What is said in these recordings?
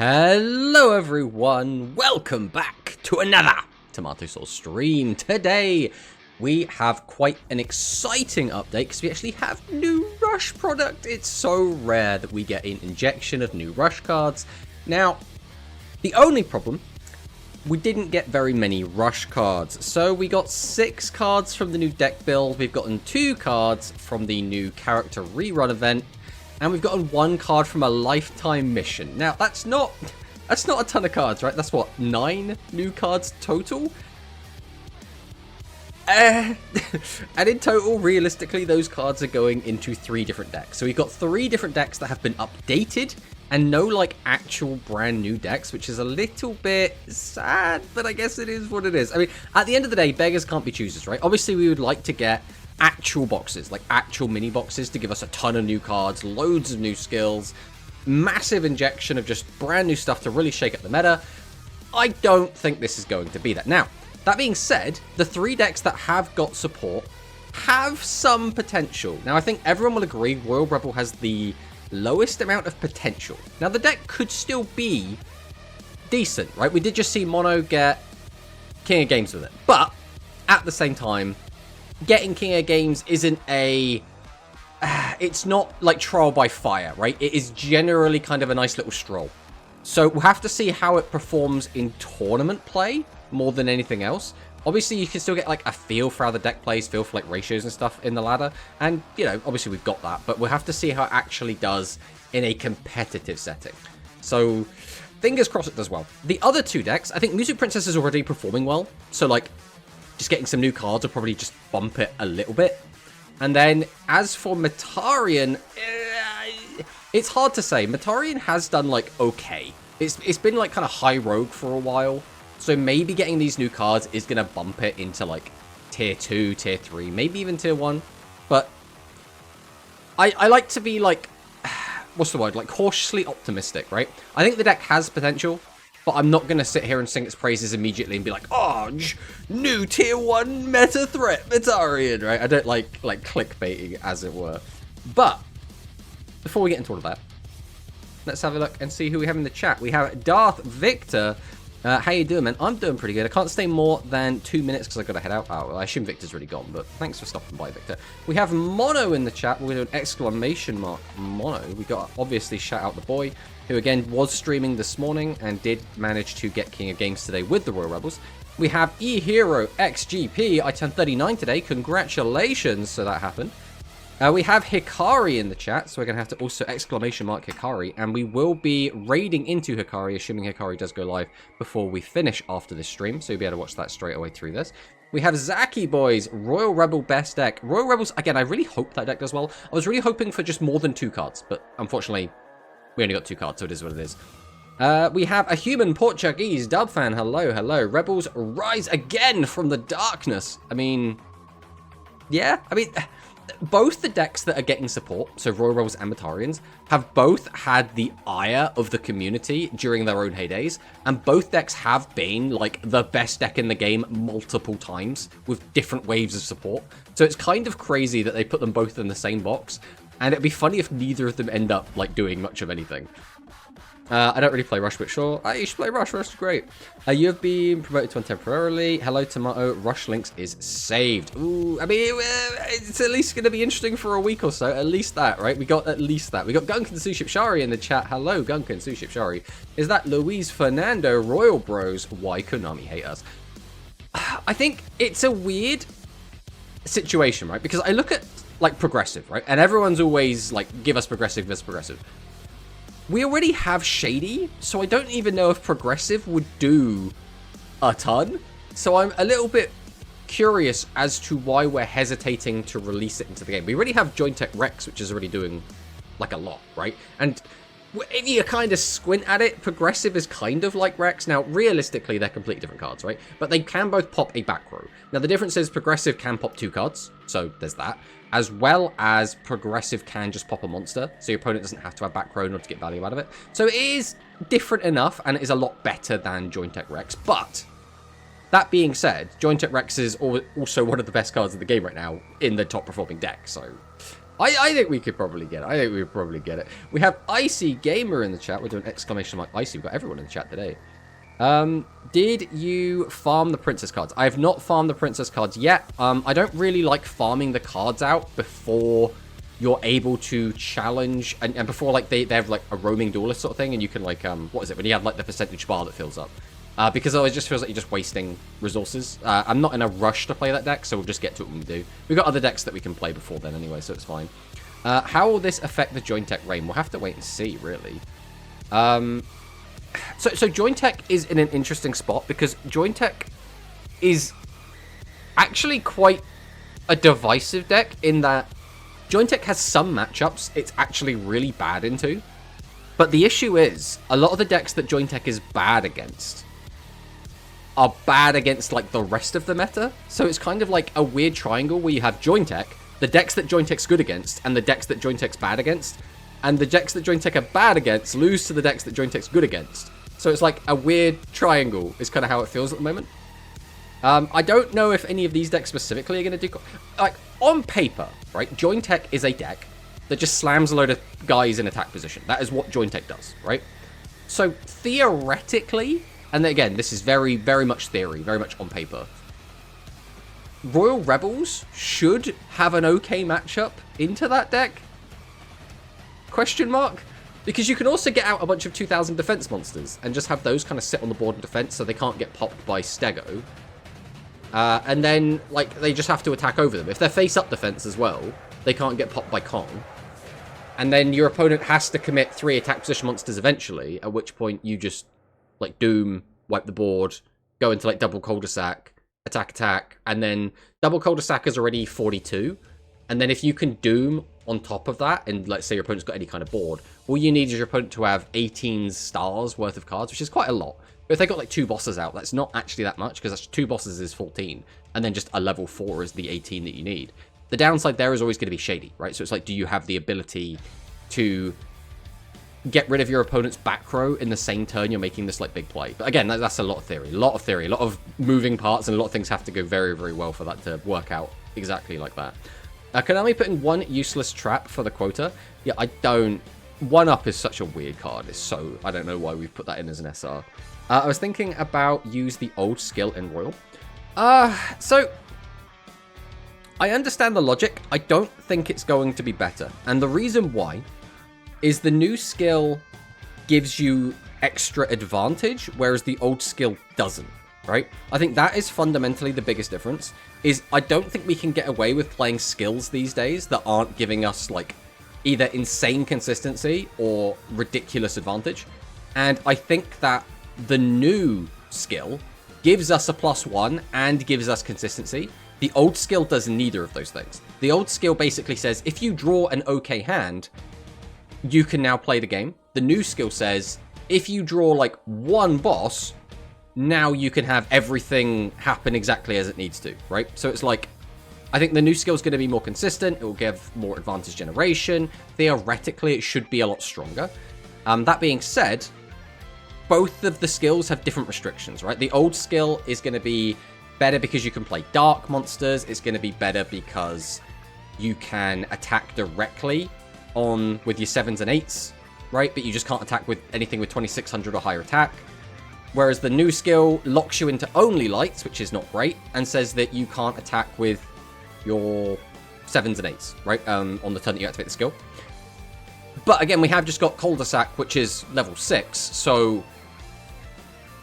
Hello everyone, welcome back to another Tomato Sauce stream. Today we have quite an exciting update because we actually have new Rush product. It's so rare that we get an injection of new Rush cards. Now, the only problem, we didn't get very many Rush cards. So we got 6 cards from the new deck build, we've gotten 2 cards from the new character rerun event, and we've gotten 1 card from a lifetime mission. Now, that's not a ton of cards, right? That's what, 9 new cards total? And in total, realistically, those cards are going into 3 different decks. So we've got 3 different decks that have been updated, and no, like, actual brand new decks, which is a little bit sad, but I guess it is what it is. I mean, at the end of the day, beggars can't be choosers, right? Obviously, we would like to get actual boxes, like actual mini boxes, to give us a ton of new cards, loads of new skills, massive injection of just brand new stuff to really shake up the meta. I don't think this is going to be that. Now, that being said, the 3 decks that have got support have some potential. Now, I think everyone will agree Royal Rebel has the lowest amount of potential. Now, the deck could still be decent, right? We did just see Mono get King of Games with it, but at the same time, getting King of Games isn't it's not like trial by fire, right? It is generally kind of a nice little stroll. So we'll have to see how it performs in tournament play more than anything else. Obviously, you can still get like a feel for how the deck plays, feel for like ratios and stuff in the ladder. And, you know, obviously we've got that, but we'll have to see how it actually does in a competitive setting. So fingers crossed it does well. The other 2 decks, I think Music Princess is already performing well. So like, just getting some new cards will probably just bump it a little bit. And then as for Metarian, it's hard to say. Metarian has done like okay. It's been like kind of high rogue for a while. So maybe getting these new cards is going to bump it into like tier 2, tier 3, maybe even tier 1. But I like to be like, what's the word? Like cautiously optimistic, right? I think the deck has potential. But I'm not going to sit here and sing its praises immediately and be like, oh, new tier 1 meta threat, Metarian, right? I don't like clickbaiting, as it were. But before we get into all of that, let's have a look and see who we have in the chat. We have Darth Victor. How you doing, man? I'm doing pretty good. I can't stay more than 2 minutes because I've got to head out. Oh, well, I assume Victor's already gone, but thanks for stopping by, Victor. We have Mono in the chat. We're going to do an exclamation mark, Mono. We got, obviously, shout out the boy, who, again, was streaming this morning and did manage to get King of Games today with the Royal Rebels. We have eHero XGP. I turned 39 today. Congratulations, so that happened. We have Hikari in the chat, so we're going to have to also exclamation mark Hikari, and we will be raiding into Hikari, assuming Hikari does go live before we finish after this stream, so you'll be able to watch that straight away through this. We have Zaki Boys, Royal Rebel best deck. Royal Rebels, again, I really hope that deck does well. I was really hoping for just more than 2 cards, but unfortunately, we only got 2 cards, so it is what it is. We have a human Portuguese dub fan. Hello, hello. Rebels rise again from the darkness. I mean, yeah, I mean, both the decks that are getting support, so Royal Rebels and Metarians, have both had the ire of the community during their own heydays, and both decks have been, like, the best deck in the game multiple times, with different waves of support. So it's kind of crazy that they put them both in the same box, and it'd be funny if neither of them end up, like, doing much of anything. I don't really play Rush, but sure. You should play Rush. Rush is great. You have been promoted to one temporarily. Hello, Tomato. Rush Links is saved. Ooh, I mean, it's at least going to be interesting for a week or so. At least that, right? We got at least that. We got Gunkin Suship Shari in the chat. Hello, Gunkin Suship Shari. Is that Luis Fernando Royal Bros? Why Konami hate us? I think it's a weird situation, right? Because I look at, like, Progressive, right? And everyone's always, like, give us Progressive, give us Progressive. We already have Shady, so I don't even know if Progressive would do a ton. So I'm a little bit curious as to why we're hesitating to release it into the game. We already have Jointech Rex, which is already doing, like, a lot, right? And if you kind of squint at it, Progressive is kind of like Rex. Now, realistically, they're completely different cards, right? But they can both pop a back row. Now, the difference is Progressive can pop 2 cards, so there's that. As well as Progressive can just pop a monster, so your opponent doesn't have to have back row in order to get value out of it. So it is different enough, and it is a lot better than Jointech Rex. But that being said, Jointech Rex is also one of the best cards in the game right now in the top performing deck. So I think we could probably get it. I think we would probably get it. We have Icy Gamer in the chat. We're doing exclamation mark Icy. We've got everyone in the chat today. Did you farm the princess cards? I have not farmed the princess cards yet. I don't really like farming the cards out before you're able to challenge, and before like they have like a roaming duelist sort of thing, and you can like what is it when you have like the percentage bar that fills up, because it just feels like you're just wasting resources. I'm not in a rush to play that deck, so we'll just get to it when we do. We've got other decks that we can play before then anyway, so it's fine. How will this affect the Jointech reign? We'll have to wait and see, really. So Jointech is in an interesting spot because Jointech is actually quite a divisive deck in that Jointech has some matchups it's actually really bad into. But the issue is, a lot of the decks that Jointech is bad against are bad against like the rest of the meta. So it's kind of like a weird triangle where you have Jointech, the decks that Jointech's good against, and the decks that Jointech's bad against. And the decks that Jointech are bad against lose to the decks that Jointech's good against. So it's like a weird triangle is kind of how it feels at the moment. I don't know if any of these decks specifically are going to do... Like, on paper, right, Jointech is a deck that just slams a load of guys in attack position. That is what Jointech does, right? So, theoretically, and again, this is very, very much theory, very much on paper, Royal Rebels should have an okay matchup into that deck? Question mark? Because you can also get out a bunch of 2000 defense monsters and just have those kind of sit on the board in defense so they can't get popped by Stego. And then, like, they just have to attack over them. If they're face-up defense as well, they can't get popped by Kong. And then your opponent has to commit 3 attack position monsters eventually, at which point you just, like, Doom, wipe the board, go into, like, double cul-de-sac, attack, and then double cul-de-sac is already 42. And then if you can Doom on top of that, and let's say your opponent's got any kind of board, all you need is your opponent to have 18 stars worth of cards, which is quite a lot. But if they got like 2 bosses out, that's not actually that much, because that's 2 bosses is 14, and then just a level 4 is the 18 that you need. The downside there is always going to be Shady, right? So it's like, do you have the ability to get rid of your opponent's back row in the same turn you're making this like big play? But again, that's a lot of theory, a lot of moving parts, and a lot of things have to go very, very well for that to work out exactly like that. Konami put in 1 useless trap for the quota. Yeah, I don't... 1-up is such a weird card. It's so... I don't know why we've put that in as an SR. I was thinking about use the old skill in Royal. So... I understand the logic. I don't think it's going to be better. And the reason why is the new skill gives you extra advantage, whereas the old skill doesn't, right? I think that is fundamentally the biggest difference, is I don't think we can get away with playing skills these days that aren't giving us, like, either insane consistency or ridiculous advantage. And I think that the new skill gives us a +1 and gives us consistency. The old skill does neither of those things. The old skill basically says, if you draw an okay hand, you can now play the game. The new skill says, if you draw, like, 1 boss, now you can have everything happen exactly as it needs to, right? So it's like, I think the new skill is going to be more consistent. It will give more advantage generation. Theoretically, it should be a lot stronger. That being said, both of the skills have different restrictions, right? The old skill is going to be better because you can play dark monsters. It's going to be better because you can attack directly with your 7s and 8s, right? But you just can't attack with anything with 2600 or higher attack. Whereas the new skill locks you into only lights, which is not great, and says that you can't attack with your 7s and 8s, right? On the turn that you activate the skill. But again, we have just got cul-de-sac, which is level 6, so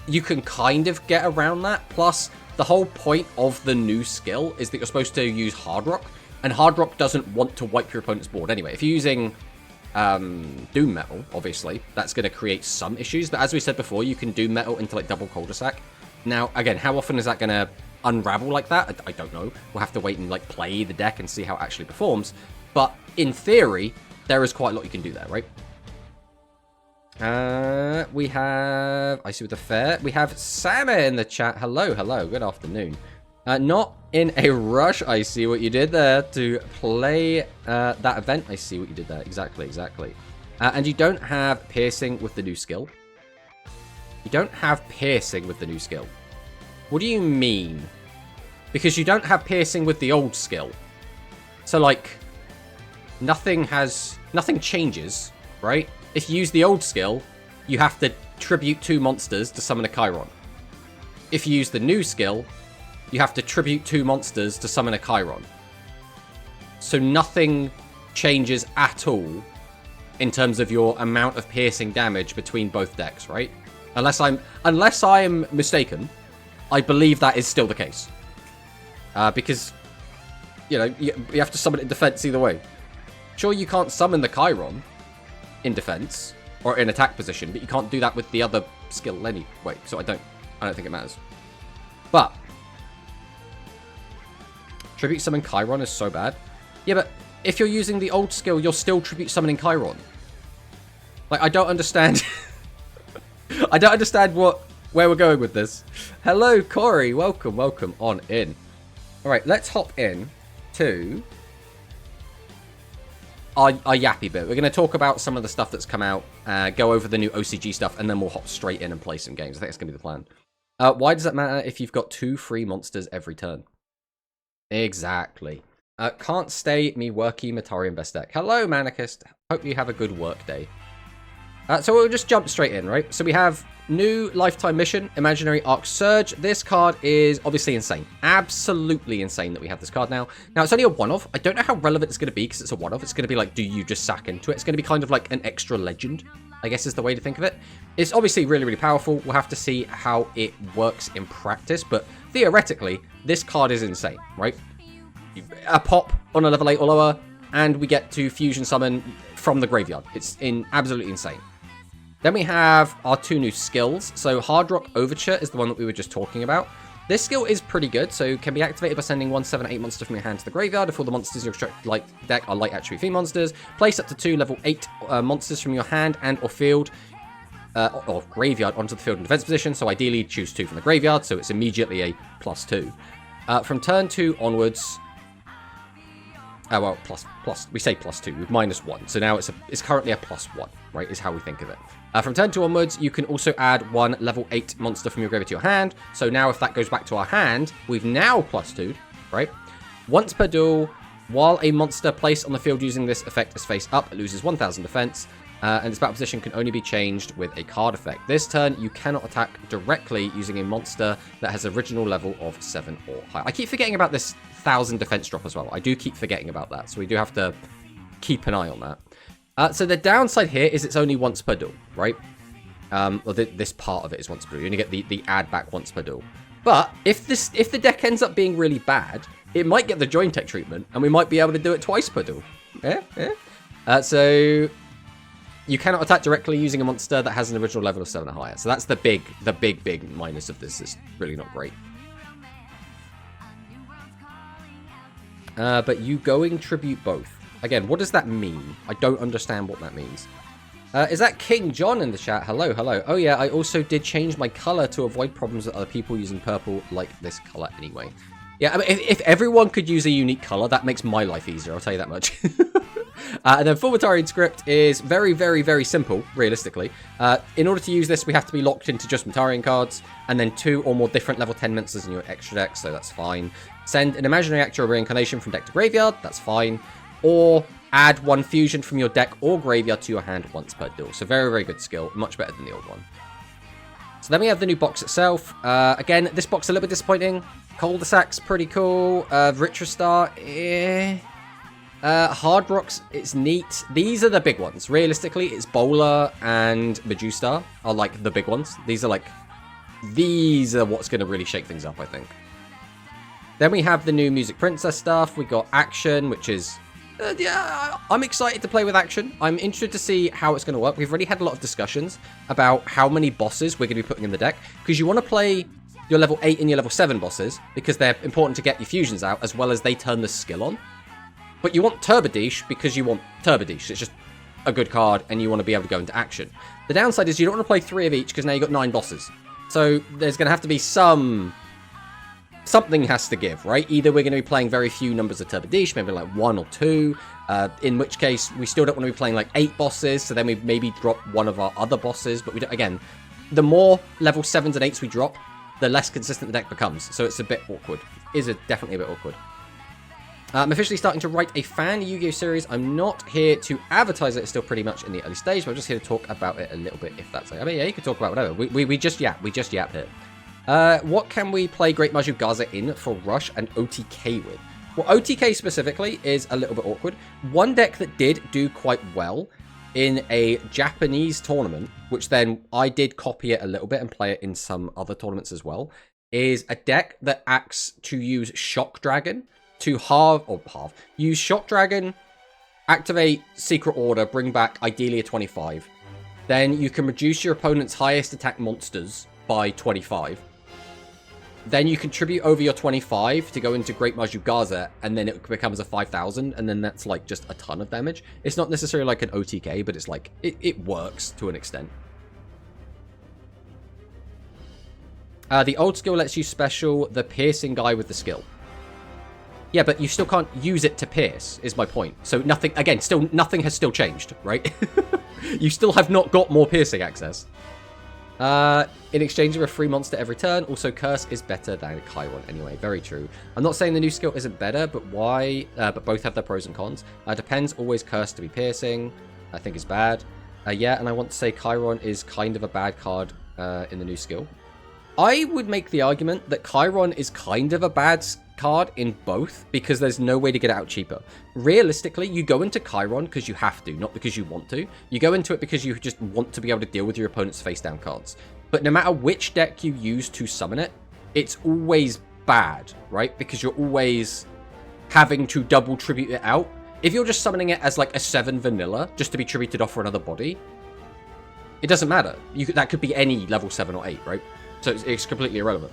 you can kind of get around that. Plus, the whole point of the new skill is that you're supposed to use Hard Rock, and Hard Rock doesn't want to wipe your opponent's board anyway. If you're using Doom Metal, obviously, that's going to create some issues. But as we said before, you can Doom Metal into like double cul-de-sac. Now, again, how often is that going to unravel like that? I don't know. We'll have to wait and like play the deck and see how it actually performs. But in theory, there is quite a lot you can do there, right? We have... I see with the fair. We have Sama in the chat. Hello, hello. Good afternoon. Not in a rush. I see what you did there to play that event. I see what you did there. Exactly, exactly. And you don't have piercing with the new skill. You don't have piercing with the new skill. What do you mean? Because you don't have piercing with the old skill. So, like, nothing changes, right? If you use the old skill, you have to tribute 2 monsters to summon a Chiron. If you use the new skill, you have to tribute 2 monsters to summon a Chiron. So nothing changes at all in terms of your amount of piercing damage between both decks, right? Unless I'm mistaken, I believe that is still the case. Because, you know, you have to summon it in defense either way. Sure, you can't summon the Chiron in defense or in attack position, but you can't do that with the other skill anyway. So I don't think it matters. But tribute summon Chiron is so bad. Yeah, but if you're using the old skill, you're still tribute summoning Chiron. Like, I don't understand. I don't understand where we're going with this. Hello, Corey. Welcome on in. All right, let's hop in to our yappy bit. We're going to talk about some of the stuff that's come out, go over the new OCG stuff, and then we'll hop straight in and play some games. I think that's going to be the plan. Why does that matter if you've got 2 free monsters every turn? Exactly. Can't stay me worky Matarian best deck. Hello, Manicist. Hope you have a good work day. So we'll just jump straight in, right? So we have new Lifetime Mission, Imaginary Arc Surge. This card is obviously insane. Absolutely insane that we have this card now. Now, it's only a one-off. I don't know how relevant it's going to be because it's a one-off. It's going to be like, do you just sack into it? It's going to be kind of like an extra legend, I guess is the way to think of it. It's obviously really, really powerful. We'll have to see how it works in practice. But theoretically, this card is insane, right? A pop on a level 8 or lower, and we get to fusion summon from the graveyard. It's absolutely insane. Then we have our 2 new skills. So Hard Rock Overture is the one that we were just talking about. This skill is pretty good, so can be activated by sending 1, 7, 8 monster from your hand to the graveyard. If all the monsters in your constructed light deck are light attribute fiend monsters, place up to 2 level 8 monsters from your hand and or field or graveyard onto the field in defense position. So ideally choose 2 from the graveyard, so it's immediately a +2. From turn 2 onwards, well, we say +2 with -1. So now it's currently a +1, right, is how we think of it. From turn 2 onwards, you can also add 1 level 8 monster from your graveyard to your hand. So now if that goes back to our hand, we've now +2'd, right? Once per duel, while a monster placed on the field using this effect is face up, it loses 1000 defense. And its battle position can only be changed with a card effect. This turn, you cannot attack directly using a monster that has original level of 7 or higher. I keep forgetting about this 1000 defense drop as well. I do keep forgetting about that, so we do have to keep an eye on that. So the downside here is it's only once per duel, right? Well, this part of it is once per duel. You only get the add back once per duel. But if the deck ends up being really bad, it might get the Join Tech treatment, and we might be able to do it twice per duel. So you cannot attack directly using a monster that has an original level of 7 or higher. So that's the big minus of this. It's really not great. But you going tribute both. Again, what does that mean? I don't understand what that means. Is that King John in the chat? Hello. Oh yeah, I also did change my color to avoid problems with other people using purple like this color anyway. Yeah, I mean, if everyone could use a unique color, that makes my life easier, I'll tell you that much. And then full Matarian script is very, very, very simple, realistically. In order to use this, we have to be locked into just Matarian cards, and then 2 or more different level 10 monsters in your extra deck, so that's fine. Send an imaginary actor or reincarnation from deck to graveyard, that's fine. Or add 1 fusion from your deck or graveyard to your hand once per duel. So very, very good skill, much better than the old one. So then we have the new box itself. Again, this box is a little bit disappointing. Cul-de-sac's pretty cool. Vitristar, Hard Rocks, it's neat. These are the big ones. Realistically, it's Bowler and Majustar are like the big ones. These are what's going to really shake things up, I think. Then we have the new Music Princess stuff. We got Action, which is... yeah, I'm excited to play with Action. I'm interested to see how it's going to work. We've already had a lot of discussions about how many bosses we're going to be putting in the deck. Because you want to play your level 8 and your level 7 bosses, because they're important to get your fusions out, as well as they turn the skill on. But you want Turbodish because you want Turbodish. It's just a good card, and you want to be able to go into action. The downside is you don't want to play 3 of each, because now you've got 9 bosses. So there's going to have to be something has to give, right? Either we're going to be playing very few numbers of Turbodish, maybe like 1 or 2, in which case we still don't want to be playing like 8 bosses, so then we maybe drop one of our other bosses, but we don't, again, the more level 7s and 8s we drop, the less consistent the deck becomes, so it's a bit awkward. It is definitely a bit awkward. I'm officially starting to write a fan Yu-Gi-Oh series. I'm not here to advertise it. It's still pretty much in the early stage, but I'm just here to talk about it a little bit, if that's it. I mean, yeah, you can talk about whatever. We just yap. We just yap here. What can we play Great Maju Gaza in for Rush and OTK with? Well, OTK specifically is a little bit awkward. One deck that did do quite well in a Japanese tournament, which then I did copy it a little bit and play it in some other tournaments as well, is a deck that acts to use Shock Dragon to use Shock Dragon, activate Secret Order, bring back ideally a 25. Then you can reduce your opponent's highest attack monsters by 25. Then you contribute over your 25 to go into Great Maju Gaza, and then it becomes a 5,000, and then that's like just a ton of damage. It's not necessarily like an OTK, but it's like, it works to an extent. The old skill lets you special the piercing guy with the skill. Yeah, but you still can't use it to pierce, is my point. So nothing, again, nothing has still changed, right? You still have not got more piercing access. In exchange for a free monster every turn. Also, Curse is better than Chiron anyway. Very true. I'm not saying the new skill isn't better, but why? But both have their pros and cons. Depends. Always Curse to be piercing, I think is bad. Yeah, and I want to say Chiron is kind of a bad card in the new skill. I would make the argument that Chiron is kind of a bad card in both because there's no way to get it out cheaper. Realistically, you go into Chiron because you have to, not because you want to. You go into it because you just want to be able to deal with your opponent's face down cards. But no matter which deck you use to summon it, it's always bad, right? Because you're always having to double tribute it out. If you're just summoning it as like a 7 vanilla, just to be tributed off for another body, it doesn't matter. That could be any level 7 or 8, right? So it's completely irrelevant.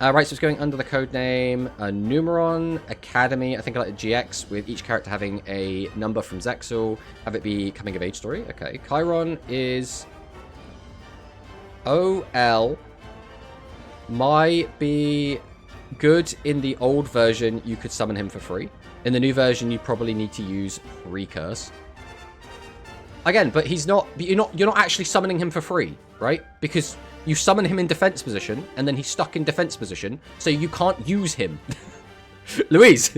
Right, so it's going under the codename Numeron Academy. I think I like the GX, with each character having a number from Zexal. Have it be coming of age story. Okay. Chiron is OL. Might be good in the old version. You could summon him for free. In the new version, you probably need to use 3 curse. Again, but he's not. You're not actually summoning him for free, right? Because you summon him in defense position, and then he's stuck in defense position, so you can't use him. Luis,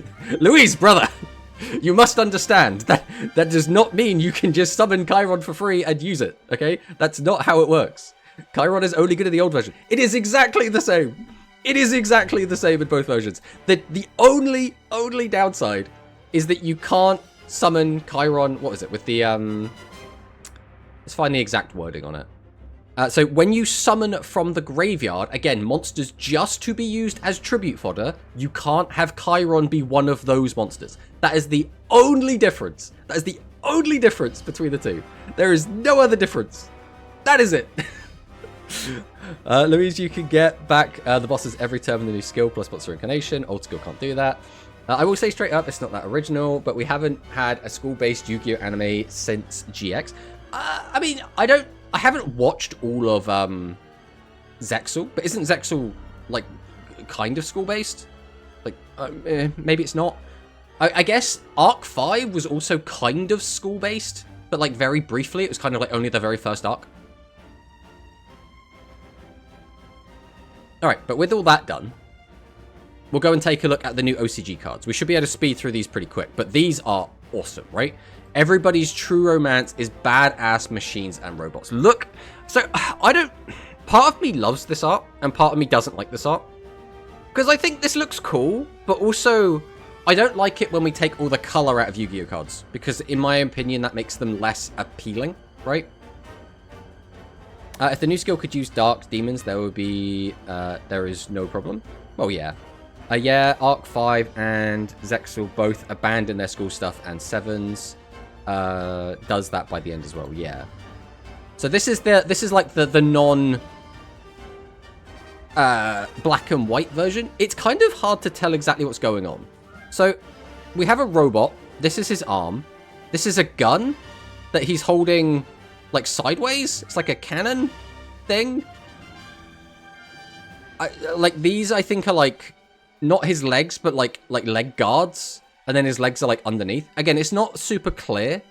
brother, you must understand that does not mean you can just summon Chiron for free and use it, okay? That's not how it works. Chiron is only good in the old version. It is exactly the same. It is exactly the same in both versions. The only downside is that you can't summon Chiron, what is it, with the, let's find the exact wording on it. So when you summon from the graveyard, again, monsters just to be used as tribute fodder, you can't have Chiron be one of those monsters. That is the only difference. That is the only difference between the two. There is no other difference. That is it. Louise, you can get back the bosses every turn in the new skill plus monster incarnation. Old skill can't do that. I will say straight up, it's not that original, but we haven't had a school-based Yu-Gi-Oh anime since GX. I mean, I haven't watched all of Zexal, but isn't Zexal like kind of school-based? Like maybe it's not. I guess Arc 5 was also kind of school-based, but like very briefly. It was kind of like only the very first arc. All right, but with all that done, we'll go and take a look at the new OCG cards. We should be able to speed through these pretty quick, but these are awesome, right? Everybody's true romance is badass machines and robots. Look, so part of me loves this art and part of me doesn't like this art. Because I think this looks cool, but also I don't like it when we take all the color out of Yu-Gi-Oh cards. Because in my opinion, that makes them less appealing, right? If the new skill could use Dark Demons, there would be, there is no problem. Well, yeah. Yeah, Arc 5 and Zexal both abandon their school stuff, and Sevens does that by the end as well, yeah. So this is like the non black and white version. It's kind of hard to tell exactly what's going on. So we have a robot. This is his arm. This is a gun that he's holding like sideways. It's like a cannon thing. Like these, I think, are like not his legs, but like leg guards, and then his legs are like underneath. Again, it's not super clear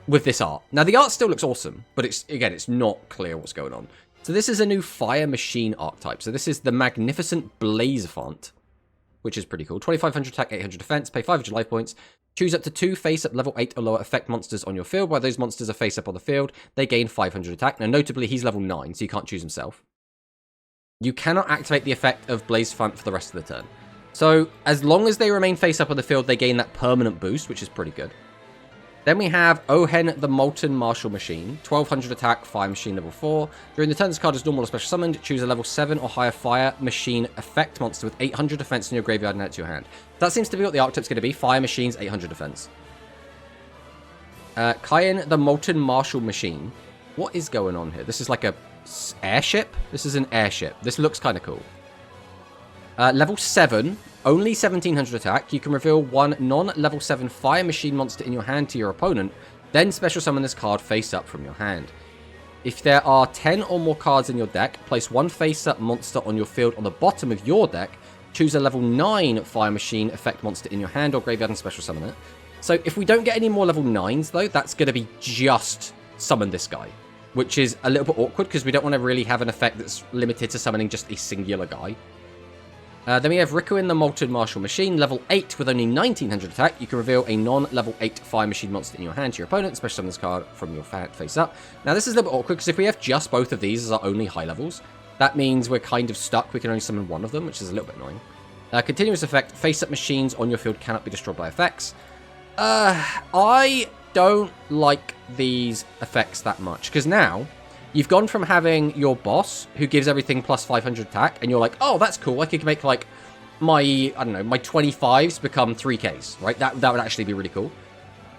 with this art. Now the art still looks awesome, but it's not clear what's going on. So this is a new Fire Machine archetype. So this is the Magnificent Blaze font. which is pretty cool. 2500 attack, 800 defense, pay 500 life points. Choose up to 2 face-up level 8 or lower effect monsters on your field. While those monsters are face-up on the field, they gain 500 attack. Now, notably, he's level 9, so you can't choose himself. You cannot activate the effect of Blaze Front for the rest of the turn. So, as long as they remain face-up on the field, they gain that permanent boost, which is pretty good. Then we have Ohen the Molten Martial Machine. 1200 attack, Fire Machine level 4. During the turn this card is normal or special summoned, choose a level 7 or higher Fire Machine effect monster with 800 defense in your graveyard and add it to your hand. That seems to be what the archetype's going to be. Fire Machines, 800 defense. Kayan the Molten Martial Machine. What is going on here? This is like a airship? This is an airship. This looks kind of cool. Level 7, only 1700 attack. You can reveal one non-level 7 Fire Machine monster in your hand to your opponent, then special summon this card face up from your hand. If there are 10 or more cards in your deck, place one face up monster on your field on the bottom of your deck, choose a level 9 Fire Machine effect monster in your hand or graveyard and special summon it. So if we don't get any more level 9s though, that's going to be just summon this guy, which is a little bit awkward because we don't want to really have an effect that's limited to summoning just a singular guy. Then we have Rikuin the Molten Martial Machine, level 8 with only 1900 attack. You can reveal a non-level 8 Fire Machine monster in your hand to your opponent, special summon this card from your face up. Now this is a little bit awkward because if we have just both of these as our only high levels, that means we're kind of stuck. We can only summon one of them, which is a little bit annoying. Continuous effect, face-up machines on your field cannot be destroyed by effects. I don't like these effects that much because now you've gone from having your boss, who gives everything plus 500 attack, and you're like, oh, that's cool. I could make, like, my 25s become 3Ks, right? That would actually be really cool.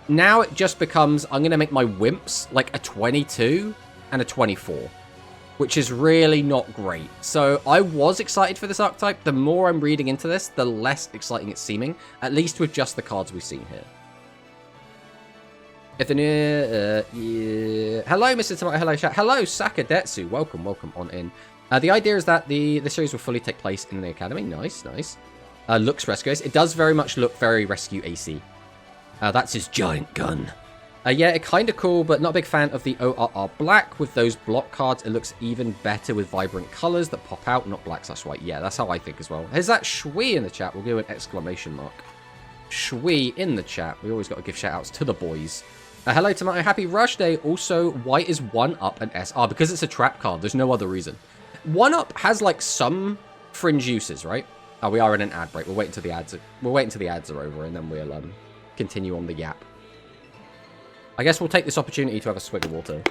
Now it just becomes, I'm going to make my wimps, like, a 22 and a 24, which is really not great. So I was excited for this archetype. The more I'm reading into this, the less exciting it's seeming, at least with just the cards we've seen here. If they're near, yeah. Hello, Mr. Tomato. Hello, chat. Hello, Sakadetsu. Welcome on in. The idea is that the series will fully take place in the academy. Nice. Looks Rescue Ace. It does very much look very Rescue AC. That's his giant gun. Yeah, it kind of cool, but not a big fan of the ORR black with those block cards. It looks even better with vibrant colors that pop out, not black/white. Yeah, that's how I think as well. Is that Shui in the chat? We'll give an exclamation mark. Shui in the chat. We always got to give shout outs to the boys. Hello, Tomato. Happy Rush Day. Also, why is 1-Up an SR? Because it's a trap card. There's no other reason. 1-Up has, like, some fringe uses, right? Oh, we are in an ad break. We'll wait until the ads are over, and then we'll continue on the yap. I guess we'll take this opportunity to have a swig of water.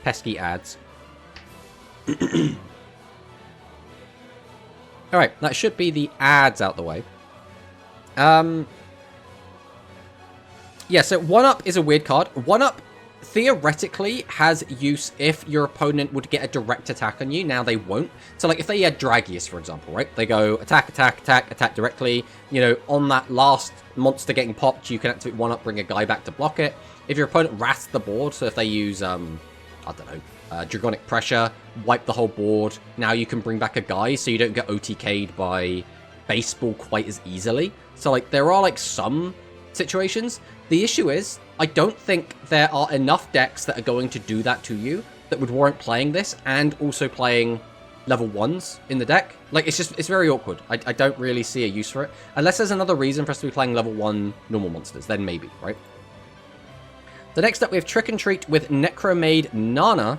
Pesky ads. Alright, that should be the ads out the way. Yeah, so 1-Up is a weird card. 1-Up theoretically has use if your opponent would get a direct attack on you. Now they won't. So like if they had Dragius, for example, right? They go attack directly. You know, on that last monster getting popped, you can activate 1-Up, bring a guy back to block it. If your opponent rats the board, so if they use I don't know, Dragonic Pressure, wipe the whole board. Now you can bring back a guy so you don't get OTK'd by Baseball quite as easily. So, like, there are, like, some situations. The issue is, I don't think there are enough decks that are going to do that to you that would warrant playing this and also playing level 1s in the deck. Like, it's very awkward. I don't really see a use for it. Unless there's another reason for us to be playing level 1 normal monsters, then maybe, right? So next up, we have Trick and Treat with Necromaid Nana.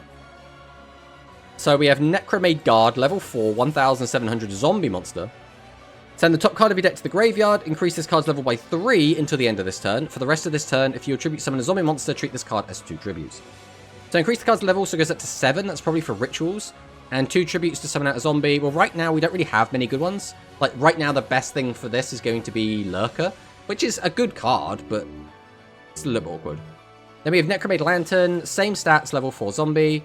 So we have Necromaid Guard, level 4, 1700 zombie monster. Send the top card of your deck to the graveyard. Increase this card's level by 3 until the end of this turn. For the rest of this turn, if you attribute summon a zombie monster, treat this card as 2 tributes. So increase the card's level, so it goes up to 7. That's probably for rituals. And 2 tributes to summon out a zombie. Well, right now, we don't really have many good ones. Like, right now, the best thing for this is going to be Lurker, which is a good card, but it's a little bit awkward. Then we have Necromaid Lantern, same stats, level 4 zombie.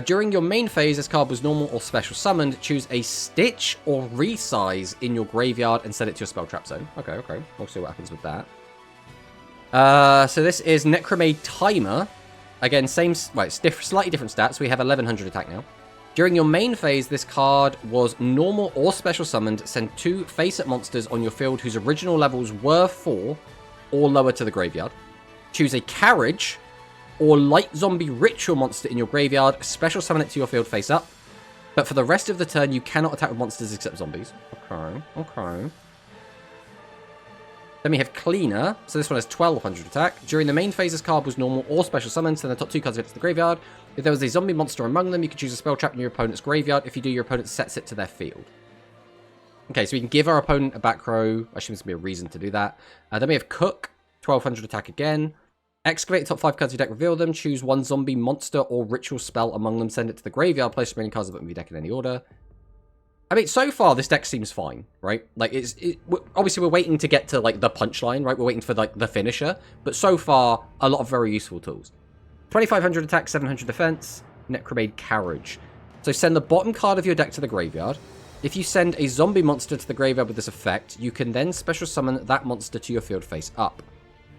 During your main phase, this card was normal or special summoned. Choose a Stitch or Resize in your graveyard and set it to your spell trap zone. Okay. We'll see what happens with that. So this is Necromaid Timer. Again, same, well, it's slightly different stats. We have 1100 attack now. During your main phase, this card was normal or special summoned. Send 2 face-up monsters on your field whose original levels were 4 or lower to the graveyard. Choose a Carriage or Light Zombie Ritual monster in your graveyard. Special summon it to your field face-up. But for the rest of the turn, you cannot attack with monsters except zombies. Okay. Then we have Cleaner. So this one has 1200 attack. During the main phase, this card was normal or special summoned. Send the top 2 cards of it to the graveyard. If there was a zombie monster among them, you could choose a spell trap in your opponent's graveyard. If you do, your opponent sets it to their field. Okay, so we can give our opponent a back row. I assume there's going to be a reason to do that. Then we have Cook. 1200 attack again. Excavate the top 5 cards of your deck, reveal them. Choose 1 zombie monster or ritual spell among them. Send it to the graveyard. Place remaining cards of it in your deck in any order. I mean, so far, this deck seems fine, right? Like, obviously, we're waiting to get to, like, the punchline, right? We're waiting for, like, the finisher. But so far, a lot of very useful tools. 2500 attack, 700 defense, Necromade Carriage. So send the bottom card of your deck to the graveyard. If you send a zombie monster to the graveyard with this effect, you can then special summon that monster to your field face up.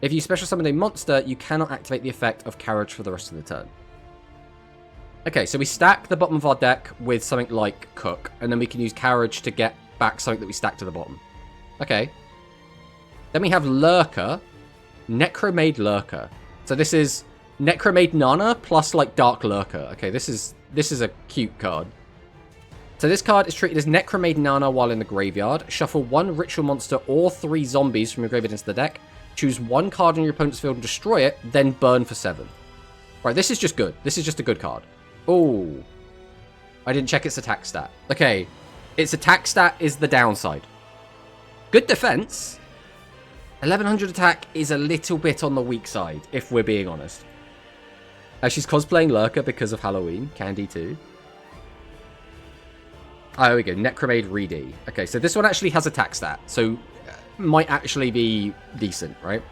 If you special summon a monster, you cannot activate the effect of Carriage for the rest of the turn. Okay, so we stack the bottom of our deck with something like Cook, and then we can use Carriage to get back something that we stack to the bottom. Okay. Then we have Lurker, Necromade Lurker. So this is Necromade Nana plus like Dark Lurker. Okay, this is a cute card. So this card is treated as Necromade Nana while in the graveyard. Shuffle 1 ritual monster or 3 zombies from your graveyard into the deck. Choose 1 card on your opponent's field and destroy it, then burn for 7. Right, this is just good. This is just a good card. Oh, I didn't check its attack stat. Okay, its attack stat is the downside. Good defense. 1100 attack is a little bit on the weak side, if we're being honest. She's cosplaying Lurker because of Halloween. Candy too. Oh, there we go. Necromade Reedy. Okay, so this one actually has attack stat, so might actually be decent, right?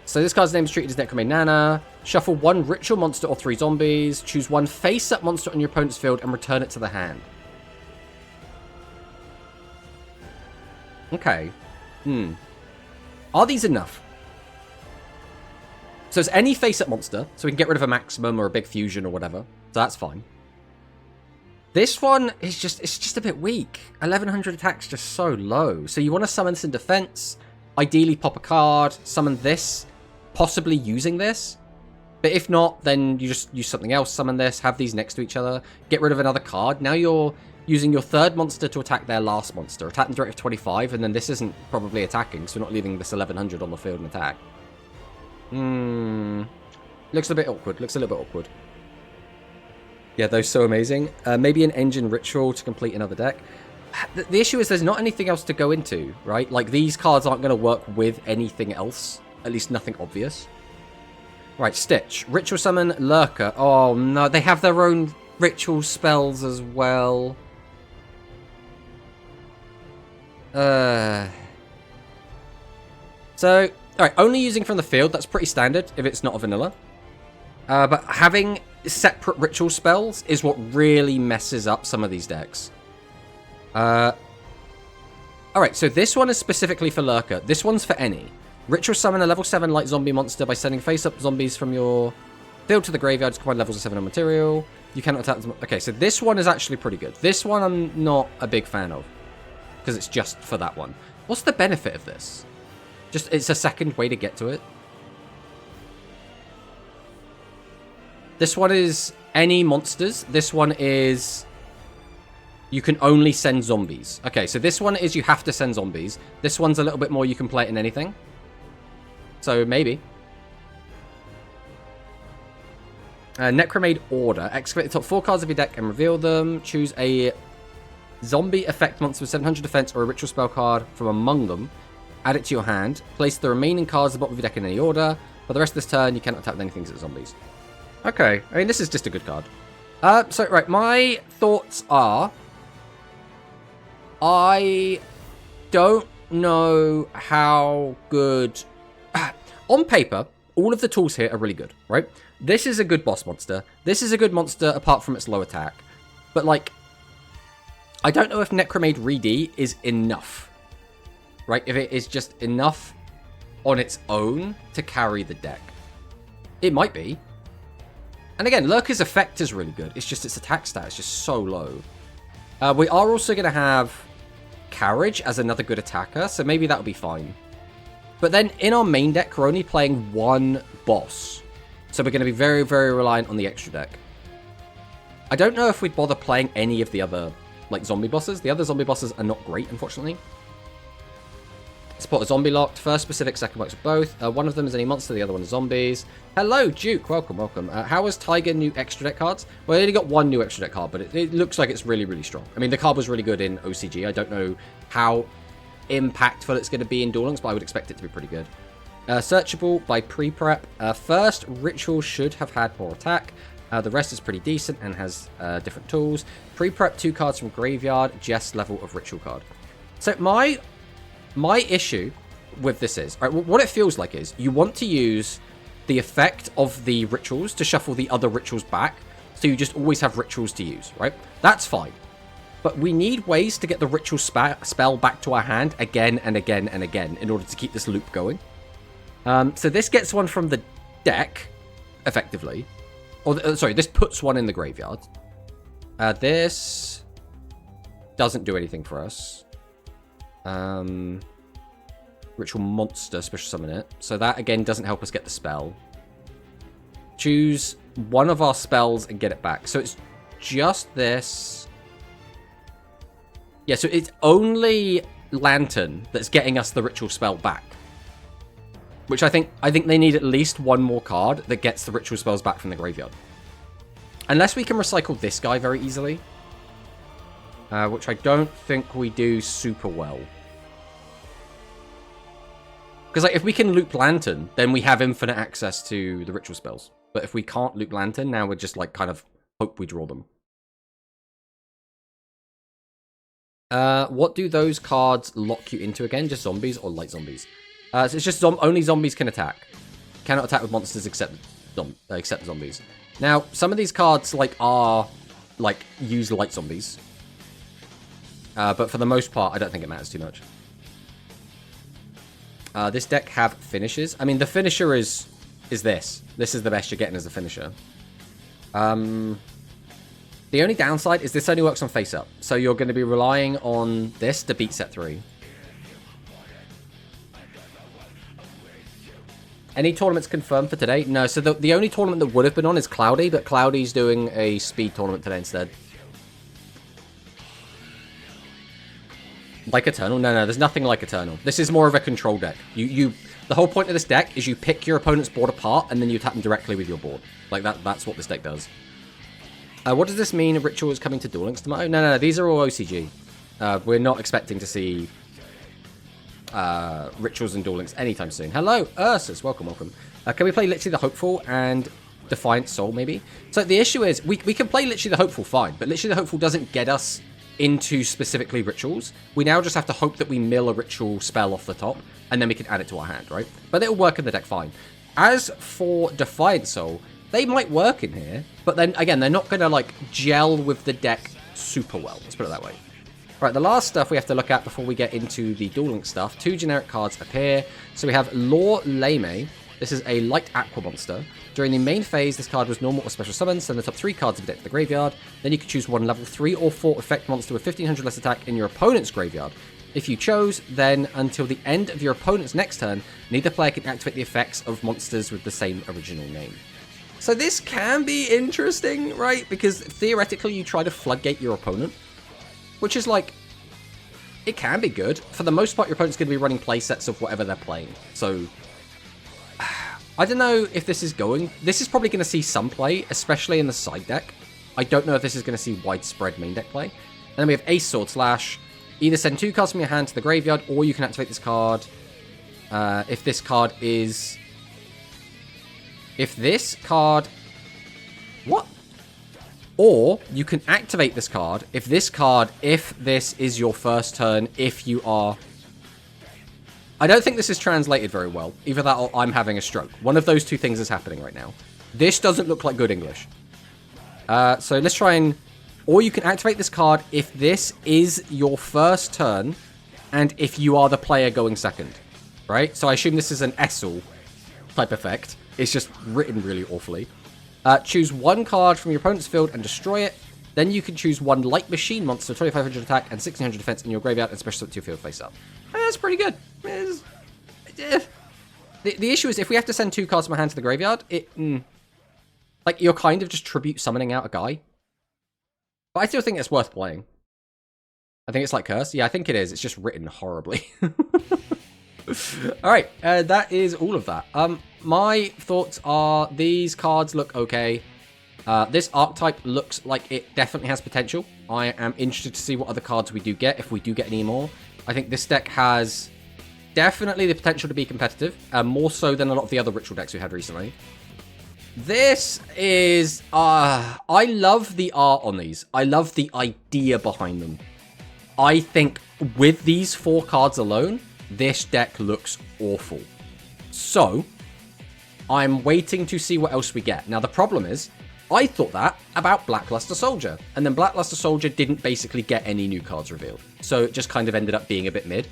So this card's name is treated as Necromade Nana. Shuffle 1 ritual monster or 3 zombies. Choose 1 face-up monster on your opponent's field and return it to the hand. Okay. Are these enough? So it's any face-up monster, so we can get rid of a maximum or a big fusion or whatever. So that's fine. This one is just a bit weak. 1100 attack's just so low. So you want to summon this in defense, ideally pop a card, summon this, possibly using this. But if not, then you just use something else, summon this, have these next to each other, get rid of another card. Now you're using your 3rd monster to attack their last monster. Attack them rate of 25, and then this isn't probably attacking, so we're not leaving this 1100 on the field and attack. Looks a bit awkward. Looks a little bit awkward. Yeah, those so amazing. Maybe an engine ritual to complete another deck. The issue is there's not anything else to go into, right? Like, these cards aren't going to work with anything else. At least nothing obvious. Right, Stitch. Ritual summon Lurker. Oh, no. They have their own ritual spells as well. So, alright, only using from the field. That's pretty standard if it's not a vanilla. But having separate ritual spells is what really messes up some of these decks. Alright, so this one is specifically for Lurker. This one's for any. Ritual summon a level 7 light zombie monster by sending face-up zombies from your field to the graveyard to combine levels of 7 on material. You cannot attack them. Okay, so this one is actually pretty good. This one I'm not a big fan of, because it's just for that one. What's the benefit of this? Just, it's a second way to get to it. This one is any monsters. This one is you can only send zombies. Okay, so this one is you have to send zombies. This one's a little bit more you can play it in anything. So maybe. Necromade Order. Excavate the top 4 cards of your deck and reveal them. Choose a zombie effect monster with 700 defense or a ritual spell card from among them. Add it to your hand. Place the remaining cards at the bottom of your deck in any order. For the rest of this turn, you cannot attack with anything except zombies. Okay, I mean, this is just a good card. So, right, my thoughts are... I don't know how good... On paper, all of the tools here are really good, right? This is a good boss monster. This is a good monster apart from its low attack. But, like, I don't know if Necromade Reedy is enough, right? If it is just enough on its own to carry the deck. It might be. And again, Lurker's effect is really good. It's just its attack stat is just so low. We are also going to have Carriage as another good attacker, so maybe that'll be fine. But then in our main deck, we're only playing one boss. So we're going to be very, very reliant on the extra deck. I don't know if we'd bother playing any of the other, like, zombie bosses. The other zombie bosses are not great, unfortunately. Support a zombie locked. First specific, second works for both. One of them is any monster, the other one is zombies. Hello, Duke. Welcome, welcome. How is Tiger new extra deck cards? Well, I only got one new extra deck card, but it looks like it's really, really strong. I mean, the card was really good in OCG. I don't know how impactful it's going to be in Duel Links, but I would expect it to be pretty good. Searchable by pre-prep. First, Ritual should have had more attack. The rest is pretty decent and has different tools. Pre-prep 2 cards from Graveyard, Jest level of Ritual card. So my issue with this is, right, what it feels like is, you want to use the effect of the rituals to shuffle the other rituals back, so you just always have rituals to use, right? That's fine. But we need ways to get the ritual spell back to our hand again and again and again in order to keep this loop going. So this gets one from the deck, effectively. Or, sorry, this puts one in the graveyard. This doesn't do anything for us. Ritual monster, special summon it. So that, again, doesn't help us get the spell. Choose one of our spells and get it back. So it's just this. Yeah, so it's only Lantern that's getting us the ritual spell back. Which I think they need at least one more card that gets the ritual spells back from the graveyard. Unless we can recycle this guy very easily. Which I don't think we do super well. Because like, if we can loop Lantern, then we have infinite access to the ritual spells. But if we can't loop Lantern, now we're just like kind of hope we draw them. What do those cards lock you into again? Just zombies or light zombies? So it's just only zombies can attack. Cannot attack with monsters except zombies. Now, some of these cards use light zombies. But for the most part, I don't think it matters too much. This deck have finishes. I mean, the finisher is this. This is the best you're getting as a finisher. The only downside is this only works on face up. So you're going to be relying on this to beat set 3. Any tournaments confirmed for today? No, so the only tournament that would have been on is Cloudy, but Cloudy's doing a speed tournament today instead. Like Eternal? No, there's nothing like Eternal. This is more of a control deck. The whole point of this deck is you pick your opponent's board apart and then you attack them directly with your board. Like that's what this deck does. What does this mean? Ritual is coming to Duel Links tomorrow? No, these are all OCG. We're not expecting to see Rituals and Duel Links anytime soon. Hello, Ursus. Welcome. Can we play literally the Hopeful and Defiant Soul, maybe? So the issue is, we can play literally the Hopeful fine, but literally the Hopeful doesn't get us into specifically rituals. We now just have to hope that we mill a ritual spell off the top, and then we can add it to our hand, right? But it'll work in the deck fine. As for Defiant Soul, they might work in here, but then, again, they're not going to, like, gel with the deck super well. Let's put it that way. Right, the last stuff we have to look at before we get into the Duel Links stuff. 2 generic cards appear. So we have Lore Lame. This is a light aqua monster. During the main phase, this card was normal or special summon. Send the top 3 cards of the deck to the graveyard. Then you could choose one level 3 or 4 effect monster with 1500 less attack in your opponent's graveyard. If you chose, then until the end of your opponent's next turn, neither player can activate the effects of monsters with the same original name. So this can be interesting, right? Because theoretically, you try to floodgate your opponent, which is like, it can be good. For the most part, your opponent's going to be running playsets of whatever they're playing. So, I don't know if this is going... This is probably going to see some play, especially in the side deck. I don't know if this is going to see widespread main deck play. And then we have Ace Sword Slash. Either send 2 cards from your hand to the graveyard, or you can activate this card. If this card is... If this card... What? Or you can activate this card if this is your first turn, if you are... I don't think this is translated very well. Either that or I'm having a stroke. One of those 2 things is happening right now. This doesn't look like good English. So let's try and... Or you can activate this card if this is your first turn and if you are the player going second. Right? So I assume this is an Essel type effect. It's just written really awfully. Choose one card from your opponent's field and destroy it. Then you can choose one light machine monster, 2500 attack and 1600 defense in your graveyard and special summon to your field face up. That's pretty good. The issue is if we have to send 2 cards from our hand to the graveyard, like you're kind of just tribute summoning out a guy. But I still think it's worth playing. I think it's like Curse. Yeah, I think it is. It's just written horribly. Alright, that is all of that. My thoughts are these cards look okay. This archetype looks like it definitely has potential. I am interested to see what other cards we do get, if we do get any more. I think this deck has definitely the potential to be competitive, more so than a lot of the other Ritual decks we had recently. This is... I love the art on these. I love the idea behind them. I think with these 4 cards alone, this deck looks awful. So, I'm waiting to see what else we get. Now, the problem is, I thought that about Blackluster Soldier, and then Blackluster Soldier didn't basically get any new cards revealed. So it just kind of ended up being a bit mid.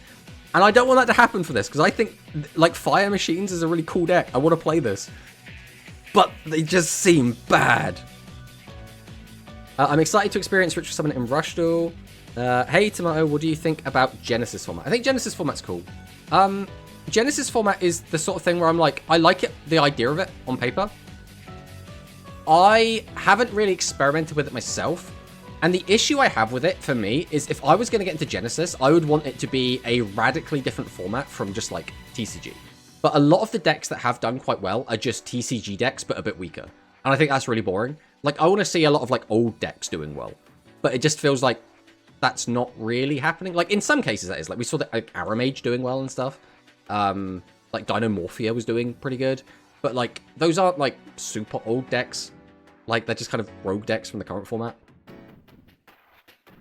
And I don't want that to happen for this, because I think, like, Fire Machines is a really cool deck. I want to play this. But they just seem bad. I'm excited to experience Ritual Summon in Rush Duel. Hey, Tomato, what do you think about Genesis format? I think Genesis format's cool. Genesis format is the sort of thing where I'm like, I like it, the idea of it on paper. I haven't really experimented with it myself. And the issue I have with it, for me, is if I was going to get into Genesis, I would want it to be a radically different format from just, like, TCG. But a lot of the decks that have done quite well are just TCG decks, but a bit weaker. And I think that's really boring. Like, I want to see a lot of, like, old decks doing well. But it just feels like that's not really happening. Like, in some cases, that is. Like, we saw that, like, Aramage doing well and stuff. Like, Dinomorphia was doing pretty good. But, like, those aren't, like, super old decks. Like, they're just kind of rogue decks from the current format.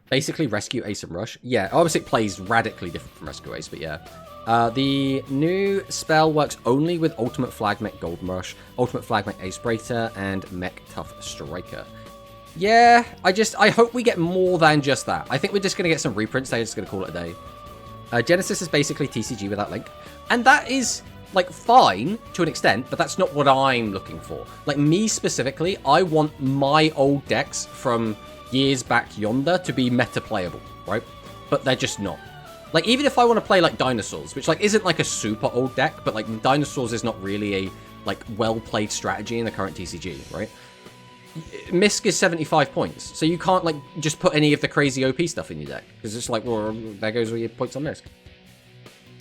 Basically, Rescue Ace and Rush. Yeah, obviously it plays radically different from Rescue Ace, but yeah. The new spell works only with Ultimate Flag Mech Golden Rush, Ultimate Flag Mech Ace Braider, and Mech Tough Striker. Yeah, I hope we get more than just that. I think we're just going to get some reprints. They're just going to call it a day. Genesis is basically TCG without Link. And that is, like, fine to an extent, but that's not what I'm looking for. Like, me specifically, I want my old decks from years back yonder to be meta-playable, right? But they're just not. Like, even if I want to play, like, Dinosaurs, which, like, isn't, like, a super old deck, but, like, Dinosaurs is not really a, like, well-played strategy in the current TCG, right? Misk is 75 points, so you can't, like, just put any of the crazy OP stuff in your deck, because it's like, well, there goes all your points on Misk.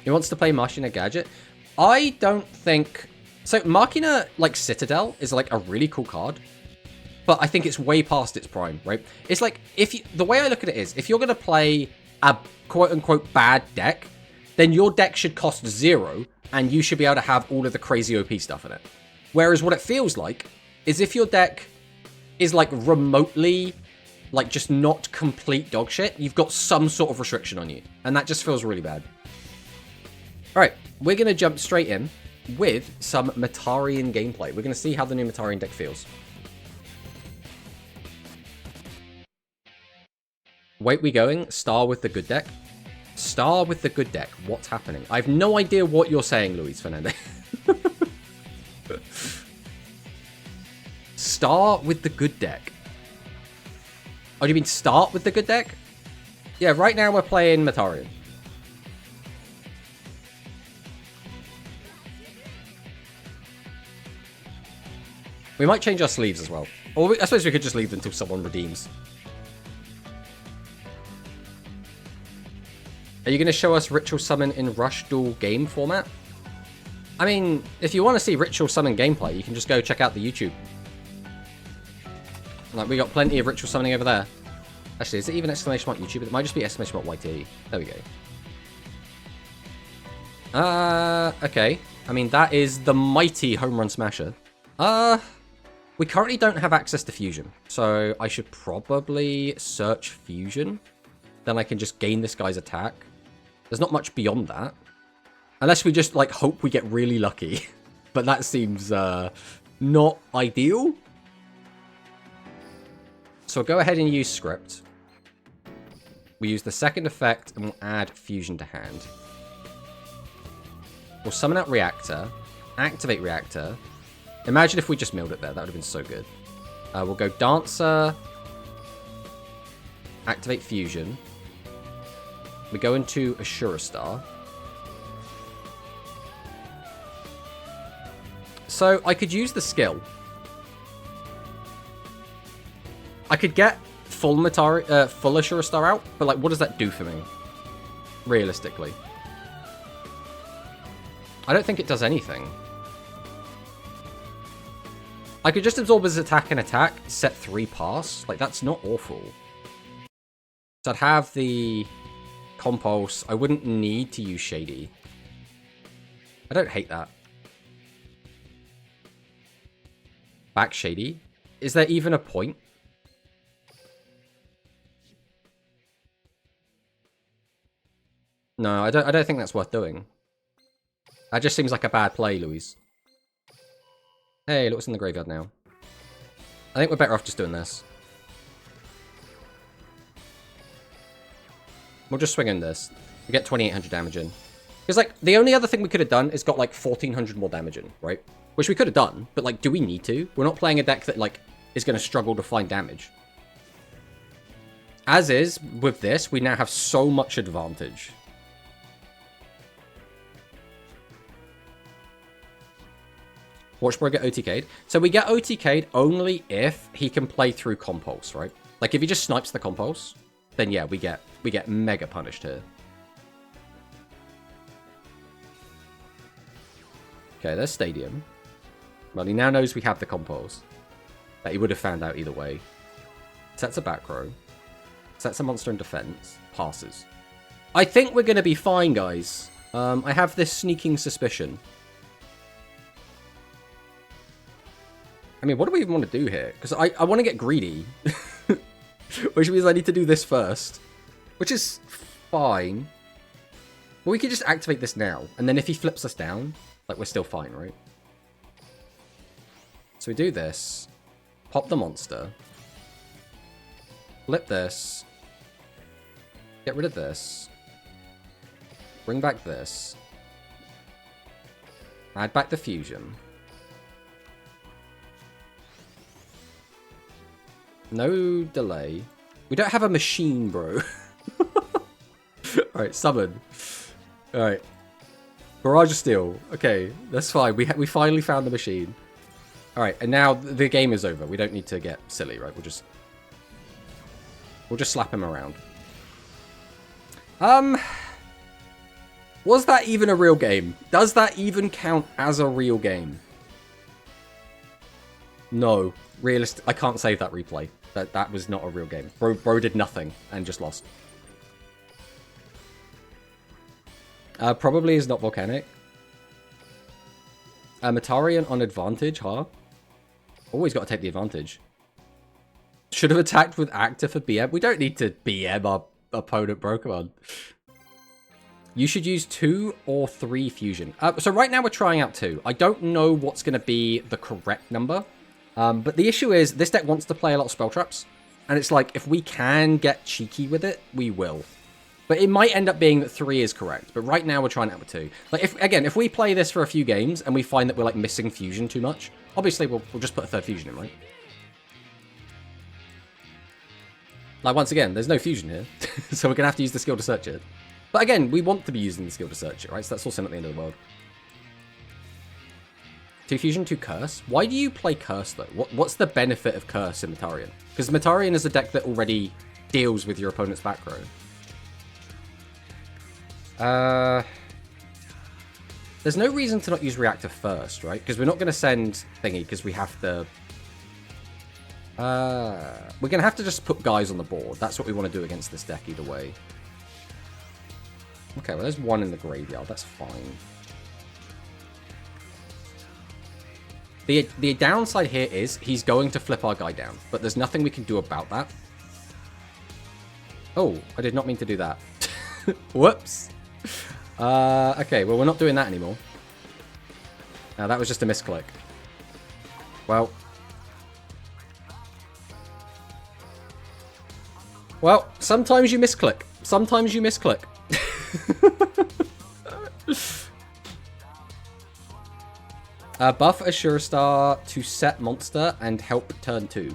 He wants to play Machina Gadget. I don't think... So, Machina, like, Citadel is, like, a really cool card, but I think it's way past its prime, right? It's like, the way I look at it is, if you're going to play a quote-unquote bad deck, then your deck should cost 0, and you should be able to have all of the crazy OP stuff in it. Whereas what it feels like is if your deck is, like, remotely, like, just not complete dog shit, you've got some sort of restriction on you. And that just feels really bad. Alright, we're going to jump straight in with some Metarian gameplay. We're going to see how the new Metarian deck feels. Wait, we going? Star with the good deck? Star with the good deck. What's happening? I have no idea what you're saying, Luis Fernandez. Star with the good deck. Oh, do you mean start with the good deck? Yeah, right now we're playing Metarian. We might change our sleeves as well. Or I suppose we could just leave them until someone redeems. Are you going to show us Ritual Summon in Rush Duel game format? I mean, if you want to see Ritual Summon gameplay, you can just go check out the YouTube. Like, we got plenty of Ritual Summoning over there. Actually, is it even exclamation mark YouTube? It might just be exclamation mark YT. There we go. Okay. I mean, that is the mighty Home Run Smasher. We currently don't have access to Fusion, so I should probably search Fusion. Then I can just gain this guy's attack. There's not much beyond that. Unless we just, like, hope we get really lucky. But that seems, not ideal. So we'll go ahead and use Script. We use the second effect, and we'll add Fusion to hand. We'll summon out Reactor, activate Reactor, Imagine if we just milled it there. That would have been so good. We'll go Dancer. Activate Fusion. We go into Ashura Star. So I could use the skill. I could get full Ashura Star out, but like, what does that do for me? Realistically. I don't think it does anything. I could just absorb his attack and attack, set 3 pass. Like, that's not awful. So I'd have the Compulse. I wouldn't need to use Shady. I don't hate that. Back Shady. Is there even a point? No, I don't think that's worth doing. That just seems like a bad play, Louise. Hey, look what's in the graveyard now. I think we're better off just doing this. We'll just swing in this. We get 2,800 damage in. Because, like, the only other thing we could have done is got, like, 1,400 more damage in, right? Which we could have done, but, like, do we need to? We're not playing a deck that, like, is going to struggle to find damage. As is, with this, we now have so much advantage. Watchbro get OTK'd. So we get OTK'd only if he can play through Compulse, right? Like, if he just snipes the Compulse, then yeah, we get mega punished here. Okay, there's Stadium. Well, he now knows we have the Compulse. That he would have found out either way. Sets a back row. Sets a monster in defense. Passes. I think we're going to be fine, guys. I have this sneaking suspicion. I mean, what do we even want to do here? Because I want to get greedy. Which means I need to do this first. Which is fine. But we could just activate this now. And then if he flips us down, like, we're still fine, right? So we do this. Pop the monster. Flip this. Get rid of this. Bring back this. Add back the fusion. No delay. We don't have a machine, bro. Alright, summon. Alright. Barrage of Steel. Okay, that's fine. We finally found the machine. Alright, and now the game is over. We don't need to get silly, right? We'll just slap him around. Was that even a real game? Does that even count as a real game? No. I can't save that replay. That was not a real game. Bro did nothing and just lost. Probably is not Volcanic. Metarian on advantage, huh? Always got to take the advantage. Should have attacked with Actor for BM. We don't need to BM our opponent, bro. Come on. You should use 2 or 3 fusion. So right now we're trying out 2. I don't know what's going to be the correct number. But the issue is, this deck wants to play a lot of spell traps. And it's like, if we can get cheeky with it, we will. But it might end up being that 3 is correct. But right now we're trying out with 2. Like, if we play this for a few games and we find that we're like missing fusion too much, obviously we'll just put a 3rd fusion in, right? Like, once again, there's no fusion here. So we're going to have to use the skill to search it. But again, we want to be using the skill to search it, right? So that's also not the end of the world. 2 fusion, 2 curse. Why do you play curse, though? What's the benefit of curse in Metarian? Because Metarian is a deck that already deals with your opponent's back row. There's no reason to not use reactor first, right? Because we're not going to send thingy because we have to... we're going to have to just put guys on the board. That's what we want to do against this deck either way. Okay, well, there's 1 in the graveyard. That's fine. The downside here is he's going to flip our guy down, but there's nothing we can do about that. Oh, I did not mean to do that. Whoops. Okay, well, we're not doing that anymore. Now, that was just a misclick. Well, sometimes you misclick. Sometimes you misclick. Buff Ashura Star to set monster and help turn 2.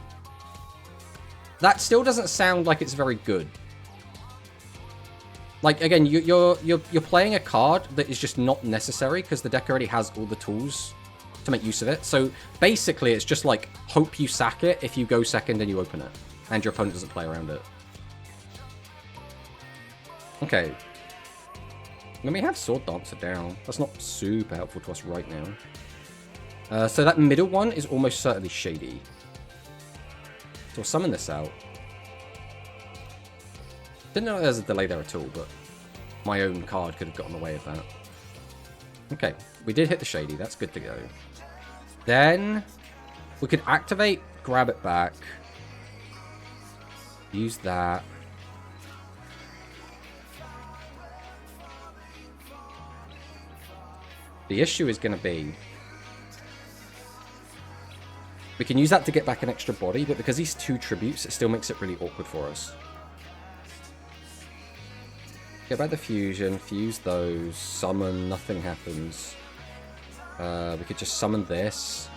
That still doesn't sound like it's very good. Like, again, you're playing a card that is just not necessary because the deck already has all the tools to make use of it. So basically, it's just like, hope you sack it if you go second and you open it. And your opponent doesn't play around it. Okay. Then we have Sword Dancer down. That's not super helpful to us right now. So that middle one is almost certainly shady. So we'll summon this out. Didn't know there's a delay there at all, but my own card could have got in the way of that. Okay, we did hit the shady. That's good to go. Then we could activate, grab it back. Use that. The issue is going to be... we can use that to get back an extra body, but because he's 2 tributes, it still makes it really awkward for us. Get back the fusion, fuse those, summon, nothing happens. We could just summon this.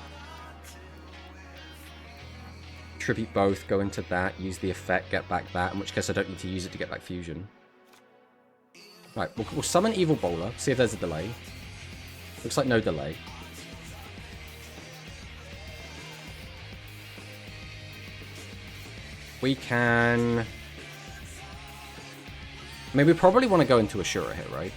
Tribute both, go into that, use the effect, get back that, in which case I don't need to use it to get back fusion. Right, we'll summon Evil Bowler, see if there's a delay. Looks like no delay. We can... I mean, we probably want to go into Ashura here, right?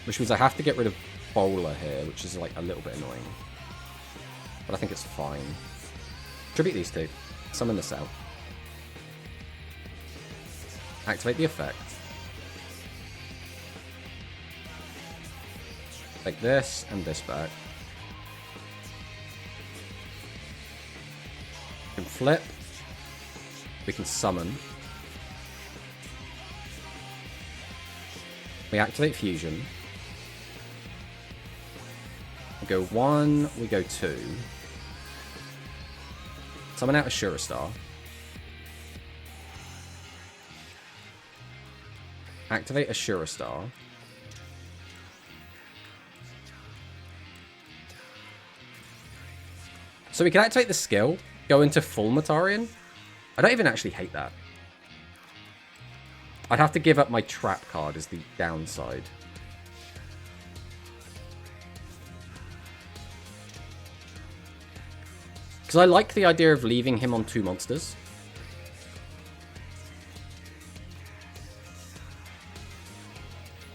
Which means I have to get rid of Bowler here, which is like a little bit annoying. But I think it's fine. Tribute these two. Summon this out. Activate the effect. Take this and this back. We can flip. We can summon. We activate fusion. We go 1, we go 2. Summon out Ashura Star. Activate Ashura Star. So we can activate the skill, go into full Mortarion. I don't even actually hate that. I'd have to give up my trap card is the downside. Because I like the idea of leaving him on 2 monsters.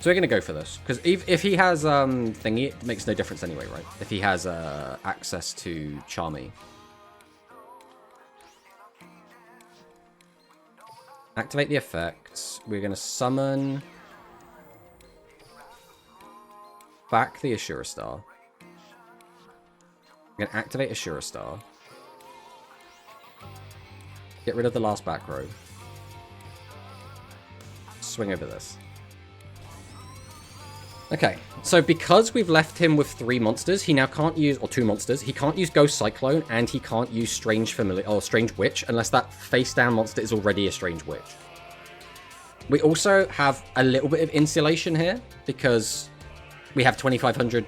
So we're going to go for this. Because if he has thingy, it makes no difference anyway, right? If he has access to Charmy. Activate the effects. We're going to summon back the Ashura Star. We're going to activate Ashura Star. Get rid of the last back row. Swing over this. Okay, so because we've left him with 3 monsters, he now can't use, or 2 monsters, he can't use Ghost Cyclone, and he can't use Strange Familiar, or Strange Witch, unless that face-down monster is already a Strange Witch. We also have a little bit of insulation here, because we have 2500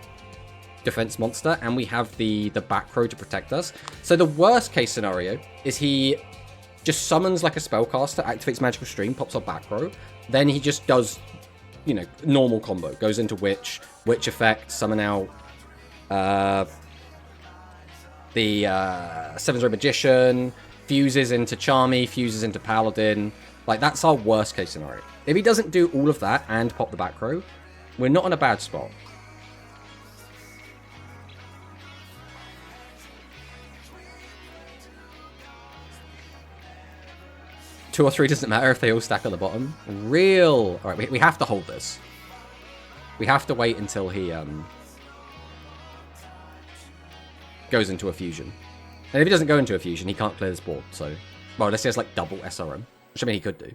defense monster, and we have the back row to protect us. So the worst case scenario is he just summons like a spellcaster, activates Magical Stream, pops up back row, then he just does... you know, normal combo. Goes into Witch effect, summon out the 7th Ray Magician, fuses into Charmy, fuses into Paladin. Like, that's our worst case scenario. If he doesn't do all of that and pop the back row, we're not in a bad spot. Two or 3 doesn't matter if they all stack on the bottom. Real. All right, we have to hold this. We have to wait until he goes into a fusion. And if he doesn't go into a fusion, he can't clear this board. So, well, unless he has like double SRM, which I mean he could do.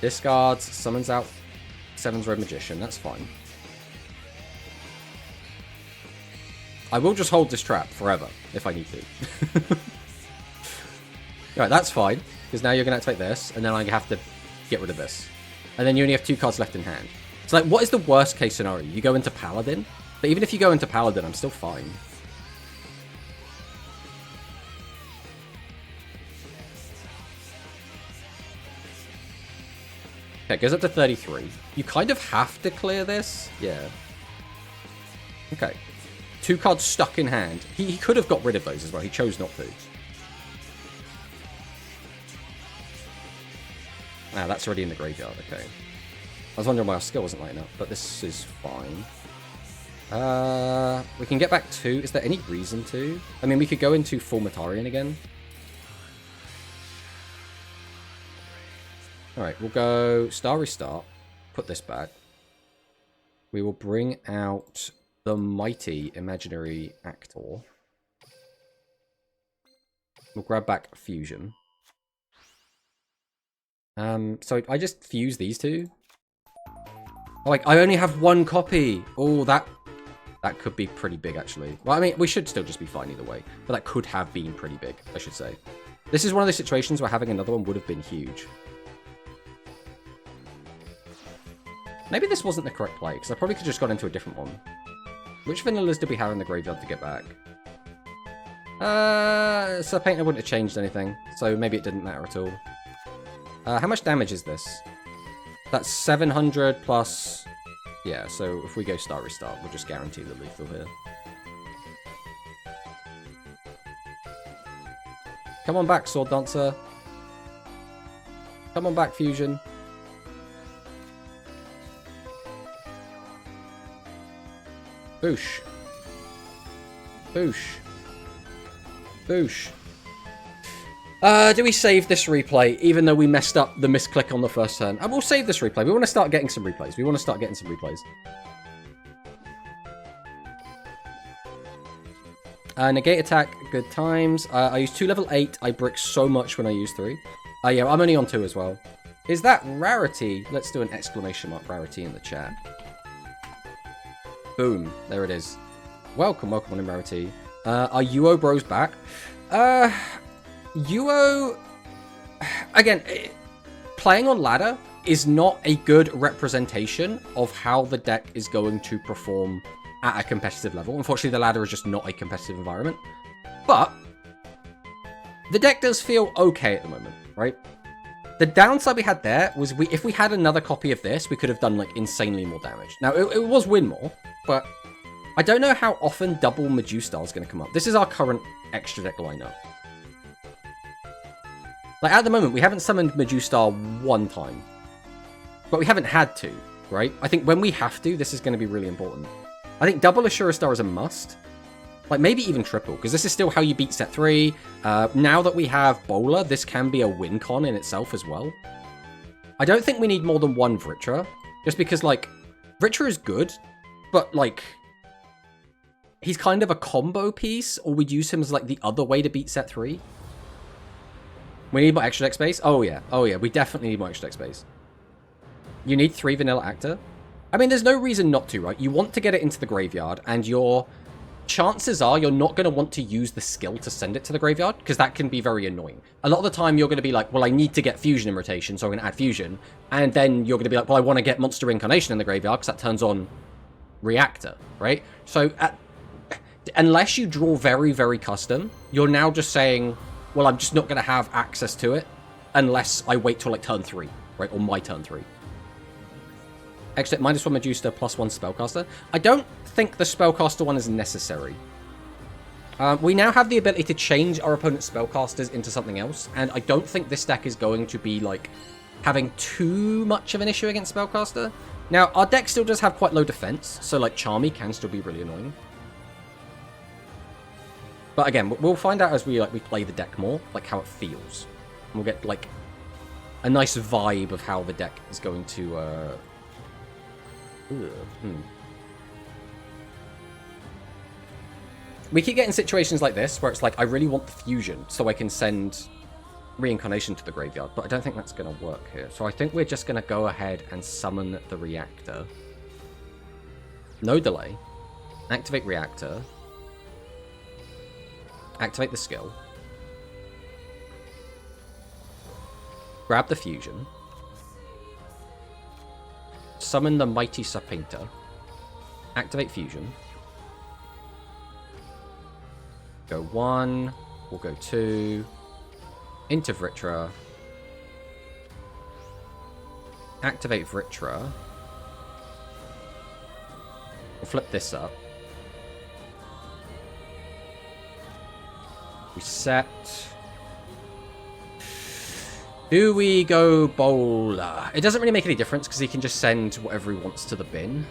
Discards, summons out 7's Red Magician. That's fine. I will just hold this trap forever if I need to. Alright, that's fine, because now you're going to activate this, and then I have to get rid of this. And then you only have 2 cards left in hand. So, like, what is the worst case scenario? You go into Paladin? But even if you go into Paladin, I'm still fine. Okay, it goes up to 33. You kind of have to clear this. Yeah. Okay. 2 cards stuck in hand. He could have got rid of those as well. He chose not to. Ah, that's already in the graveyard. Okay. I was wondering why our skill wasn't lighting up, but this is fine. We can get back 2. Is there any reason to? I mean, we could go into full Mortarion again. Alright, we'll go Star Restart. Put this back. We will bring out the mighty imaginary actor. We'll grab back Fusion. So I just fuse these two. Oh, like, I only have 1 copy. Oh, that could be pretty big, actually. Well, I mean, we should still just be fine either way. But that could have been pretty big, I should say. This is one of those situations where having another one would have been huge. Maybe this wasn't the correct play, because I probably could have just gone into a different one. Which vanillas did we have in the graveyard to get back? Serpainter wouldn't have changed anything, so maybe it didn't matter at all. How much damage is this? That's 700 plus... Yeah, so if we go Star Restart, we'll just guarantee the lethal here. Come on back, Sword Dancer. Come on back, Fusion. Boosh. Boosh. Boosh. Do we save this replay, even though we messed up the misclick on the first turn? We'll save this replay. We want to start getting some replays. Negate attack, good times. I use 2 level 8. I brick so much when I use 3. Yeah, I'm only on 2 as well. Is that rarity? Let's do an exclamation mark rarity in the chat. Boom. There it is. Welcome on in rarity. Are Yuo bros back? Yuo... Again, playing on ladder is not a good representation of how the deck is going to perform at a competitive level. Unfortunately, the ladder is just not a competitive environment. But the deck does feel okay at the moment, right? The downside we had there was if we had another copy of this, we could have done like insanely more damage. Now, it was win more, but I don't know how often double Majustar is going to come up. This is our current extra deck lineup. Like, at the moment, we haven't summoned Majustar 1 time. But we haven't had to, right? I think when we have to, this is going to be really important. I think double Ashura Star is a must. Like, maybe even triple, because this is still how you beat set 3. Now that we have Bowler, this can be a win con in itself as well. I don't think we need more than 1 Vritra, just because, like, Vritra is good, but, like, he's kind of a combo piece, or we'd use him as, like, the other way to beat set 3. We need more extra deck space? Oh, yeah. Oh, yeah. We definitely need more extra deck space. You need 3 vanilla actor? I mean, there's no reason not to, right? You want to get it into the graveyard, and your chances are you're not going to want to use the skill to send it to the graveyard, because that can be very annoying. A lot of the time, you're going to be like, well, I need to get Fusion in rotation, so I'm going to add Fusion. And then you're going to be like, well, I want to get Monster Incarnation in the graveyard, because that turns on Reactor, right? So, unless you draw very, very custom, you're now just saying, well, I'm just not going to have access to it unless I wait till, like, turn 3, right? Or my turn 3. Extra -1 Majustar, +1 Spellcaster. I don't think the Spellcaster one is necessary. We now have the ability to change our opponent's Spellcasters into something else, and I don't think this deck is going to be, like, having too much of an issue against Spellcaster. Now, our deck still does have quite low defense, so, like, Charmy can still be really annoying. But again, we'll find out as we play the deck more, like, how it feels. And we'll get, like, a nice vibe of how the deck is going to, We keep getting situations like this, where it's like, I really want the Fusion, so I can send Reincarnation to the graveyard, but I don't think that's going to work here. So I think we're just going to go ahead and summon the Reactor. No delay. Activate Reactor. Activate the skill. Grab the Fusion. summon the Mighty Serpenta. Activate Fusion. Go 1. We'll go 2. Into Vritra. Activate Vritra. We'll flip this up. Reset. Do we go Bowler? It doesn't really make any difference because he can just send whatever he wants to the bin.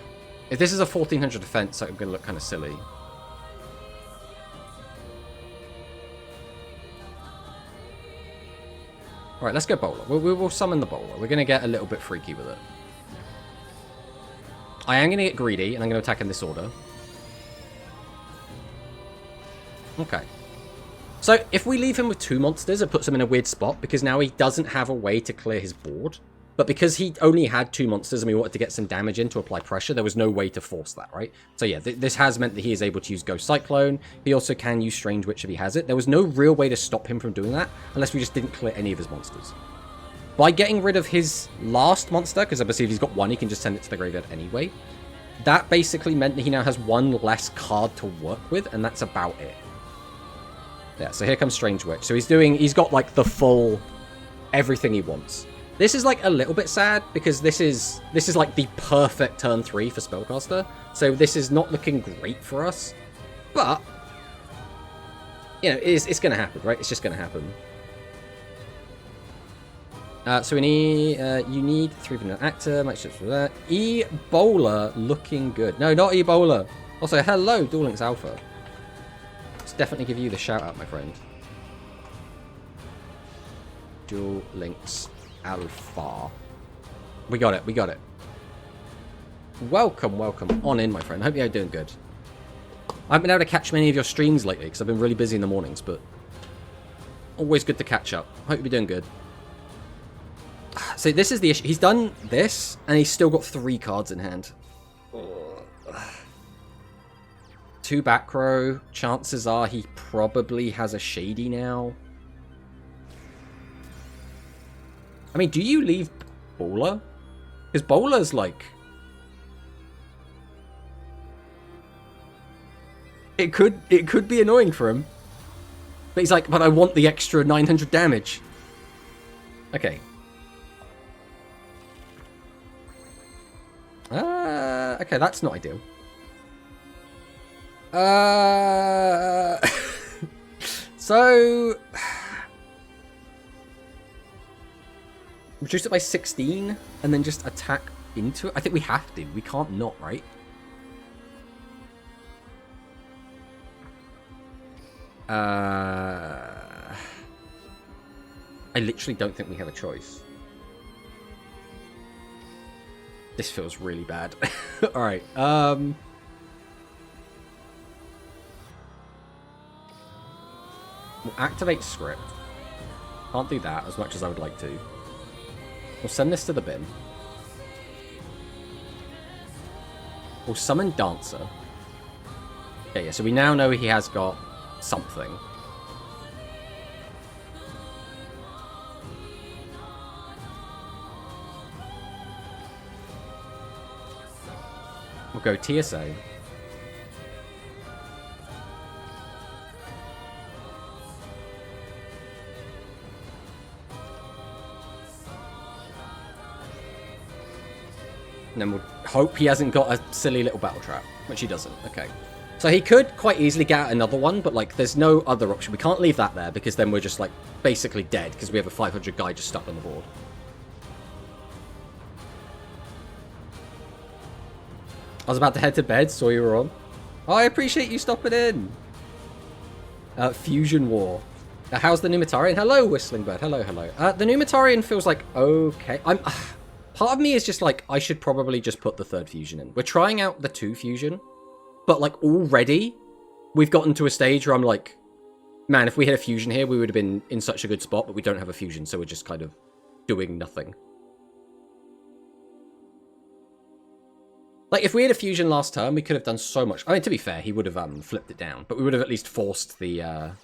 If this is a 1400 defense, I'm going to look kind of silly. Alright, let's go Bowler. We'll summon the Bowler. We're going to get a little bit freaky with it. I am going to get greedy, and I'm going to attack in this order. Okay. So, if we leave him with 2 monsters, it puts him in a weird spot, because now he doesn't have a way to clear his board. But because he only had 2 monsters and we wanted to get some damage in to apply pressure, there was no way to force that, right? So yeah, this has meant that he is able to use Ghost Cyclone. He also can use Strange Witch if he has it. There was no real way to stop him from doing that, unless we just didn't clear any of his monsters. By getting rid of his last monster, because obviously if he's got 1, he can just send it to the graveyard anyway, that basically meant that he now has 1 less card to work with, and that's about it. Yeah, so here comes Strange Witch. So he's got like the full everything he wants. This is like a little bit sad because this is like the perfect turn 3 for Spellcaster. So this is not looking great for us. But you know, it's gonna happen, right? It's just gonna happen. So we need you need 3 vanilla actor, make sure for that. Ebola looking good. No, not Ebola. Also, hello, Duel Links Alpha. Let's definitely give you the shout out, my friend. Duel Links Alpha. We got it, we got it. Welcome, welcome. On in, my friend. Hope you're doing good. I haven't been able to catch many of your streams lately because I've been really busy in the mornings, but always good to catch up. Hope you're doing good. So this is the issue. He's done this, and he's still got 3 cards in hand. 2 back row. Chances are he probably has a Shady now. I mean, do you leave Bowler? Because Bowler's like... It could be annoying for him. But he's like, but I want the extra 900 damage. Okay. Okay, that's not ideal. So... Reduce it by 16 and then just attack into it? I think we have to. We can't not, right? I literally don't think we have a choice. This feels really bad. Alright, we'll activate script. Can't do that as much as I would like to. We'll send this to the bin. We'll summon Dancer. Okay, yeah, so we now know he has got something. We'll go TSA. And then we'll hope he hasn't got a silly little battle trap, which he doesn't. Okay. So he could quite easily get out another one, but like there's no other option. We can't leave that there because then we're just like basically dead because we have a 500 guy just stuck on the board. I was about to head to bed, saw you were on. Oh, I appreciate you stopping in. Fusion War. How's the Numitarian? Hello, Whistling Bird. Hello, hello. The Numitarian feels like okay. Part of me is just like, I should probably just put the 3rd fusion in. We're trying out the 2 fusion, but like already we've gotten to a stage where I'm like, man, if we had a fusion here, we would have been in such a good spot, but we don't have a fusion, so we're just kind of doing nothing. Like, if we had a fusion last turn, we could have done so much. I mean, to be fair, he would have flipped it down, but we would have at least forced the...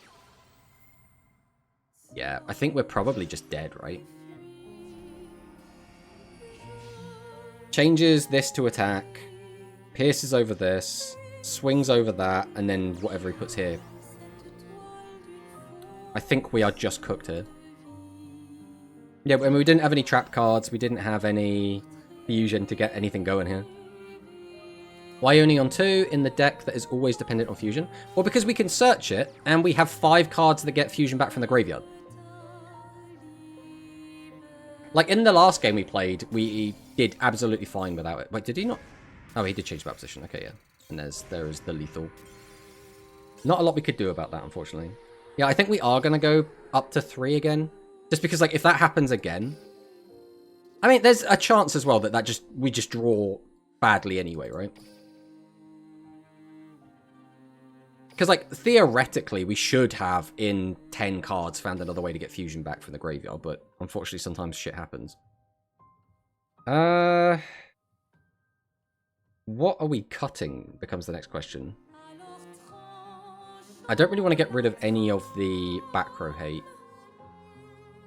Yeah, I think we're probably just dead, right? Changes this to attack. Pierces over this. Swings over that. And then whatever he puts here. I think we are just cooked here. Yeah, when we didn't have any trap cards. We didn't have any fusion to get anything going here. Why only on 2 in the deck that is always dependent on fusion? Well, because we can search it, and we have 5 cards that get fusion back from the graveyard. Like, in the last game we played, we did absolutely fine without it. Wait, did he not? Oh, he did change back position. Okay, yeah. And there is the lethal. Not a lot we could do about that, unfortunately. Yeah, I think we are going to go up to 3 again. Just because, like, if that happens again... I mean, there's a chance as well that we just draw badly anyway, right? Because, like, theoretically, we should have, in 10 cards, found another way to get fusion back from the graveyard, but unfortunately, sometimes shit happens. What are we cutting, becomes the next question. I don't really want to get rid of any of the back row hate.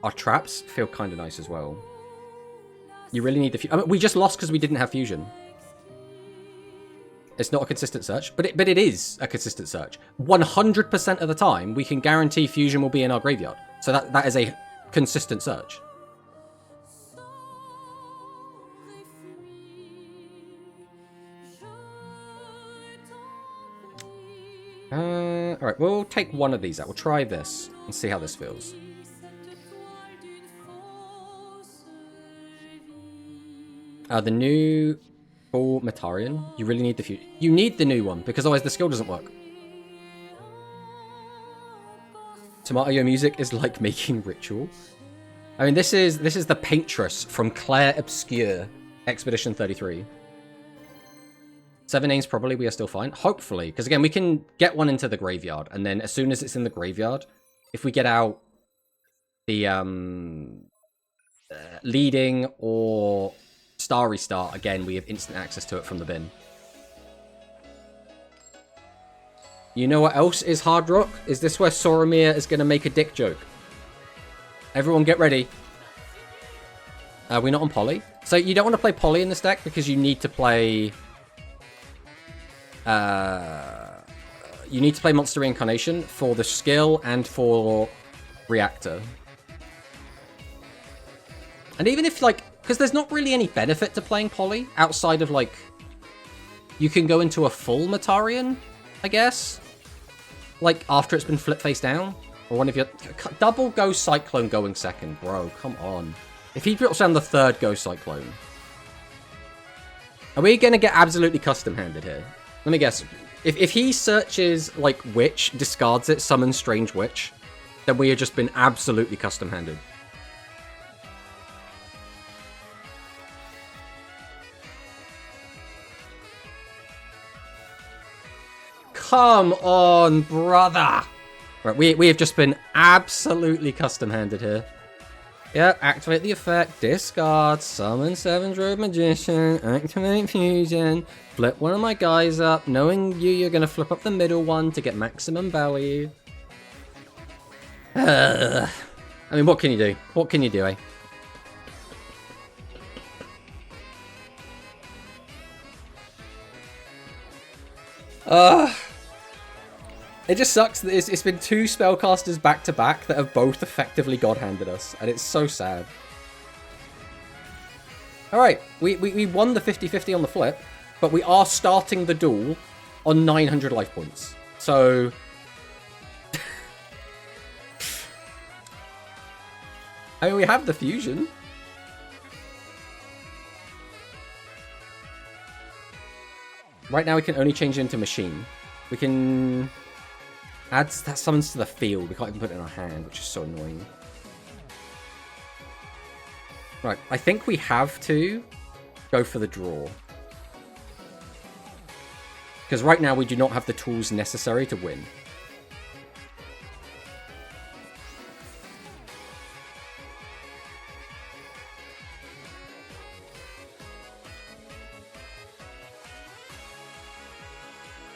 Our traps feel kind of nice as well. You really need the fusion. I mean, we just lost because we didn't have fusion. It's not a consistent search, but it is a consistent search. 100% of the time, we can guarantee fusion will be in our graveyard. So that is a consistent search. Alright, we'll take one of these out. We'll try this and see how this feels. The new... Full Metarian. You really need the fusion. You need the new one, because otherwise the skill doesn't work. Tomato music is like making ritual. I mean, this is the Paintress from Claire Obscure, Expedition 33. 7 names probably, we are still fine. Hopefully, because again, we can get one into the graveyard, and then as soon as it's in the graveyard, if we get out the leading or... Starry Start, again, we have instant access to it from the bin. You know what else is hard rock? Is this where Soromir is going to make a dick joke? Everyone get ready. We're not on Poly. So you don't want to play Poly in this deck because you need to play... you need to play Monster Reincarnation for the skill and for Reactor. And even if, like... Because there's not really any benefit to playing Poly outside of, like... You can go into a full Metarian, I guess. Like, after it's been flip face down. Or one of your... Double Ghost Cyclone going second, bro. Come on. If he drops down the third Ghost Cyclone... Are we going to get absolutely custom-handed here? Let me guess. If he searches, like, Witch, discards it, summons Strange Witch, then we have just been absolutely custom-handed. Come on, brother! Right, we have just been absolutely custom-handed here. Yep, activate the effect, discard, summon Seven's Road Magician, activate Fusion, flip one of my guys up, knowing you're going to flip up the middle one to get maximum value. I mean, what can you do? What can you do, eh? It just sucks that it's been 2 spellcasters back-to-back that have both effectively God-handed us, and it's so sad. Alright, we won the 50-50 on the flip, but we are starting the duel on 900 life points. So... I mean, we have the fusion. Right now we can only change it into machine. We can... add that summons to the field. We can't even put it in our hand, which is so annoying. Right, I think we have to go for the draw. Because right now we do not have the tools necessary to win.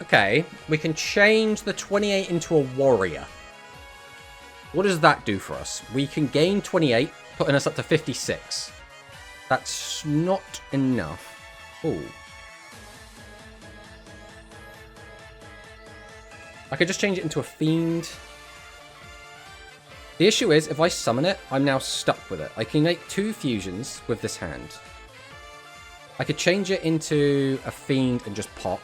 Okay, we can change the 28 into a warrior. What does that do for us? We can gain 28, putting us up to 56. That's not enough. Ooh. I could just change it into a fiend. The issue is, if I summon it, I'm now stuck with it. I can make 2 fusions with this hand. I could change it into a fiend and just pop.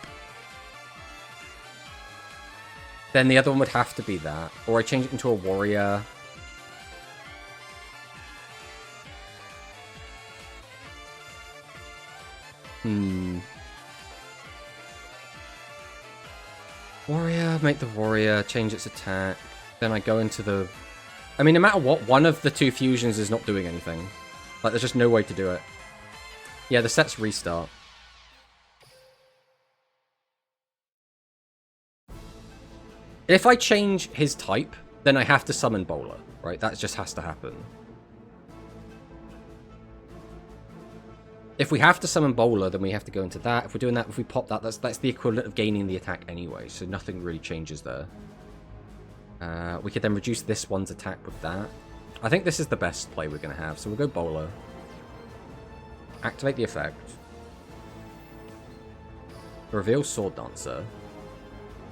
Then the other one would have to be that. Or I change it into a warrior. Warrior, make the warrior, change its attack. Then I go into the... I mean, no matter what, one of the 2 fusions is not doing anything. Like, there's just no way to do it. Yeah, the sets restart. If I change his type, then I have to summon Bowler, right? That just has to happen. If we have to summon Bowler, then we have to go into that. If we're doing that, if we pop that, that's the equivalent of gaining the attack anyway, so nothing really changes there. We could then reduce this one's attack with that. I think this is the best play we're going to have, so we'll go Bowler. Activate the effect. Reveal Sword Dancer.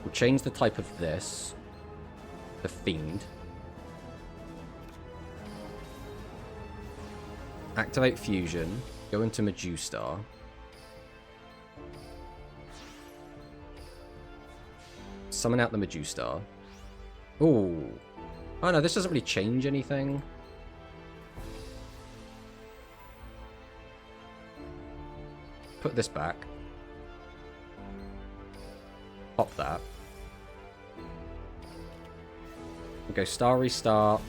We'll change the type of this. The Fiend. Activate Fusion. Go into Majustar. Summon out the Majustar. Ooh. Oh no, this doesn't really change anything. Put this back. Pop that. We'll go Starry Star.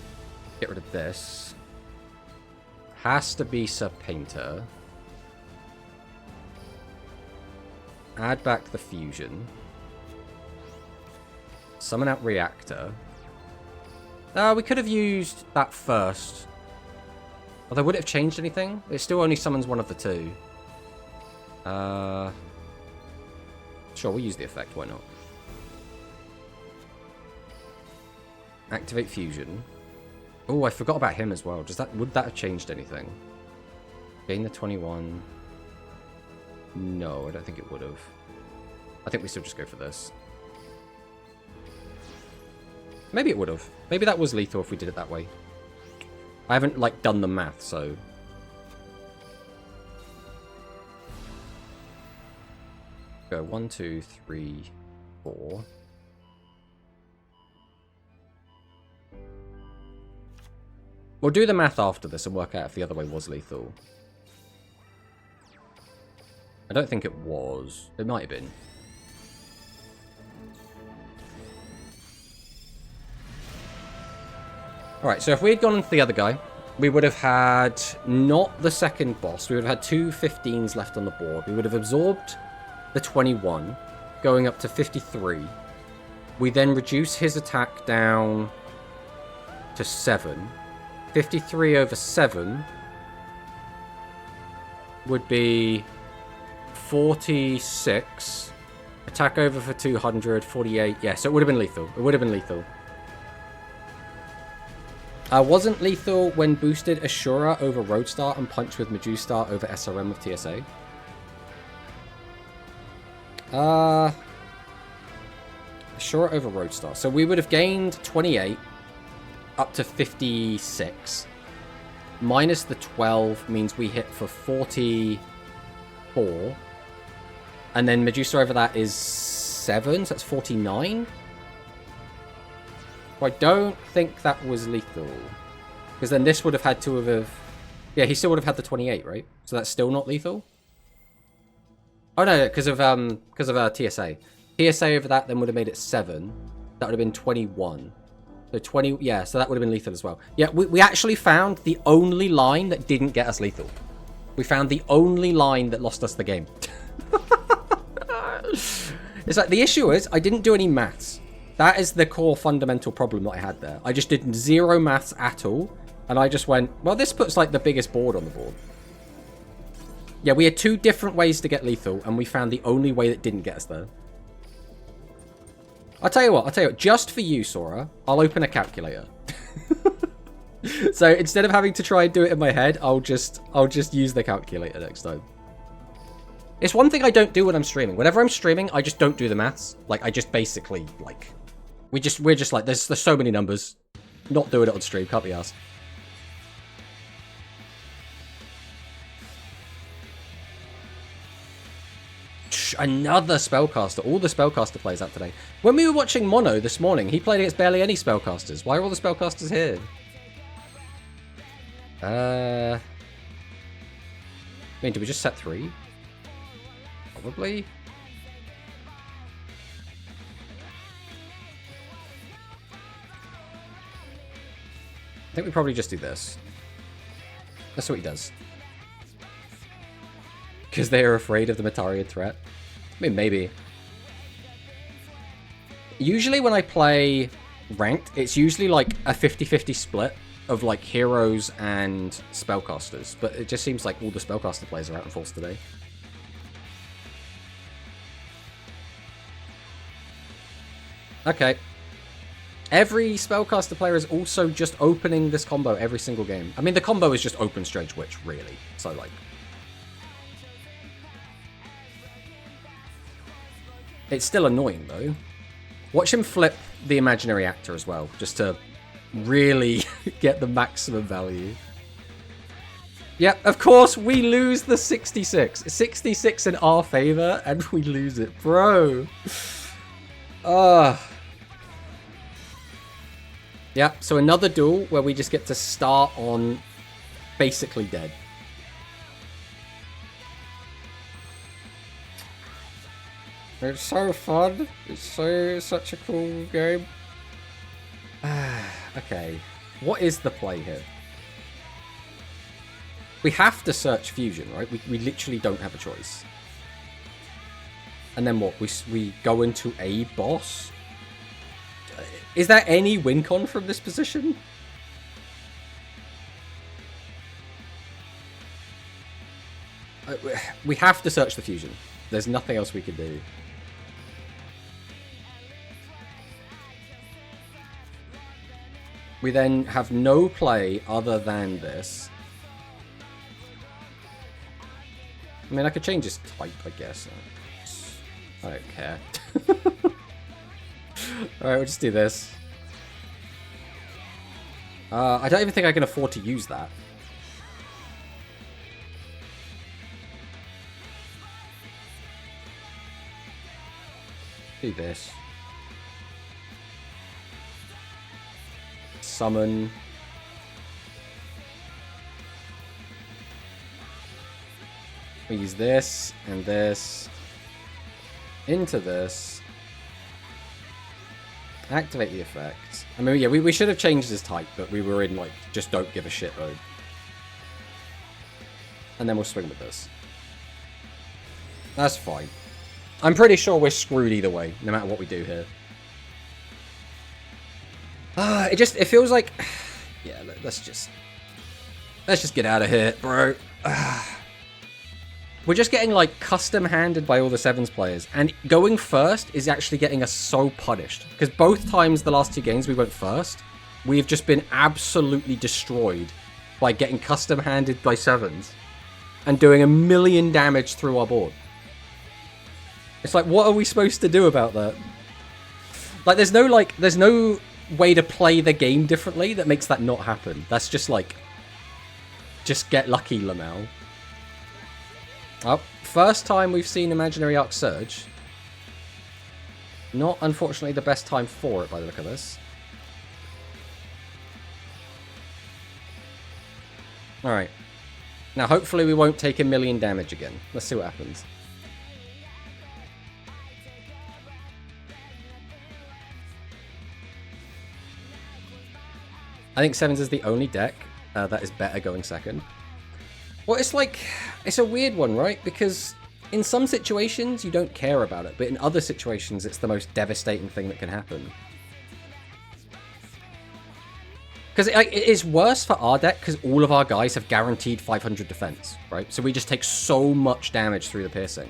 Get rid of this. Has to be Serpainter. Add back the Fusion. Summon out Reactor. We could have used that first. Although, would it have changed anything? It still only summons one of the 2. Sure, we'll use the effect. Why not? Activate Fusion. Oh, I forgot about him as well. Would that have changed anything? Gain the 21. No, I don't think it would have. I think we still just go for this. Maybe it would have. Maybe that was lethal if we did it that way. I haven't, like, done the math, so... Go 1, 2, 3, 4. We'll do the math after this and work out if the other way was lethal. I don't think it was. It might have been. Alright, so if we had gone into the other guy, we would have had not the second boss. We would have had 2 15s left on the board. We would have absorbed the 21, going up to 53. We then reduce his attack down to 7. 53 over 7 would be 46. Attack over for 200, 48. Yeah, so it would have been lethal. It would have been lethal. Wasn't lethal when boosted Ashura over Roadstar and punched with Majustar over SRM with TSA? Ashura over Roadstar. So we would have gained 28 up to 56. Minus the 12 means we hit for 44. And then Majustar over that is 7, so that's 49. I don't think that was lethal. Because then this would have had to have... Yeah, he still would have had the 28, right? So that's still not lethal? Oh, no, because of TSA. TSA over that then would have made it 7. That would have been 21. So 20... Yeah, so that would have been lethal as well. Yeah, we actually found the only line that didn't get us lethal. We found the only line that lost us the game. It's like, the issue is, I didn't do any maths. That is the core fundamental problem that I had there. I just did 0 maths at all. And I just went, well, this puts like the biggest board on the board. Yeah, we had 2 different ways to get lethal. And we found the only way that didn't get us there. I'll tell you what. Just for you, Sora, I'll open a calculator. So instead of having to try and do it in my head, I'll just use the calculator next time. It's one thing I don't do when I'm streaming. Whenever I'm streaming, I just don't do the maths. Like, I just basically, like... We're just like, there's so many numbers. Not doing it on stream, can't be asked. Another spellcaster. All the spellcaster plays out today. When we were watching Mono this morning, he played against barely any spellcasters. Why are all the spellcasters here? I mean, do we just set 3? Probably. I think we probably just do this. That's what he does. Because they are afraid of the Metarian threat. I mean, maybe. Usually when I play ranked, it's usually like a 50-50 split of like heroes and spellcasters. But it just seems like all the spellcaster players are out in force today. Okay. Every spellcaster player is also just opening this combo every single game. I mean, the combo is just open Strange Witch, really. So, like... It's still annoying, though. Watch him flip the imaginary actor as well, just to really get the maximum value. Yep, of course, we lose the 66. 66 in our favor, and we lose it. Bro. Yeah, so another duel where we just get to start on basically dead. It's so fun. It's such a cool game. Okay, what is the play here? We have to search fusion, right? We literally don't have a choice. And then what? We go into a boss? Is there any win con from this position? We have to search the fusion. There's nothing else we can do. We then have no play other than this. I mean, I could change his type, I guess. I don't care. Alright, we'll just do this. I don't even think I can afford to use that. Do this. Summon. We use this and this into this. Activate the effect. I mean, yeah, we should have changed his type, but we were in, like, just don't give a shit mode. And then we'll swing with this. That's fine. I'm pretty sure we're screwed either way, no matter what we do here. It feels like... Yeah, let's just get out of here, bro. We're just getting, like, custom-handed by all the Sevens players. And going first is actually getting us so punished. Because both times the last 2 games we went first, we've just been absolutely destroyed by getting custom-handed by Sevens. And doing 1,000,000 damage through our board. It's like, what are we supposed to do about that? Like, there's no way to play the game differently that makes that not happen. That's just, like, just get lucky, Lamel. Oh, first time we've seen Imaginary Arc Surge. Not, unfortunately, the best time for it by the look of this. Alright. Now, hopefully we won't take 1,000,000 damage again. Let's see what happens. I think Sevens is the only deck that is better going second. Well, it's like, it's a weird one, right? Because in some situations, you don't care about it, but in other situations, it's the most devastating thing that can happen. Because it is worse for our deck, because all of our guys have guaranteed 500 defense, right? So we just take so much damage through the piercing.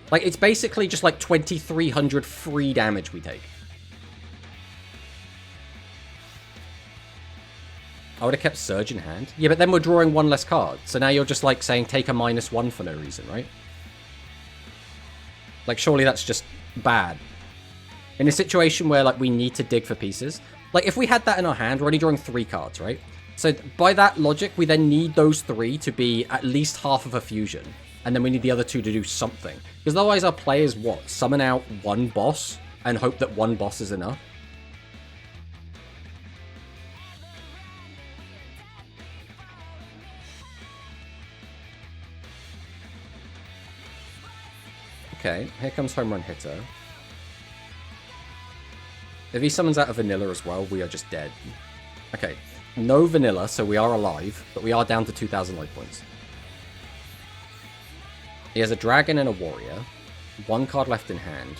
Like, it's basically just like 2,300 free damage we take. I would have kept Surge in hand. Yeah, but then we're drawing one less card. So now you're just, like, saying take a -1 for no reason, right? Like, surely that's just bad. In a situation where, like, we need to dig for pieces. Like, if we had that in our hand, we're only drawing 3 cards, right? So by that logic, we then need those 3 to be at least half of a fusion. And then we need the other 2 to do something. Because otherwise our players, what? Summon out 1 boss and hope that 1 boss is enough? Okay, here comes Home Run Hitter. If he summons out a vanilla as well, we are just dead. Okay, no vanilla, so we are alive, but we are down to 2,000 life points. He has a dragon and a warrior. 1 card left in hand.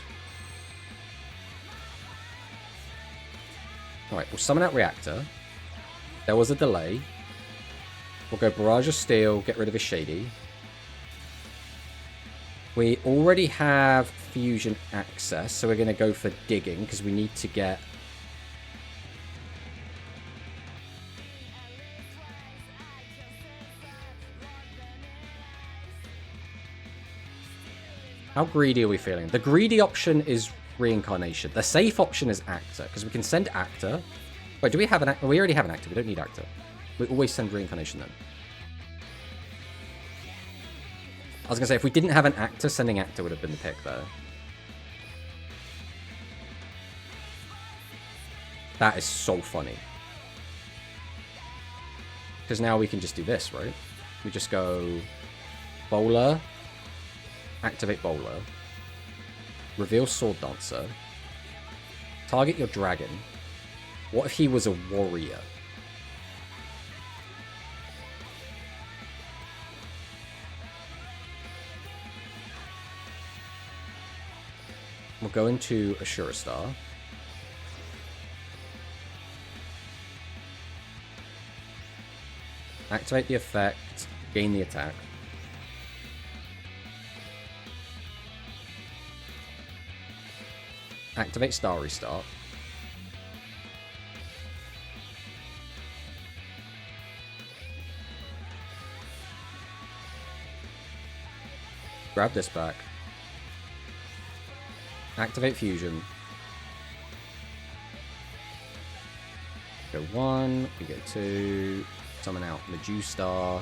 Alright, we'll summon out Reactor. There was a delay. We'll go Barrage of Steel, get rid of his Shady. We already have fusion access, so we're going to go for digging, because we need to get... How greedy are we feeling? The greedy option is Reincarnation. The safe option is Actor, because we can send Actor. Wait, do we have an Actor? We already have an Actor. We don't need Actor. We always send Reincarnation then. I was going to say, if we didn't have an Actor, sending Actor would have been the pick there. That is so funny. Because now we can just do this, right? We just go Bowler, activate Bowler, reveal Sword Dancer, target your dragon. What if he was a warrior? We'll go into Ashura Star. Activate the effect, gain the attack. Activate Star Restart. Grab this back. Activate Fusion. Go 1, we go 2, summon out Medustar.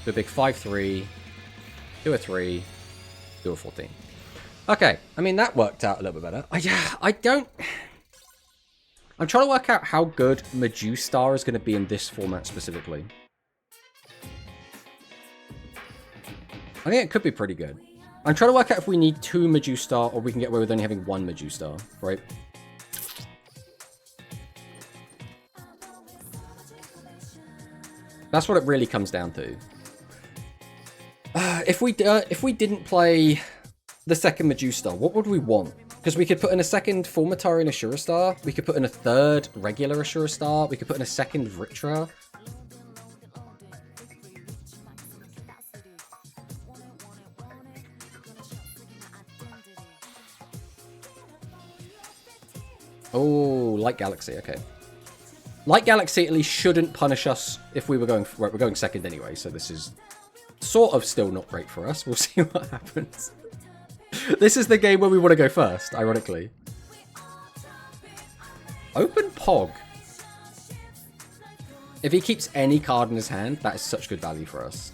Do a big 5-3, do a 3, do a 14. Okay, I mean, that worked out a little bit better. I don't... I'm trying to work out how good Medustar is going to be in this format specifically. I think it could be pretty good. I'm trying to work out if we need 2 Medustar or we can get away with only having 1 Medustar, right? That's what it really comes down to. If we didn't play the second Medustar, what would we want? Because we could put in a second Formatari and Ashura Star. We could put in a third regular Ashura Star. We could put in a second Vritra. Oh, Light Galaxy, okay. Light Galaxy at least shouldn't punish us if we were going... Right, we're going second anyway, so this is sort of still not great for us. We'll see what happens. This is the game where we want to go first, ironically. Open Pog. If he keeps any card in his hand, that is such good value for us.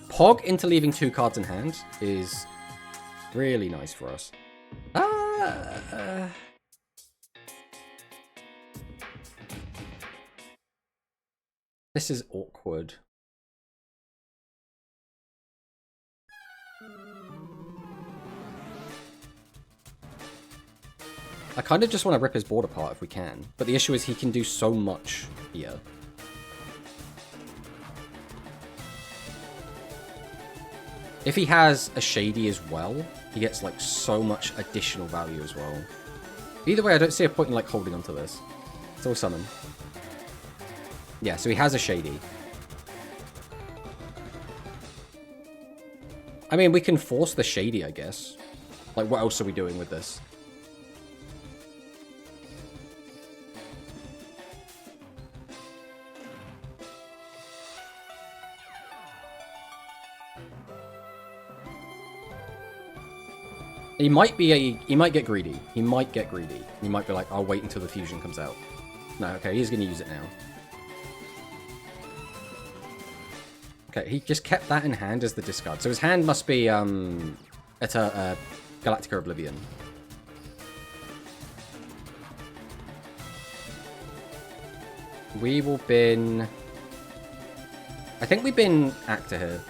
Pog into leaving 2 cards in hand is really nice for us. This is awkward. I kind of just want to rip his board apart if we can. But the issue is he can do so much here. If he has a Shady as well, he gets like so much additional value as well. Either way, I don't see a point in like holding onto this. So we'll summon. Yeah, so he has a Shady. I mean, we can force the Shady, I guess. Like, what else are we doing with this? He might get greedy. He might get greedy. He might be like, I'll wait until the fusion comes out. No, okay, he's going to use it now. Okay, he just kept that in hand as the discard. So his hand must be, at a Galactica Oblivion. We will bin... I think we bin Actor here.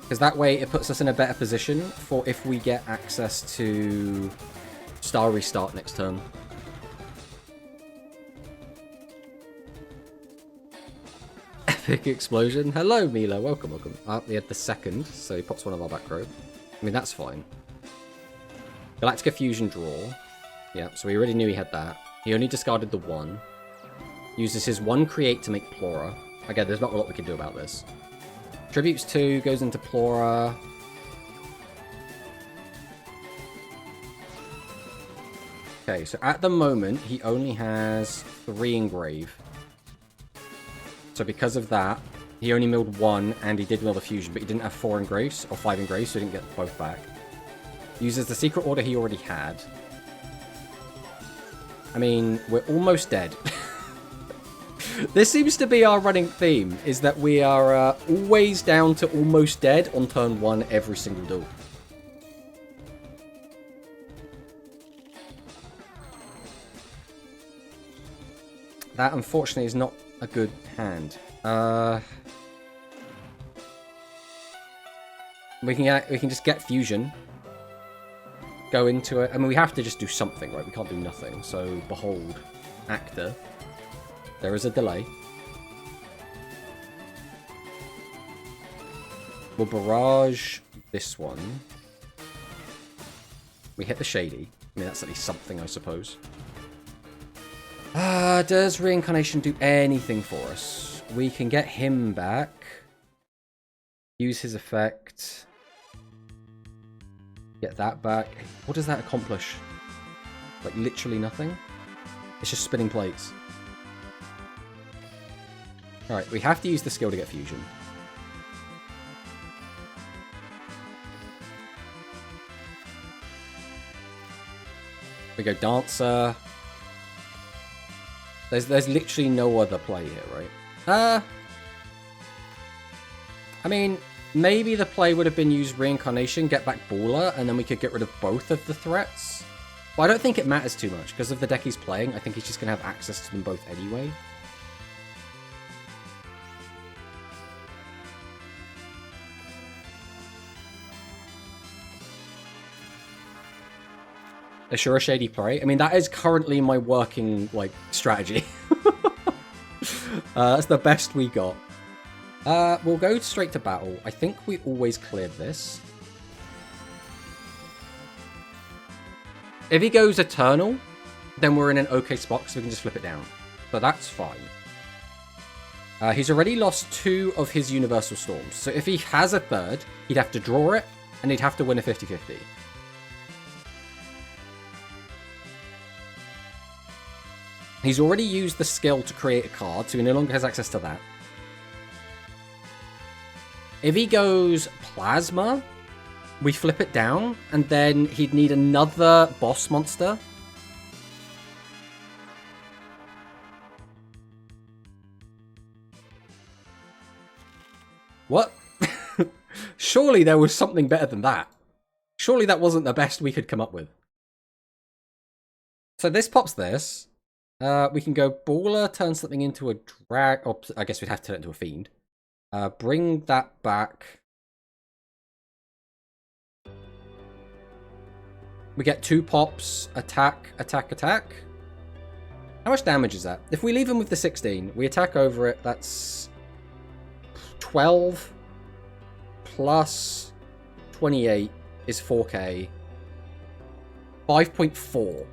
Because that way it puts us in a better position for if we get access to Star Restart next turn. Epic Explosion. Hello, Milo. Welcome, welcome. We had the second, so he pops one of our back row. I mean, that's fine. Galactica Fusion draw. Yeah, so we already knew he had that. He only discarded the one. Uses his one create to make Plora. Again, there's not a lot we can do about this. Tributes 2, goes into Plora. Okay, so at the moment, he only has 3 engrave. So because of that, he only milled 1, and he did mill the fusion, but he didn't have 4 engraves, or 5 engraves, so he didn't get both back. Uses the secret order he already had. I mean, we're almost dead. This seems to be our running theme, is that we are always down to almost dead on turn 1 every single duel. That, unfortunately, is not a good hand. We can just get fusion. Go into it. I mean, we have to just do something, right? We can't do nothing. So, behold, Actor. There is a delay. We'll barrage this one. We hit the Shady. I mean, that's at least something, I suppose. Does Reincarnation do anything for us? We can get him back. Use his effect. Get that back. What does that accomplish? Like, literally nothing? It's just spinning plates. Alright, we have to use the skill to get fusion. We go Dancer. There's literally no other play here, right? I mean, maybe the play would have been use Reincarnation, get back Baller, and then we could get rid of both of the threats. But I don't think it matters too much, because of the deck he's playing, I think he's just going to have access to them both anyway. Assure a Shady play. I mean, that is currently my working, like, strategy. That's the best we got. We'll go straight to battle. I think we always cleared this. If he goes Eternal, then we're in an okay spot, so we can just flip it down. So that's fine. He's already lost 2 of his Universal Storms. So if he has a third, he'd have to draw it, and he'd have to win a 50-50. He's already used the skill to create a card, so he no longer has access to that. If he goes Plasma, we flip it down, and then he'd need another boss monster. What? Surely there was something better than that. Surely that wasn't the best we could come up with. So this pops this. We can go Baller, turn something into a drag. Oh, I guess we'd have to turn it into a Fiend. Bring that back. We get 2 pops. Attack, attack, attack. How much damage is that? If we leave him with the 16, we attack over it. That's 12 plus 28 is 4k. 5.4.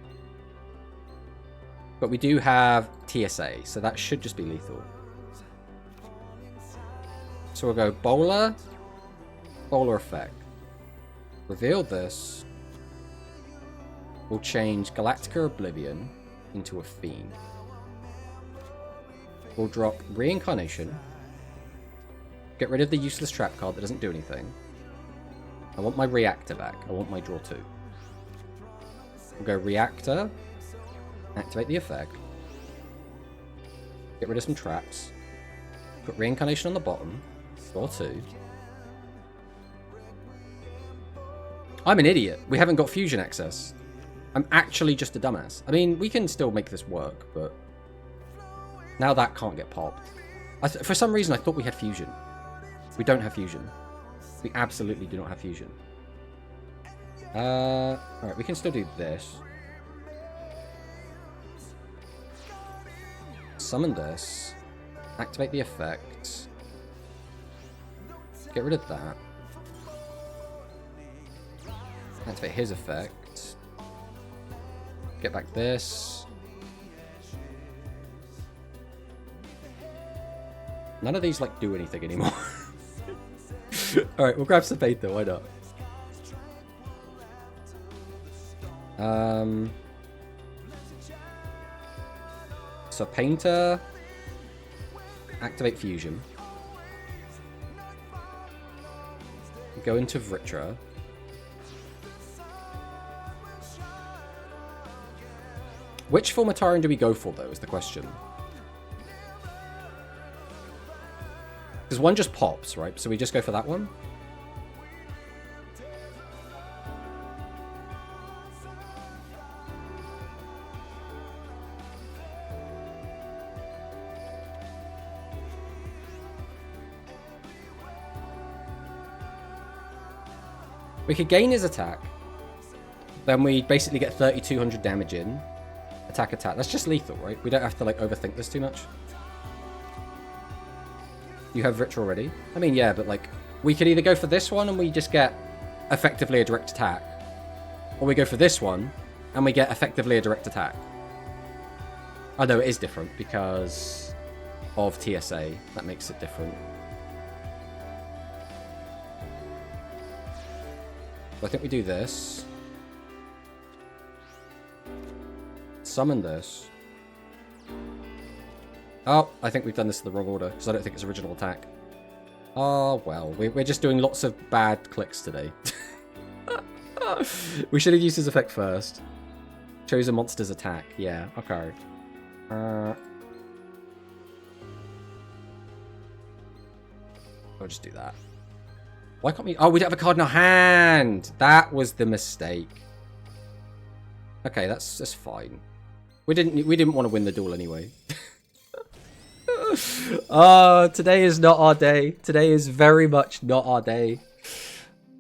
But we do have TSA, so that should just be lethal. So we'll go Bowler, Bowler effect. Reveal this. We'll change Galactica Oblivion into a Fiend. We'll drop Reincarnation. Get rid of the useless trap card that doesn't do anything. I want my Reactor back. I want my draw 2. We'll go Reactor. Activate the effect. Get rid of some traps. Put Reincarnation on the bottom. Draw 2. I'm an idiot. We haven't got fusion access. I'm actually just a dumbass. I mean, we can still make this work, but now that can't get popped. For some reason, I thought we had fusion. We don't have fusion. We absolutely do not have fusion. Alright, we can still do this. Summon this. Activate the effect. Get rid of that. Activate his effect. Get back this. None of these, like, do anything anymore. Alright, we'll grab some paint, though. Why not? So, Painter. Activate Fusion. Go into Vritra. Which Formatarian do we go for, though, is the question. Because one just pops, right? So we just go for that one? We could gain his attack. Then we basically get 3,200 damage in. Attack, attack. That's just lethal, right? We don't have to, like, overthink this too much. You have Vritra already? I mean, yeah, but, like, we could either go for this one and we just get effectively a direct attack. Or we go for this one and we get effectively a direct attack. Oh, no, it is different because of TSA. That makes it different. So I think we do this. Summon this. Oh, I think we've done this in the wrong order, because I don't think it's original attack. Oh, well. We're just doing lots of bad clicks today. We should have used his effect first. Chose a monster's attack. Yeah, okay. I'll just do that. Why can't we... Oh, we don't have a card in our hand! That was the mistake. Okay, that's fine. We didn't want to win the duel anyway. Oh, today is not our day. Today is very much not our day.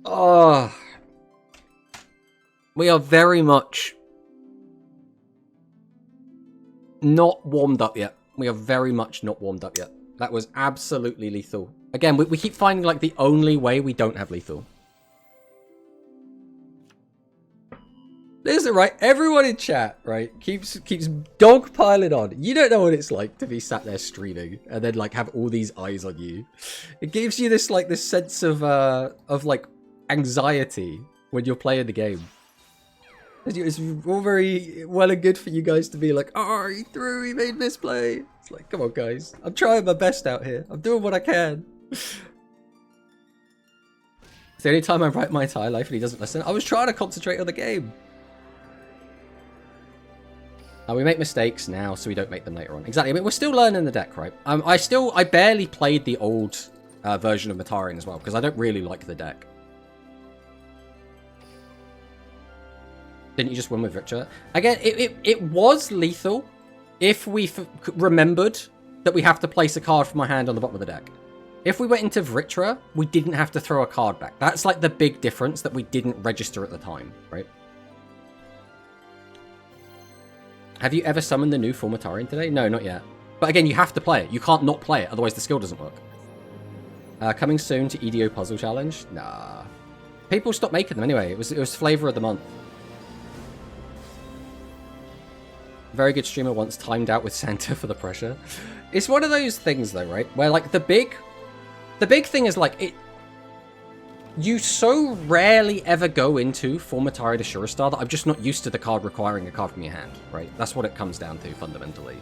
Oh. We are very much not warmed up yet. We are very much not warmed up yet. That was absolutely lethal. Again, we keep finding, like, the only way we don't have lethal. Listen, right? Everyone in chat, right, keeps dogpiling on. You don't know what it's like to be sat there streaming and then, like, have all these eyes on you. It gives you this, like, this sense of like, anxiety when you're playing the game. It's all very well and good for you guys to be like, oh, he threw, he made misplay. It's like, come on, guys. I'm trying my best out here. I'm doing what I can. It's the only time I write my entire life and he doesn't listen. I was trying to concentrate on the game. We make mistakes now, so we don't make them later on. Exactly. I mean, we're still learning the deck, right? I barely played the old version of Matarian as well, because I don't really like the deck. Didn't you just win with Vritra? Again, it was lethal if we remembered that we have to place a card from my hand on the bottom of the deck. If we went into Vritra, we didn't have to throw a card back. That's like the big difference that we didn't register at the time, right? Have you ever summoned the new Formatarian today? No, not yet. But again, you have to play it. You can't not play it, otherwise the skill doesn't work. Coming soon to EDO Puzzle Challenge? Nah. People stopped making them anyway. It was flavor of the month. Very good streamer once timed out with Santa for the pressure. It's one of those things though, right? Where like the big thing is like You so rarely ever go into Formatari to Shuristar that I'm just not used to the card requiring a card from your hand, right? That's what it comes down to, fundamentally.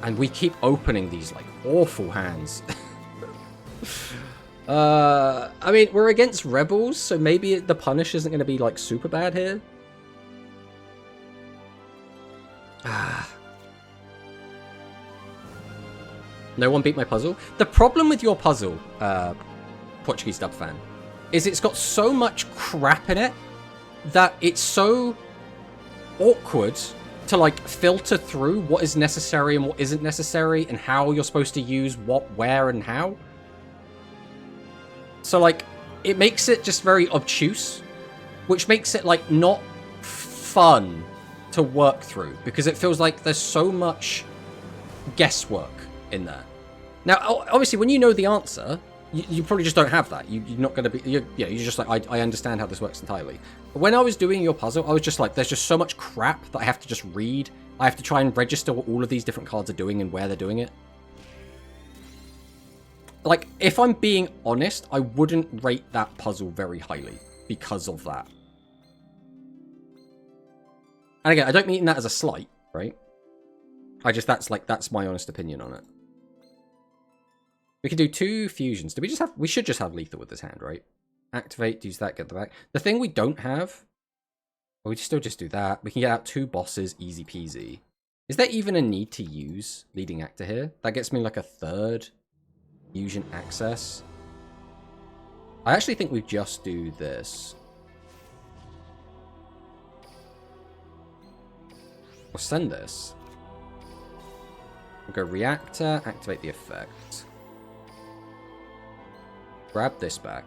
And we keep opening these, like, awful hands. I mean, we're against Rebels, so maybe the punish isn't going to be, like, super bad here. No one beat my puzzle. The problem with your puzzle, Portuguese dub fan, is it's got so much crap in it that it's so awkward to, like, filter through what is necessary and what isn't necessary and how you're supposed to use what, where, and how. So, like, it makes it just very obtuse, which makes it, like, not fun to work through because it feels like there's so much guesswork in there. Now, obviously, when you know the answer, you probably just don't have that. You're not going to be... you're just like, I understand how this works entirely. But when I was doing your puzzle, I was just like, there's just so much crap that I have to just read. I have to try and register what all of these different cards are doing and where they're doing it. Like, if I'm being honest, I wouldn't rate that puzzle very highly because of that. And again, I don't mean that as a slight, right? That's my honest opinion on it. We can do 2 fusions. We should just have lethal with this hand, right? Activate, use that, get the back. The thing we don't have, well, we still just do that. We can get out 2 bosses, easy peasy. Is there even a need to use leading actor here? That gets me like a 3rd fusion access. I actually think we just do this. We'll send this. We'll go reactor, activate the effect. Grab this back.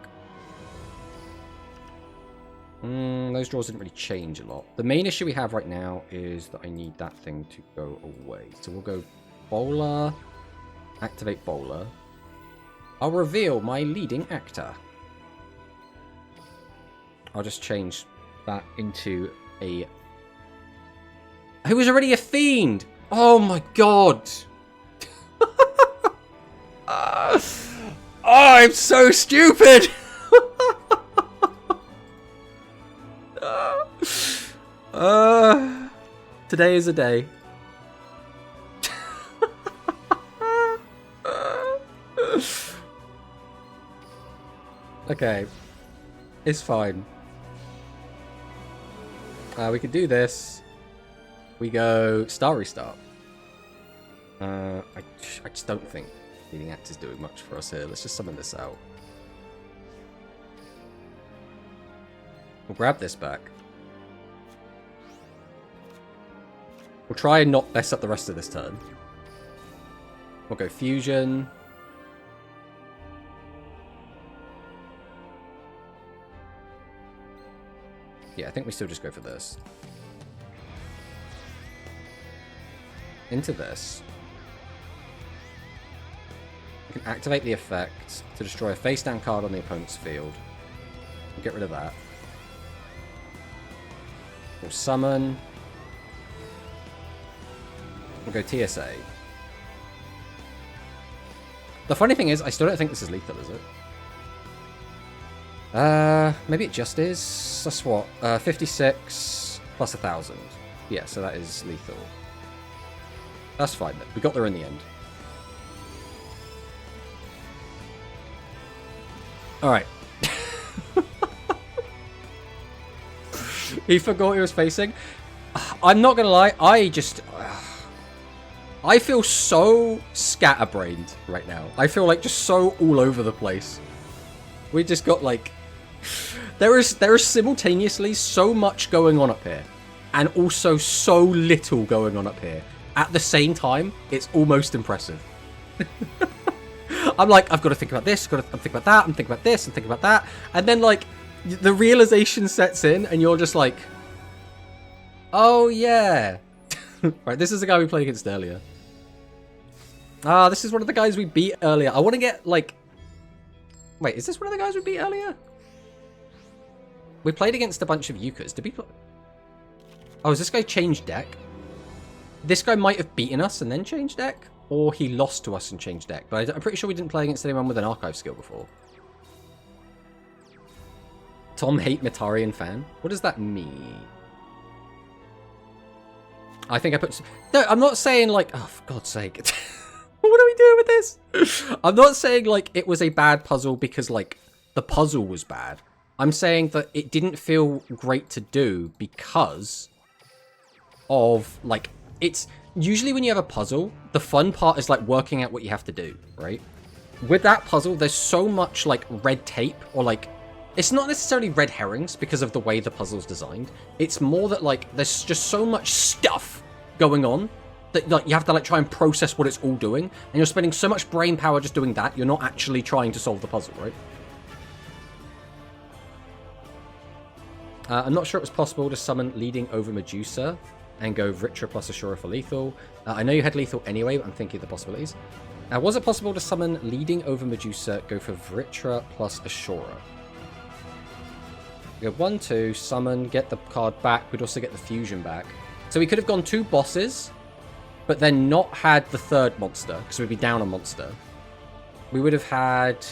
Those draws didn't really change a lot. The main issue we have right now is that I need that thing to go away. So we'll go bowler, activate bowler. I'll reveal my leading actor. I'll just change that into a... Who was already a fiend! Oh my god! Oh, I'm so stupid! Today is a day. Okay. It's fine. We can do this. We go Star Restart. I just don't think leading act is doing much for us here. Let's just summon this out. We'll grab this back. We'll try and not mess up the rest of this turn. We'll go fusion. Yeah, I think we still just go for this. Into this. We can activate the effect to destroy a face-down card on the opponent's field. We'll get rid of that. We'll summon. We'll go TSA. The funny thing is, I still don't think this is lethal, is it? Maybe it just is. That's what? 56 plus 1,000. Yeah, so that is lethal. That's fine then. We got there in the end. Alright. He forgot he was facing. I'm not gonna lie, I feel so scatterbrained right now. I feel like just so all over the place. We just got like... There is simultaneously so much going on up here. And also so little going on up here. At the same time, it's almost impressive. I'm like, I've got to think about this, I'm thinking about that, I'm thinking about this, I'm thinking about that. And then like, the realization sets in and you're just like, oh yeah. Right, this is the guy we played against earlier. Ah, this is one of the guys we beat earlier. I want to get like... Wait, is this one of the guys we beat earlier? We played against a bunch of Yukas. Did we... Oh, has this guy changed deck? This guy might have beaten us and then changed deck? Or he lost to us and changed deck. But I'm pretty sure we didn't play against anyone with an archive skill before. Tom hate Metarian fan? What does that mean? I think I put... No, I'm not saying like... Oh, for God's sake. What are we doing with this? I'm not saying like it was a bad puzzle because like the puzzle was bad. I'm saying that it didn't feel great to do because of like... It's... Usually when you have a puzzle, the fun part is like working out what you have to do, right? With that puzzle, there's so much like red tape or like... It's not necessarily red herrings because of the way the puzzle's designed. It's more that like there's just so much stuff going on that like you have to like try and process what it's all doing, and you're spending so much brain power just doing that, you're not actually trying to solve the puzzle, right? I'm not sure it was possible to summon Leading over Medusa and go Vritra plus Ashura for lethal. I know you had lethal anyway, but I'm thinking of the possibilities. Was it possible to summon Leading over Medusa, go for Vritra plus Ashura? We go 1-2, summon, get the card back. We'd also get the fusion back. So we could have gone 2 bosses, but then not had the third monster, because we'd be down a monster. We would have had...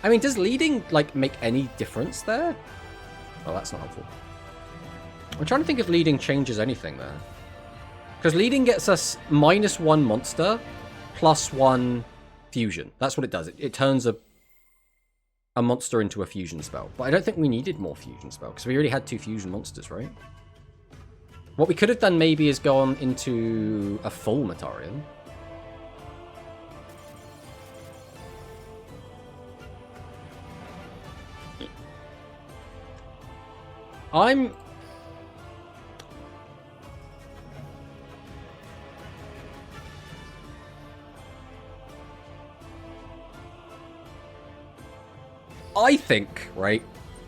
I mean, does leading, like, make any difference there? Oh, that's not helpful. I'm trying to think if leading changes anything there. Because leading gets us -1 monster, +1 fusion. That's what it does. It turns a monster into a fusion spell. But I don't think we needed more fusion spell, because we already had 2 fusion monsters, right? What we could have done maybe is gone into a full Metarian. I think, right,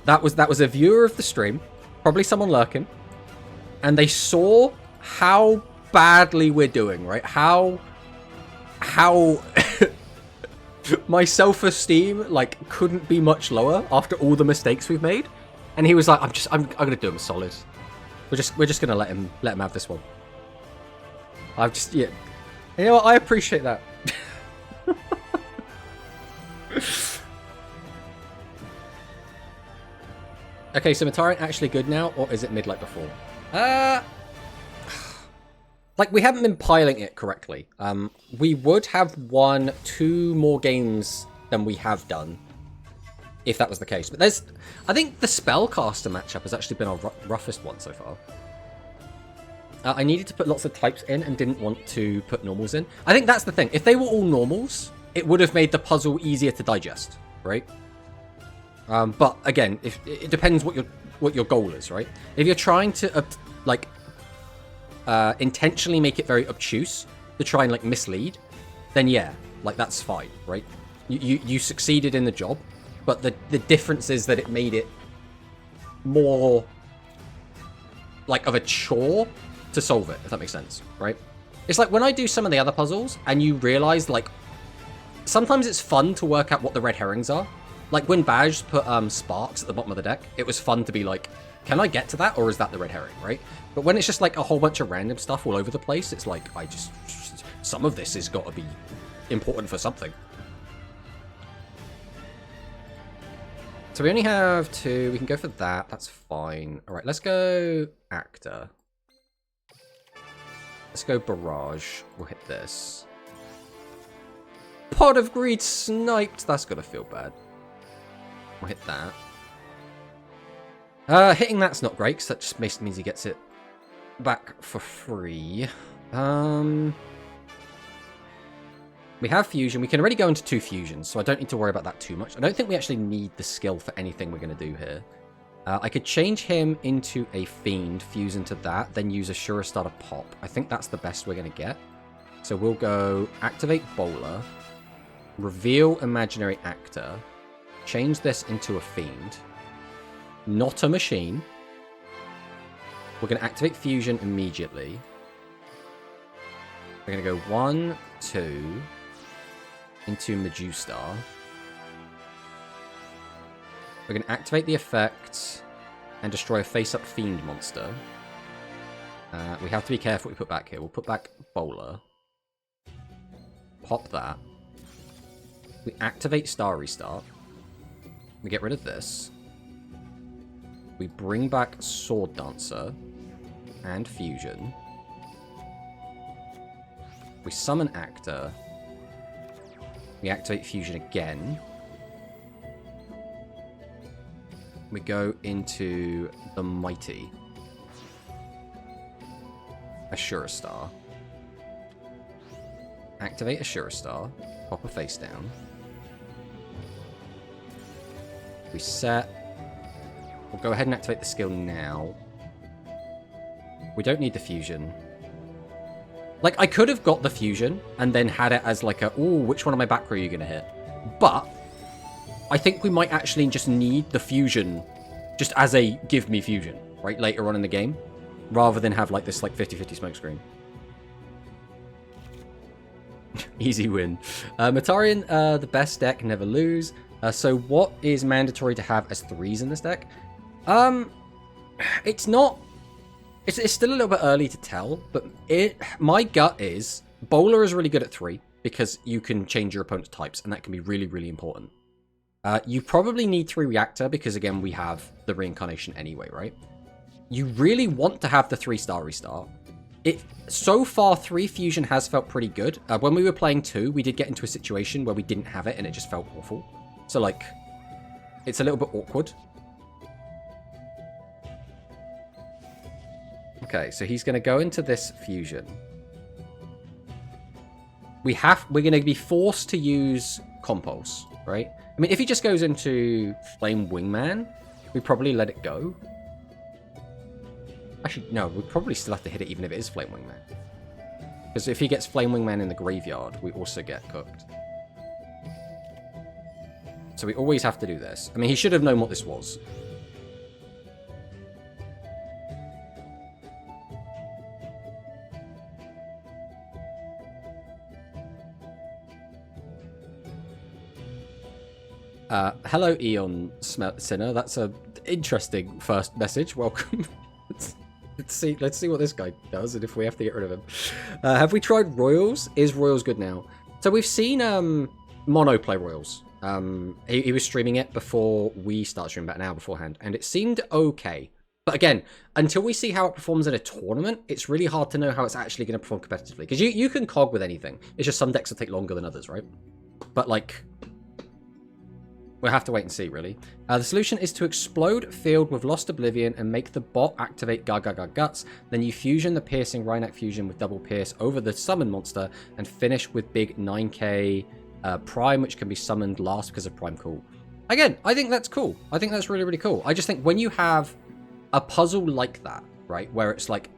that was a viewer of the stream, probably someone lurking, and they saw how badly we're doing, right? How my self-esteem like couldn't be much lower after all the mistakes we've made, and he was like, I'm gonna do him solid. We're just gonna let him have this one. Yeah, you know what? I appreciate that. Okay, so Metarian actually good now, or is it mid like before? Like, we haven't been piling it correctly. We would have won 2 more games than we have done, if that was the case. But I think the Spellcaster matchup has actually been our roughest one so far. I needed to put lots of types in and didn't want to put normals in. I think that's the thing. If they were all normals, it would have made the puzzle easier to digest, right? But again, it depends what your goal is, right? If you're trying to intentionally make it very obtuse to try and like mislead, then yeah, like that's fine, right? You succeeded in the job, but the difference is that it made it more like of a chore to solve it, if that makes sense, right? It's like when I do some of the other puzzles and you realize like sometimes it's fun to work out what the red herrings are. Like when Baj put sparks at the bottom of the deck, it was fun to be like, can I get to that, or is that the red herring, right? But when it's just like a whole bunch of random stuff all over the place, it's like, some of this has got to be important for something. So we only have 2, we can go for that, that's fine. All right, let's go Actor. Let's go Barrage, we'll hit this. Pot of Greed sniped, that's gonna feel bad. We'll hit that. Hitting that's not great, because that just means he gets it back for free. We have fusion. We can already go into 2 fusions, so I don't need to worry about that too much. I don't think we actually need the skill for anything we're going to do here. I could change him into a fiend, fuse into that, then use a Shura Star to pop. I think that's the best we're going to get. So we'll go activate Bowler, reveal imaginary actor, change this into a fiend, not a machine. We're going to activate fusion immediately. We're going to go 1, 2 into Medustar. We're going to activate the effect and destroy a face-up fiend monster. We have to be careful what we put back here. We'll put back Bowler. Pop that. We activate Star Restart. We get rid of this. We bring back Sword Dancer and Fusion. We summon Actor. We activate Fusion again. We go into the Mighty. Ashura Star. Activate Ashura Star. Pop a face down. Reset. We'll go ahead and activate the skill now. We don't need the fusion. Like, I could have got the fusion and then had it as like a, ooh, which one of my back row are you going to hit? But I think we might actually just need the fusion just as a give me fusion, right? Later on in the game, rather than have like this like 50-50 smokescreen. Easy win. Matarian, the best deck, never lose. So what is mandatory to have as 3s in this deck? It's not... It's still a little bit early to tell, but my gut is Bowler is really good at 3 because you can change your opponent's types, and that can be really, really important. You probably need 3 Reactor because, again, we have the Reincarnation anyway, right? You really want to have the 3-star restart. So far, 3 Fusion has felt pretty good. When we were playing 2, we did get into a situation where we didn't have it, and it just felt awful. So, like, it's a little bit awkward. Okay, so he's going to go into this fusion. We're going to be forced to use Compulse, right? I mean, if he just goes into Flame Wingman, we probably let it go. Actually, no, we probably still have to hit it even if it is Flame Wingman. Because if he gets Flame Wingman in the graveyard, we also get cooked. So we always have to do this. I mean, he should have known what this was. Hello, Eon Sinner. That's a interesting first message. Welcome. let's see what this guy does, and if we have to get rid of him. Have we tried Royals? Is Royals good now? So we've seen Mono play Royals. He was streaming it before we started streaming, about an hour beforehand, and it seemed okay. But again, until we see how it performs in a tournament, it's really hard to know how it's actually going to perform competitively. Because you can cog with anything. It's just some decks will take longer than others, right? But like... we'll have to wait and see, really. The solution is to explode field with Lost Oblivion and make the bot activate Gaga Guts. Then you fusion the Piercing Rhynac Fusion with double pierce over the summon monster and finish with big 9k Prime, which can be summoned last because of Prime Cool. Again, I think that's cool. I think that's really, really cool. I just think when you have a puzzle like that, right, where it's like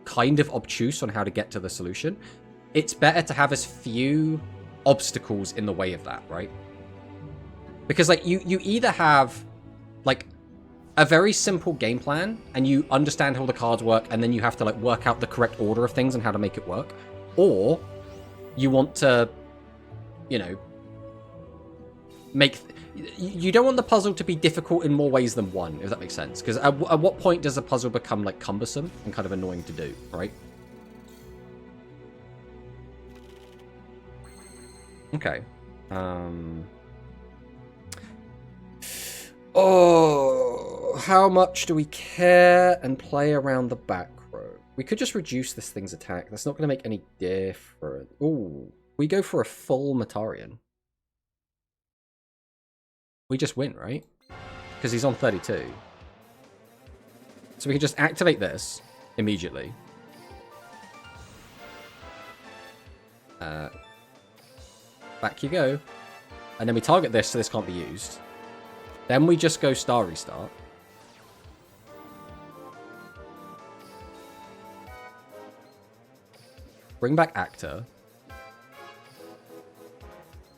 kind of obtuse on how to get to the solution, it's better to have as few obstacles in the way of that, right? Because, like, you either have, like, a very simple game plan, and you understand how the cards work, and then you have to, like, work out the correct order of things and how to make it work. Or you want to, you know, make... you don't want the puzzle to be difficult in more ways than one, if that makes sense. Because at what point does a puzzle become, like, cumbersome and kind of annoying to do, right? Okay. Oh, how much do we care and play around the back row? We could just reduce this thing's attack. That's not going to make any difference. Ooh, we go for a full Matarian. We just win, right? Because he's on 32. So we can just activate this immediately. Back you go. And then we target this so this can't be used. Then we just go Star Restart. Bring back Actor.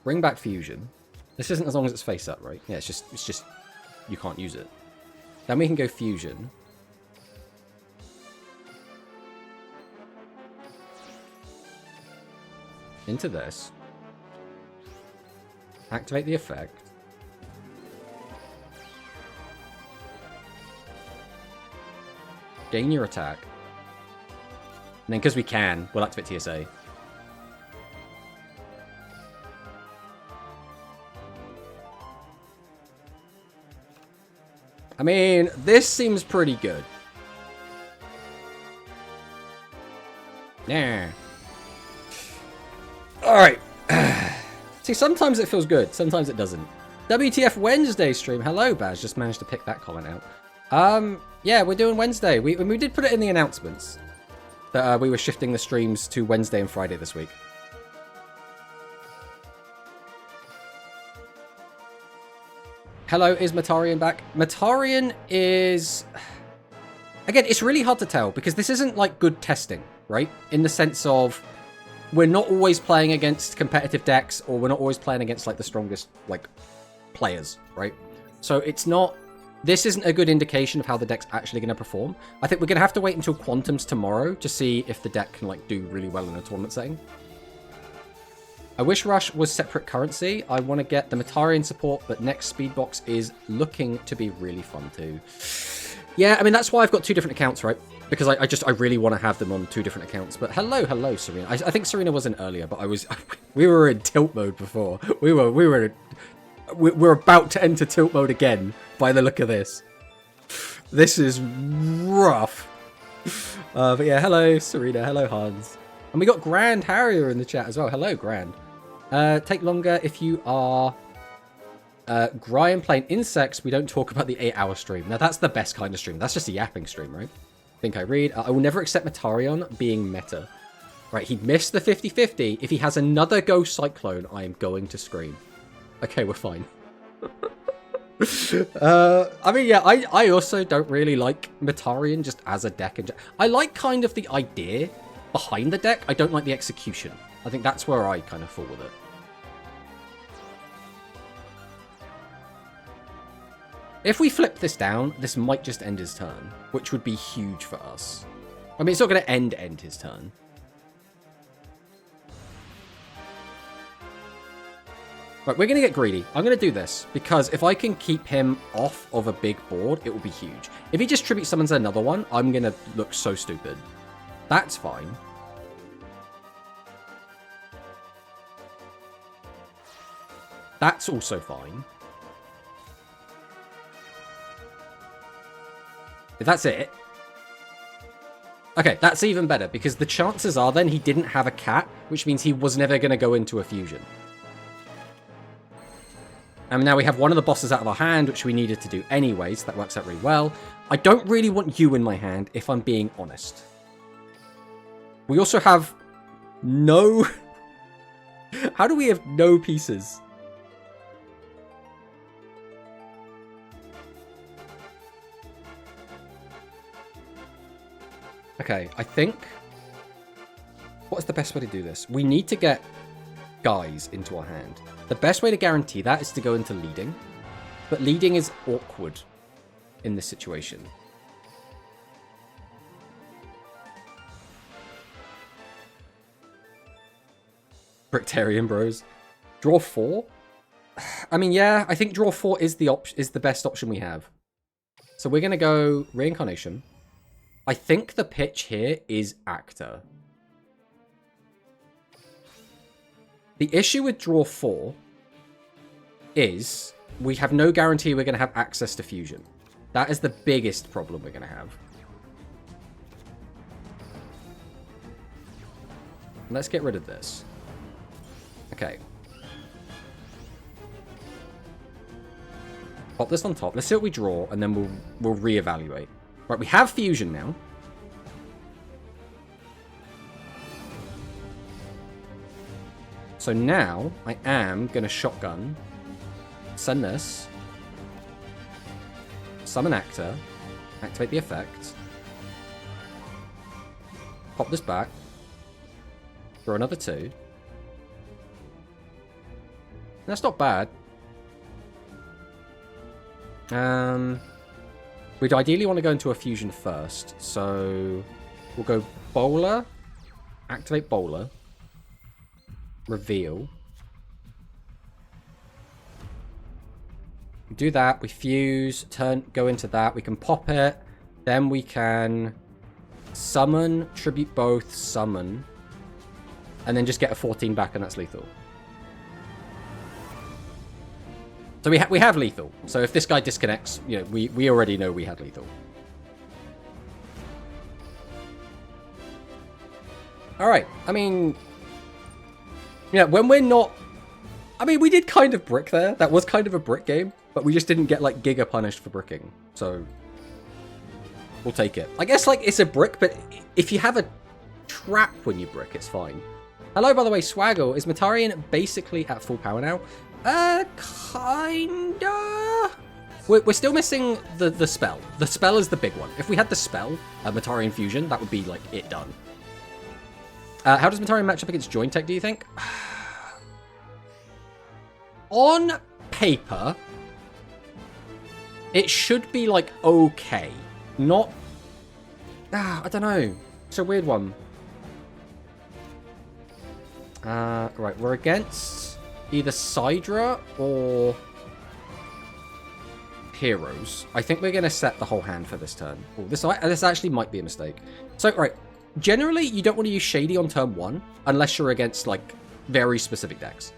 Bring back Fusion. This isn't as long as it's face up, right? Yeah, it's just you can't use it. Then we can go Fusion. Into this. Activate the effect. Gain your attack. And then, because we can, we'll activate TSA. I mean, this seems pretty good. Yeah. Alright. See, sometimes it feels good, sometimes it doesn't. WTF Wednesday stream. Hello, Baz. Just managed to pick that comment out. Yeah, we're doing Wednesday. We did put it in the announcements that we were shifting the streams to Wednesday and Friday this week. Hello, is Matarian back? Matarian is... Again, it's really hard to tell because this isn't like good testing, right? In the sense of we're not always playing against competitive decks, or we're not always playing against like the strongest like players, right? So it's not... This isn't a good indication of how the deck's actually going to perform. I think we're going to have to wait until Quantums tomorrow to see if the deck can like do really well in a tournament setting. I wish Rush was separate currency. I want to get the Matarian support, but next Speedbox is looking to be really fun too. Yeah, I mean, that's why I've got two different accounts, right? Because I really want to have them on two different accounts. But hello, Serena. I think Serena wasn't earlier, but we were in tilt mode before. We're about to enter tilt mode again by the look of this. This is rough. But yeah, hello, Serena. Hello, Hans. And we got Grand Harrier in the chat as well. Hello, Grand. Take longer if you are Graham playing insects. We don't talk about the 8-hour stream. Now, that's the best kind of stream. That's just a yapping stream, right? Think I read. I will never accept Matarion being meta. Right, he'd missed the 50-50. If he has another Ghost Cyclone, I am going to scream. Okay, we're fine. I mean, yeah, I also don't really like Matarion just as a deck. I like kind of the idea behind the deck. I don't like the execution. I think that's where I kind of fall with it. If we flip this down, this might just end his turn, which would be huge for us. I mean, it's not going to end his turn. Right, we're going to get greedy. I'm going to do this, because if I can keep him off of a big board, it will be huge. If he just tribute summons another one, I'm going to look so stupid. That's fine. That's also fine. If that's it. Okay, that's even better, because the chances are then he didn't have a cat, which means he was never going to go into a fusion. And now we have one of the bosses out of our hand, which we needed to do anyway, so that works out really well. I don't really want you in my hand, if I'm being honest. We also have no... How do we have no pieces? Okay, I think... What's the best way to do this? We need to get guys into our hand. The best way to guarantee that is to go into leading. But leading is awkward in this situation. Bricktarian bros. Draw 4? I mean, yeah, I think draw 4 is the best option we have. So we're going to go Reincarnation. I think the pitch here is Actor. The issue with draw 4 is we have no guarantee we're going to have access to fusion. That is the biggest problem we're going to have. Let's get rid of this. Okay. Pop this on top. Let's see what we draw, and then we'll reevaluate. Right, we have fusion now. So now I am going to shotgun, send this, summon Actor, activate the effect, pop this back, draw another 2. That's not bad. We'd ideally want to go into a fusion first, so we'll go Bowler, activate Bowler, reveal. We do that, we fuse, go into that, we can pop it, then we can summon, tribute both, summon, and then just get a 14 back, and that's lethal. So we have lethal. So if this guy disconnects, you know, we already know we had lethal. All right. I mean, yeah, when we're not... I mean, we did kind of brick there. That was kind of a brick game, but we just didn't get, like, Giga punished for bricking. So we'll take it. I guess, like, it's a brick, but if you have a trap when you brick, it's fine. Hello, by the way, Swaggle. Is Mortarion basically at full power now? Kinda. We're still missing the spell. The spell is the big one. If we had the spell, Mortarion Fusion, that would be, like, it done. How does Mortarion match up against Jointech, do you think? On paper, it should be, like, okay. Not... I don't know. It's a weird one. Right, we're against either Sidra or Heroes. I think we're going to set the whole hand for this turn. Ooh, this actually might be a mistake. So, right, generally, you don't want to use Shady on turn 1 unless you're against, like, very specific decks.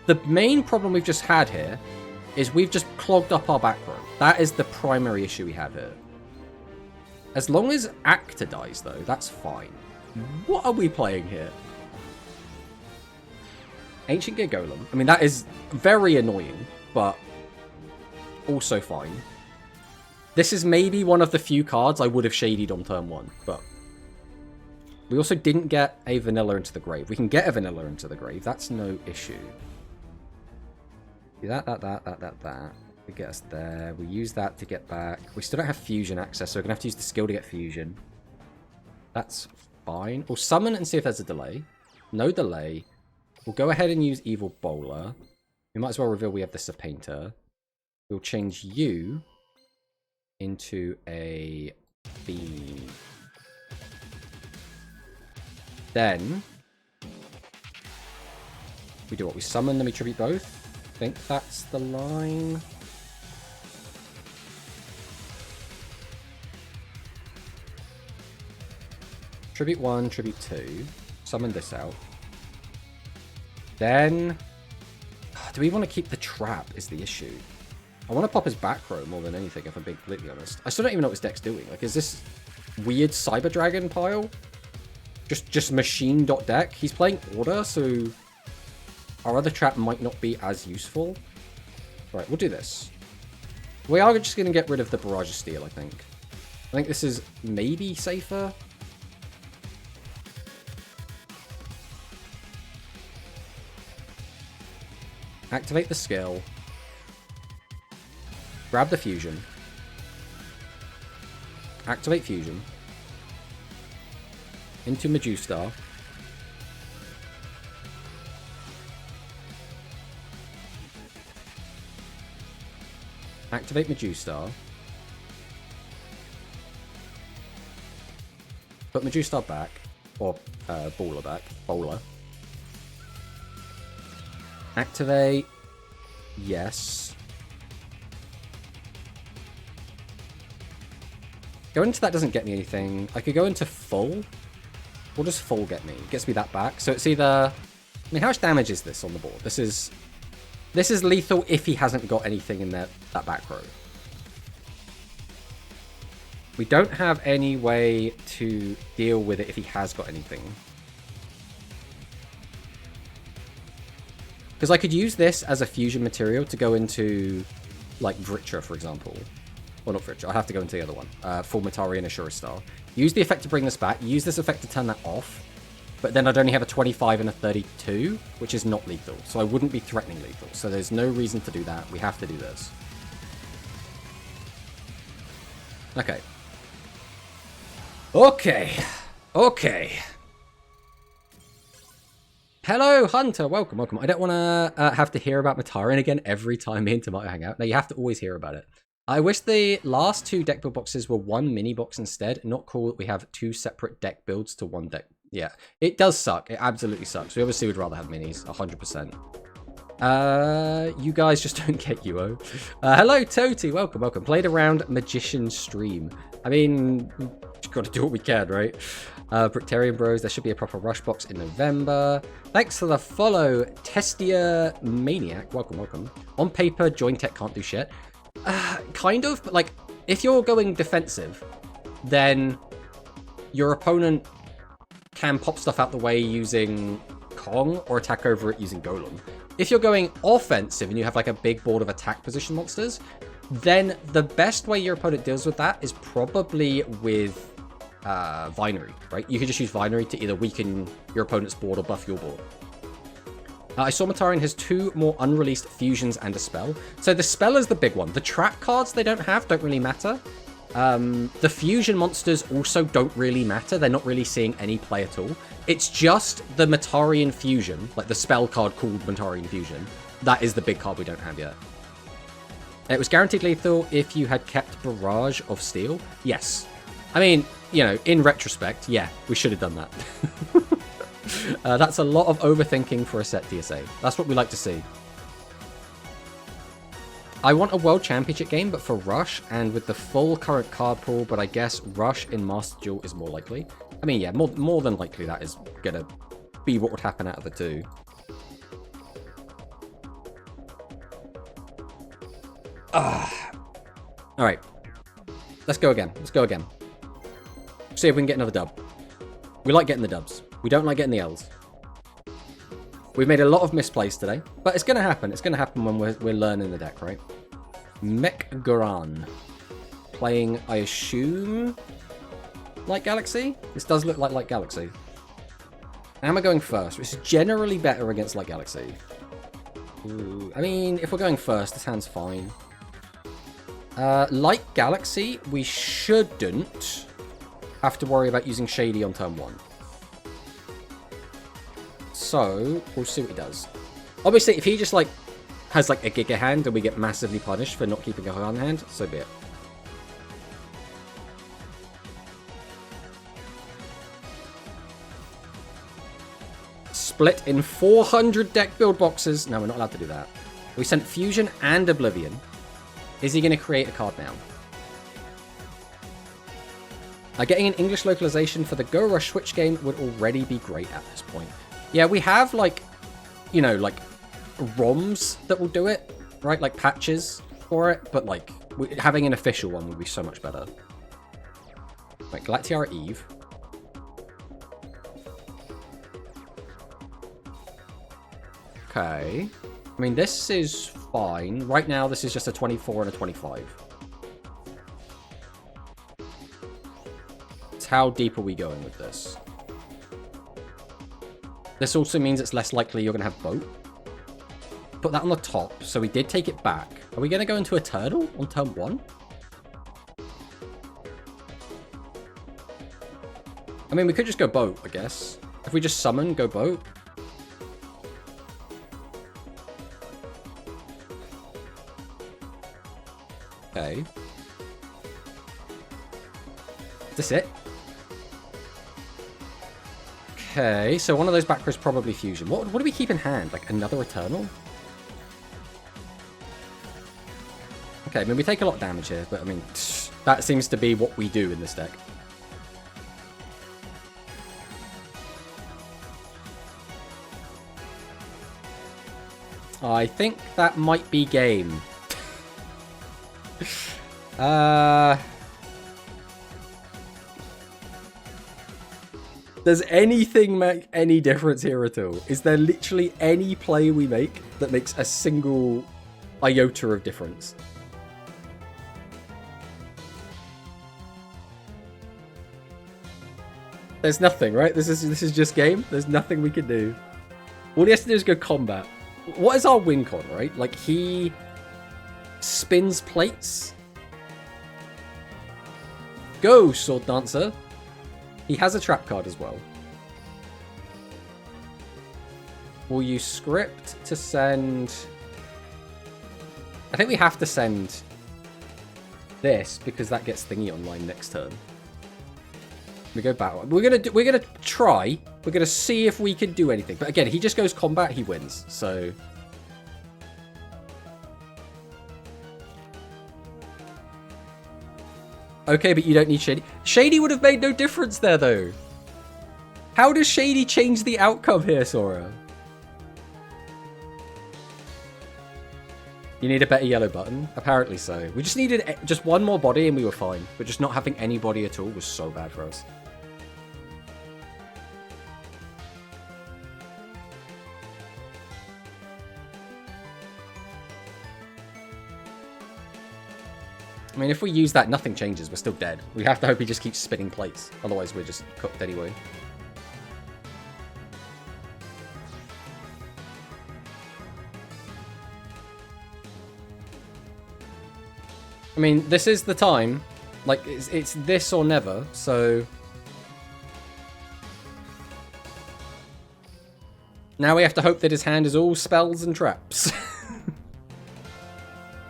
The main problem we've just had here is we've just clogged up our back row. That is the primary issue we have here. As long as Acta dies, though, that's fine. What are we playing here? Ancient Gear Golem. I mean, that is very annoying, but also fine. This is maybe one of the few cards I would have shadied on turn 1, but we also didn't get a Vanilla into the Grave. We can get a Vanilla into the Grave. That's no issue. That. We get us there. We use that to get back. We still don't have Fusion access, so we're going to have to use the skill to get Fusion. That's fine. We'll summon and see if there's a delay. No delay. We'll go ahead and use Evil Bowler. We might as well reveal we have this Painter. We'll change you into a Beam. Then we do what? We summon, then we tribute both. I think that's the line. Tribute 1, tribute 2. Summon this out. Then... do we want to keep the trap is the issue. I want to pop his back row more than anything, if I'm being completely honest. I still don't even know what his deck's doing. Like, is this weird Cyber Dragon pile? Just machine.deck? He's playing Order, so our other trap might not be as useful. Right, we'll do this. We are just going to get rid of the Barrage of Steel, I think. I think this is maybe safer. Activate the skill. Grab the Fusion. Activate Fusion. Into Majustar. Activate Majustar. Put Majustar back. Or Bowler back. Bowler. Activate. Yes. Go into that doesn't get me anything. I could go into full. What does full get me? It gets me that back. So it's either... I mean, how much damage is this on the board? This is lethal if he hasn't got anything in that back row. We don't have any way to deal with it if he has got anything. Because I could use this as a fusion material to go into, like, Vritra, for example. Well, not Vritra. I'll have to go into the other one. Full Mortarion Ashura Star. Use the effect to bring this back. Use this effect to turn that off. But then I'd only have a 25 and a 32, which is not lethal. So I wouldn't be threatening lethal. So there's no reason to do that. We have to do this. Okay. Okay. Hello, Hunter. Welcome. I don't want to have to hear about Mortarion again every time me and Tomato hang out. No, you have to always hear about it. I wish the last 2 deck build boxes were one mini box instead. Not cool that we have 2 separate deck builds to one deck. Yeah, it does suck. It absolutely sucks. We obviously would rather have minis, 100%. You guys just don't get you, oh. Hello, Toti. Welcome, welcome. Played around Magician Stream. I mean, just got to do what we can, right? Bricktarian Bros, there should be a proper rush box in November. Thanks for the follow, Testia Maniac. Welcome, welcome. On paper, Jointech can't do shit. Kind of, but like, if you're going defensive, then your opponent can pop stuff out the way using Kong or attack over it using Golem. If you're going offensive and you have like a big board of attack position monsters, then the best way your opponent deals with that is probably with Vinery, right? You can just use Vinery to either weaken your opponent's board or buff your board. I saw Matarian has 2 more unreleased fusions and a spell. So the spell is the big one. The trap cards they don't have don't really matter. The fusion monsters also don't really matter. They're not really seeing any play at all. It's just the Matarian fusion, like the spell card called Matarian fusion. That is the big card we don't have yet. It was guaranteed lethal if you had kept Barrage of Steel. Yes. I mean, you know, in retrospect, yeah, we should have done that. That's a lot of overthinking for a set DSA. That's what we like to see. I want a World Championship game, but for Rush, and with the full current card pool, but I guess Rush in Master Duel is more likely. I mean, yeah, more than likely that is going to be what would happen out of the 2. Alright. Let's go again. Let's go again. See if we can get another dub. We like getting the dubs. We don't like getting the L's. We've made a lot of misplays today, but it's going to happen. It's going to happen when we're learning the deck, right? Mech Garan. Playing, I assume, Light Galaxy? This does look like Light Galaxy. Am I going first? Which is generally better against Light Galaxy. Ooh, I mean, if we're going first, this hand's fine. Light Galaxy, we shouldn't have to worry about using Shady on turn 1. So, we'll see what he does. Obviously, if he just, like, has, like, a Giga hand and we get massively punished for not keeping a Han hand, so be it. Split in 400 deck build boxes. No, we're not allowed to do that. We sent Fusion and Oblivion. Is he going to create a card now? Getting an English localization for the Go Rush Switch game would already be great at this point. Yeah, we have, like, you know, like, ROMs that will do it, right? Like, patches for it, but, like, having an official one would be so much better. Right, Galactiara Eve. Okay. I mean, this is fine. Right now, this is just a 24 and a 25. It's how deep are we going with this? This also means it's less likely you're going to have boat. Put that on the top, so we did take it back. Are we going to go into a turtle on turn 1? I mean, we could just go boat, I guess. If we just summon, go boat. Okay. Is this it? Okay, so one of those back rows probably Fusion. What do we keep in hand? Like another Eternal? Okay, I mean, we take a lot of damage here, but I mean, that seems to be what we do in this deck. I think that might be game. Does anything make any difference here at all? Is there literally any play we make that makes a single iota of difference? There's nothing, right? This is just game. There's nothing we can do. All he has to do is go combat. What is our win con, right? Like, he spins plates. Go, Sword Dancer. He has a trap card as well. Will you script to send... I think we have to send this because that gets thingy online next turn. We go battle. We're gonna try. We're gonna see if we can do anything. But again, he just goes combat, he wins. So Okay, but you don't need Shady. Shady would have made no difference there, though. How does Shady change the outcome here, Sora? You need a better yellow button? Apparently so. We just needed just one more body and we were fine. But just not having any body at all was so bad for us. I mean, if we use that, nothing changes. We're still dead. We have to hope he just keeps spinning plates. Otherwise, we're just cooked anyway. I mean, this is the time. Like, it's this or never, so... Now we have to hope that his hand is all spells and traps.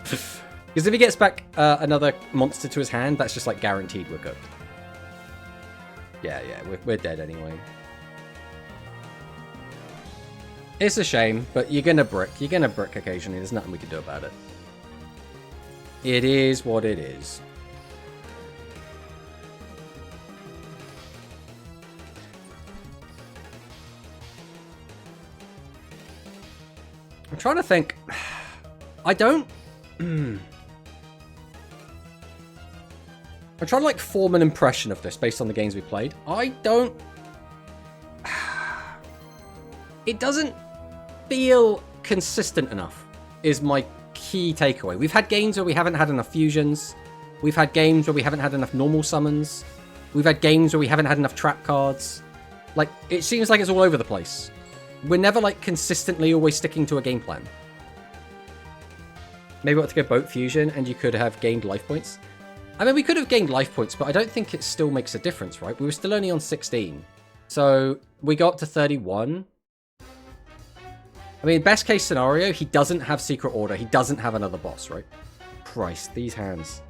Because if he gets back another monster to his hand, that's just, like, guaranteed we're good. Yeah, we're dead anyway. It's a shame, but you're gonna brick. You're gonna brick occasionally. There's nothing we can do about it. It is what it is. I'm trying to think. I don't... I'm trying to, like, form an impression of this based on the games we played. I don't... It doesn't feel consistent enough, is my key takeaway. We've had games where we haven't had enough fusions. We've had games where we haven't had enough normal summons. We've had games where we haven't had enough trap cards. Like, it seems like it's all over the place. We're never, like, consistently always sticking to a game plan. Maybe we want to go boat fusion and you could have gained life points. I mean, we could have gained life points, but I don't think it still makes a difference, right? We were still only on 16. So we got to 31. I mean, best case scenario, he doesn't have Secret Order. He doesn't have another boss, right? Christ, these hands.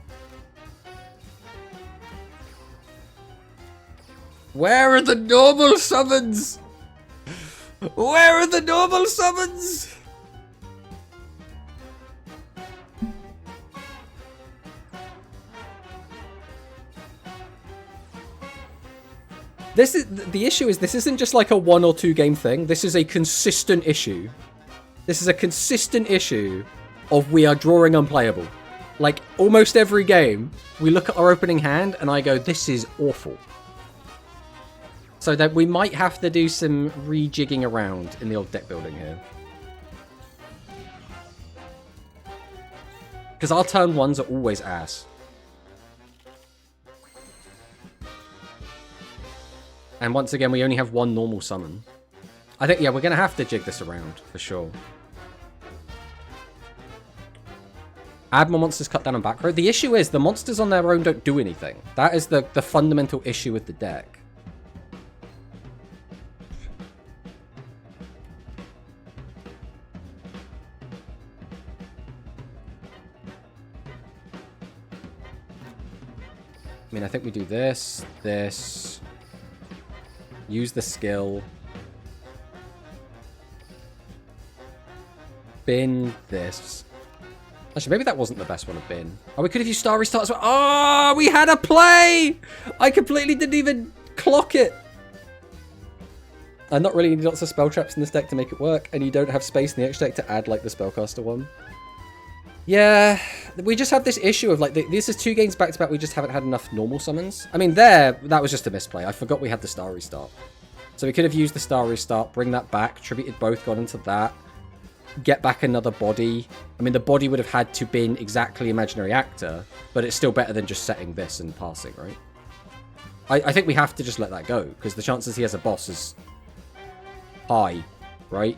Where are the normal summons? Where are the normal summons? This is the issue. Is this isn't just like a 1 or 2 game thing. This is a consistent issue. This is a consistent issue of we are drawing unplayable. Like, almost every game, we look at our opening hand and I go, this is awful. So that we might have to do some rejigging around in the old deck building here. Because our turn 1s are always ass. And once again, we only have one normal summon. I think, yeah, we're going to have to jig this around, for sure. Add more monsters, cut down on back row. The issue is, the monsters on their own don't do anything. That is the fundamental issue with the deck. I mean, I think we do this, this... Use the skill. Bin this. Actually, maybe that wasn't the best one to bin. Oh, we could have used Star Restart as well. Oh, we had a play! I completely didn't even clock it. I'm not really need lots of spell traps in this deck to make it work, and you don't have space in the extra deck to add, like, the spellcaster one. Yeah, we just have this issue of, like, this is 2 games back-to-back, we just haven't had enough normal summons. I mean, that was just a misplay. I forgot we had the Star Restart. So we could have used the Star Restart, bring that back, tributed both, got into that, get back another body. I mean, the body would have had to been exactly Imaginary Actor, but it's still better than just setting this and passing, right? I think we have to just let that go, because the chances he has a boss is high, right?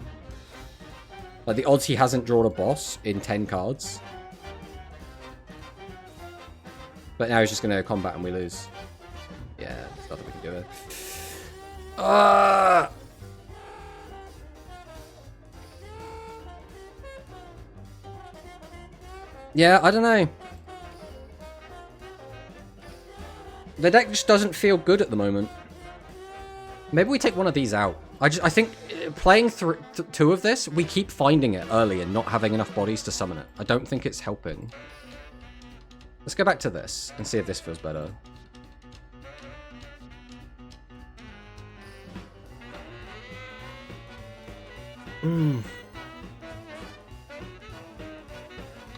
Like, the odds he hasn't drawn a boss in 10 cards. But now he's just going to combat and we lose. Yeah, there's nothing we can do there. Yeah, I don't know. The deck just doesn't feel good at the moment. Maybe we take one of these out. I think playing through 2 of this, we keep finding it early and not having enough bodies to summon it. I don't think it's helping. Let's go back to this and see if this feels better.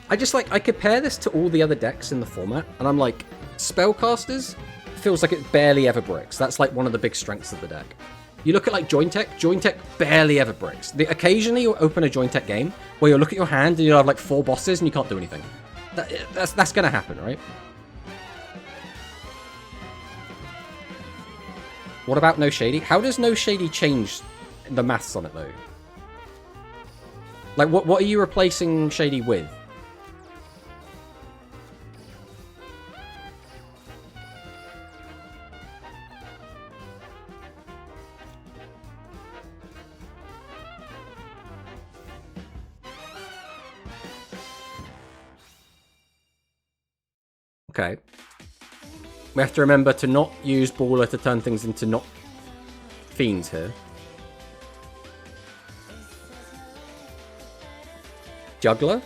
I just like, I compare this to all the other decks in the format, and I'm like, Spellcasters feels like it barely ever bricks. That's like one of the big strengths of the deck. You look at like Jointech barely ever bricks. Occasionally you'll open a Jointech game where you'll look at your hand and you'll have like 4 bosses and you can't do anything. That's gonna happen, right? What about No Shady? How does No Shady change the maths on it though? Like what are you replacing Shady with? Okay. We have to remember to not use Baller to turn things into not fiends here. Juggler?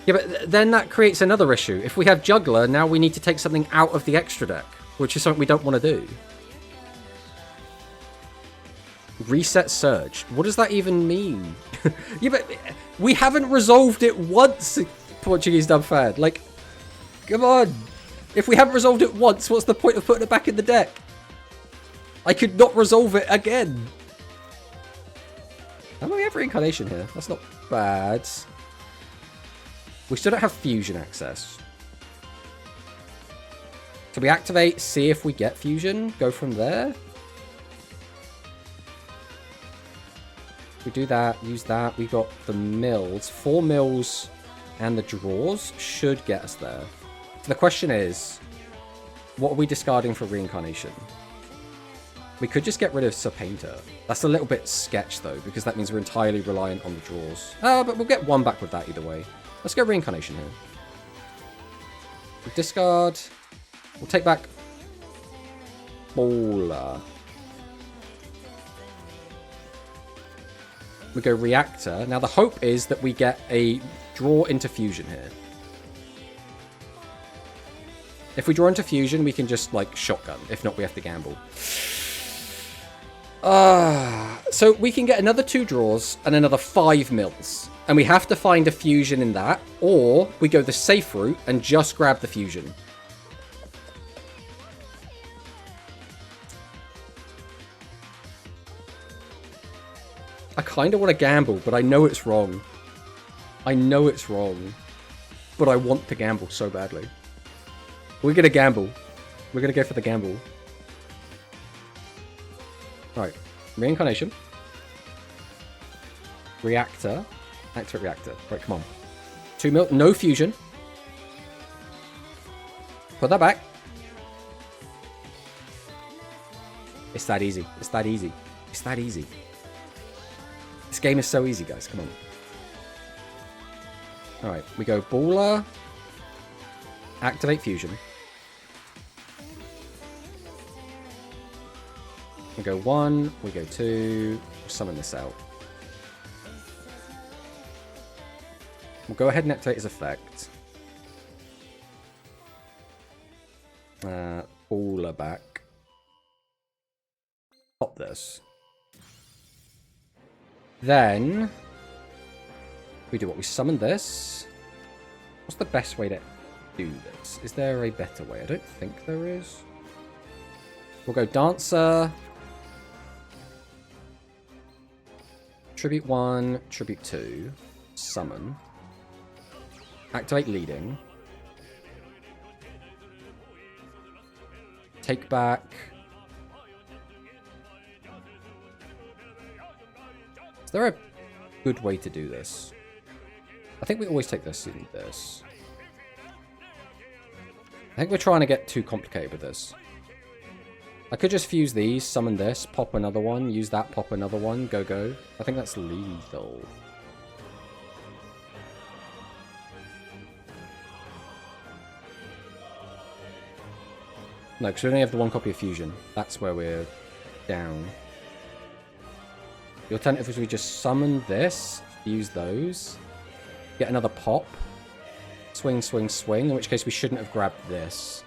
Yeah, but then that creates another issue. If we have Juggler, now we need to take something out of the extra deck, which is something we don't want to do. Reset Surge. What does that even mean? Yeah, but we haven't resolved it once, Portuguese dub fan. Like, come on. If we haven't resolved it once, what's the point of putting it back in the deck? I could not resolve it again. How about we have Reincarnation here? That's not bad. We still don't have Fusion access. So we activate, see if we get Fusion, go from there. We do that, use that. We got the mills. 4 mills and the draws should get us there. So the question is, what are we discarding for Reincarnation? We could just get rid of Serpainter. That's a little bit sketch though, because that means we're entirely reliant on the draws. But we'll get 1 back with that either way. Let's go Reincarnation here. We'll discard. We'll take back Baller. We go Reactor. Now the hope is that we get a draw into Fusion here. If we draw into Fusion, we can just like shotgun. If not, we have to gamble. So we can get another 2 draws and another 5 mills. And we have to find a Fusion in that. Or we go the safe route and just grab the Fusion. I kind of want to gamble, but I know it's wrong. I know it's wrong. But I want to gamble so badly. We're going to gamble. We're going to go for the gamble. Right. Reincarnation. Reactor. Activate Reactor. Right, come on. 2 mil. No Fusion. Put that back. It's that easy. It's that easy. It's that easy. This game is so easy, guys. Come on. Alright, we go Baller. Activate Fusion. We go 1, we go 2, we'll summon this out. We'll go ahead and activate his effect. Baller back. Pop this. Then we do what? We summon this. What's the best way to do this? Is there a better way? I don't think there is. We'll go Dancer. Tribute 1, Tribute 2. Summon. Activate Leading. Take back. Is there a good way to do this? I think we always take this and this. I think we're trying to get too complicated with this. I could just fuse these, summon this, pop another one, use that, pop another one, go, go. I think that's lethal. No, because we only have the 1 copy of Fusion. That's where we're down. The alternative is we just summon this, use those, get another pop, Swing, swing, swing. In which case we shouldn't have grabbed this.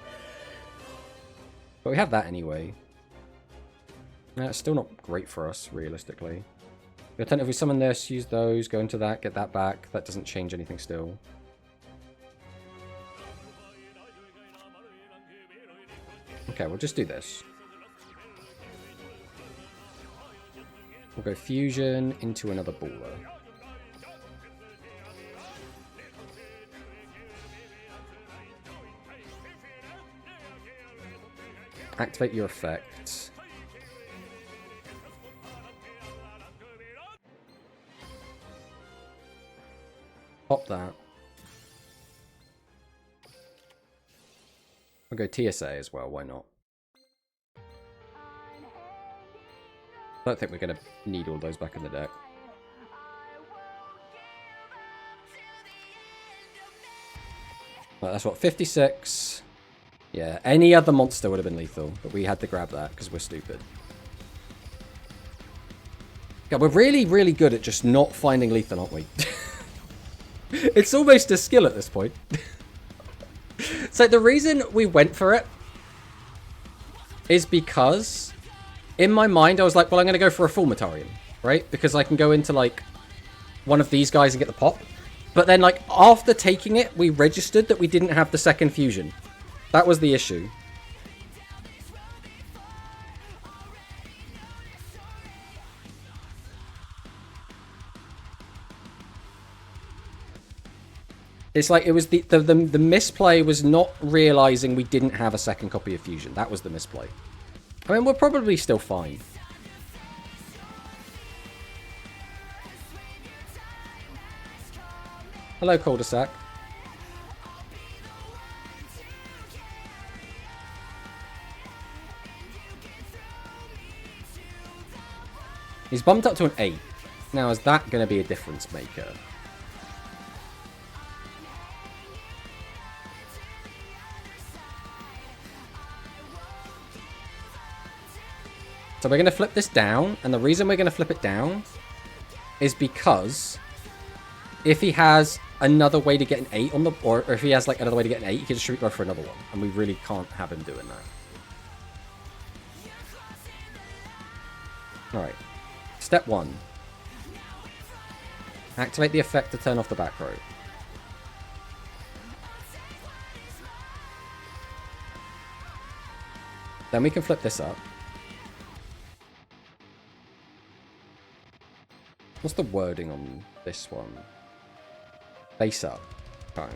But we have that anyway. It's still not great for us, realistically. Alternatively, summon this, use those, go into that, get that back. That doesn't change anything still. Okay, we'll just do this. We'll go fusion into another baller. Activate your effect. Pop that. We'll go TSA as well, why not? I don't think we're going to need all those back in the deck. Right, that's what, 56. Yeah, any other monster would have been lethal, but we had to grab that because we're stupid. God, we're really, really good at just not finding lethal, aren't we? It's almost a skill at this point. So the reason we went for it is because in my mind I was like, well, I'm going to go for a full Mortarion, right? Because I can go into like one of these guys and get the pop. But then like after taking it, we registered that we didn't have the second fusion. That was the issue. It's like it was the misplay was not realizing we didn't have a second copy of fusion. That was the misplay. I mean, we're probably still fine. Hello, cul-de-sac. He's bumped up to an 8. Now, is that going to be a difference maker? So we're going to flip this down, and the reason we're going to flip it down is because if he has another way to get an 8 on the... Or if he has like another way to get an 8, he can just go for another one. And we really can't have him doing that. Alright. Step 1. Activate the effect to turn off the back row. Then we can flip this up. What's the wording on this one? Base up. Okay.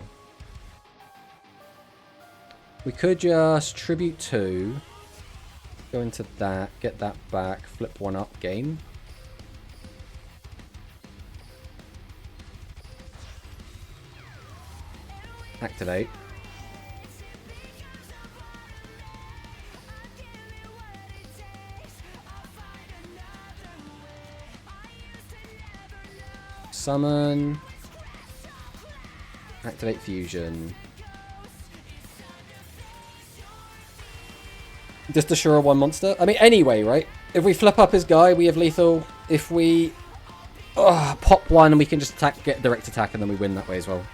We could just tribute 2. Go into that. Get that back. Flip 1 up. Game. Activate. Summon. Activate fusion. Just a Shura 1 monster? I mean, anyway, right? If we flip up his guy, we have lethal. If we pop 1 and we can just attack, get direct attack, and then we win that way as well.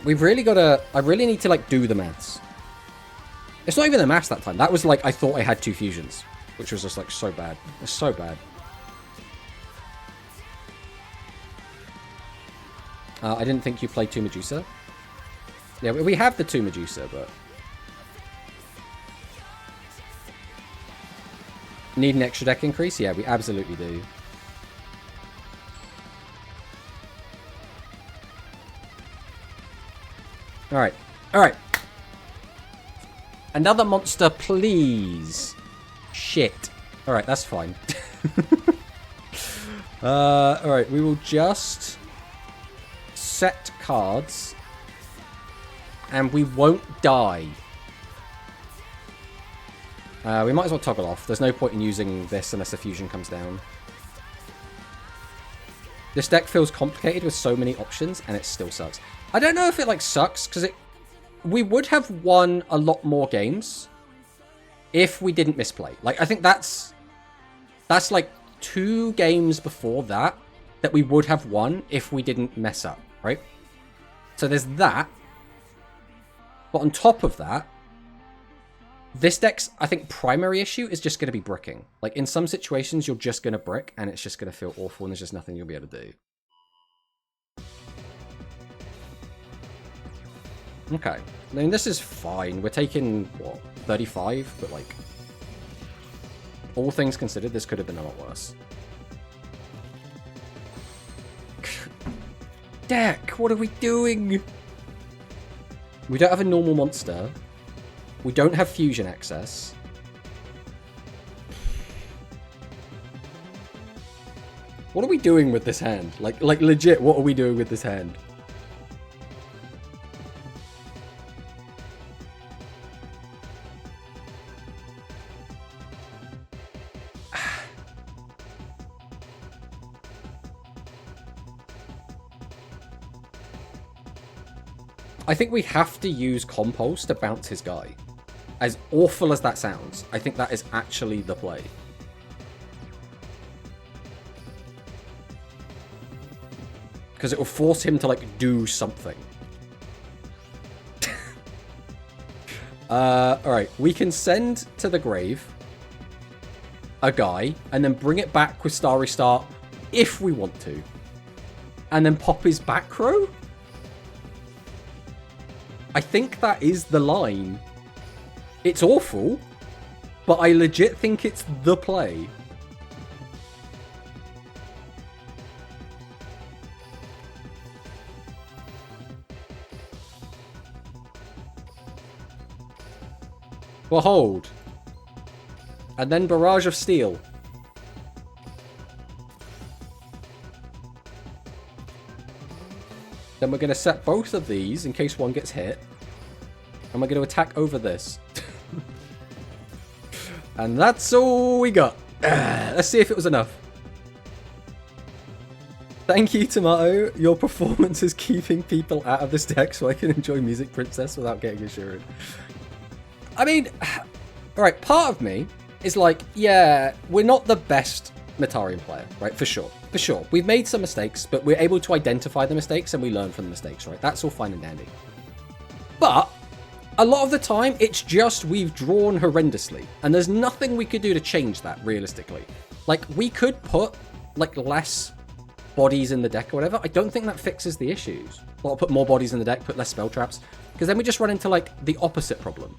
We've really got to... I really need to, like, do the maths. It's not even the maths that time. That was, like, I thought I had 2 fusions. Which was just, like, so bad. It's so bad. I didn't think you played 2 Medusa. Yeah, we have the 2 Medusa, but... Need an extra deck increase? Yeah, we absolutely do. Alright. Alright. Another monster, please. Shit. Alright, that's fine. Alright, we will just set cards. And we won't die. We might as well toggle off. There's no point in using this unless the fusion comes down. This deck feels complicated with so many options, and it still sucks. I don't know if it, like, sucks, because we would have won a lot more games if we didn't misplay. Like, I think that's like, 2 games before that we would have won if we didn't mess up, right? So there's that. But on top of that, this deck's, I think, primary issue is just going to be bricking. Like, in some situations, you're just going to brick, and it's just going to feel awful, and there's just nothing you'll be able to do. Okay. I mean, this is fine. We're taking, what, 35? But, like, all things considered, this could have been a lot worse. Deck, what are we doing? We don't have a normal monster. We don't have fusion access. What are we doing with this hand? Like legit, what are we doing with this hand? I think we have to use Compulse to bounce his guy. As awful as that sounds, I think that is actually the play. Because it will force him to, like, do something. Alright, we can send to the grave a guy, and then bring it back with Starry Start if we want to. And then pop his back row? I think that is the line. It's awful, but I legit think it's the play. Well, hold. And then Barrage of Steel. Then we're going to set both of these in case one gets hit. And we're going to attack over this. And that's all we got. Let's see if it was enough. Thank you, Tomato. Your performance is keeping people out of this deck so I can enjoy Music Princess without getting assured. I mean, alright, part of me is like, yeah, we're not the best Metarian player, right? For sure. For sure. We've made some mistakes, but we're able to identify the mistakes and we learn from the mistakes, right? That's all fine and dandy. But a lot of the time, it's just we've drawn horrendously. And there's nothing we could do to change that, realistically. Like, we could put, like, less bodies in the deck or whatever. I don't think that fixes the issues. Or put more bodies in the deck, put less spell traps. Because then we just run into, like, the opposite problem.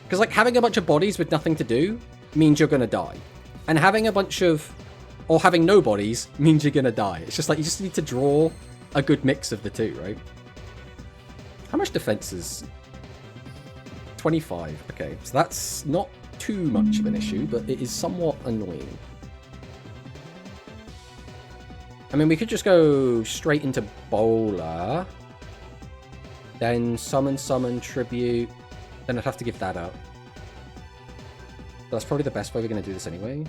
Because, like, having a bunch of bodies with nothing to do means you're going to die. And having a bunch of... or having no bodies means you're going to die. It's just like, you just need to draw a good mix of the two, right? How much defense is... 25. Okay, so that's not too much of an issue, but it is somewhat annoying. I mean, we could just go straight into Bowler. Then summon, tribute. Then I'd have to give that up. But that's probably the best way we're going to do this anyway.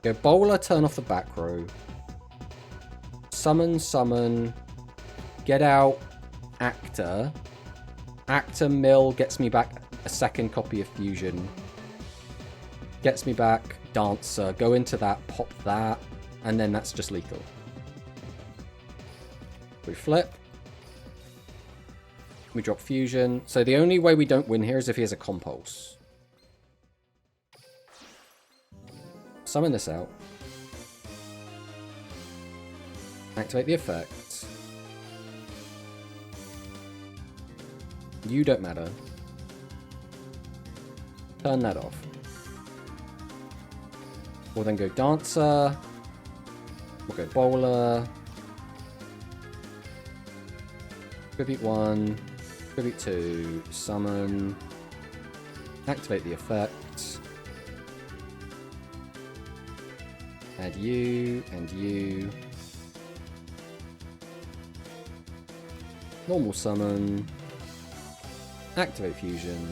Go Bowler, turn off the back row. Summon. Get out Actor. Actor Mill gets me back a second copy of Fusion. Gets me back Dancer. Go into that, pop that. And then that's just lethal. We flip. We drop Fusion. So the only way we don't win here is if he has a Compulse. Summon this out. Activate the effect. You don't matter. Turn that off. We'll then go Dancer. We'll go Bowler. Tribute 1. Tribute 2. Summon. Activate the effect. Add you and you. Normal summon. Activate Fusion.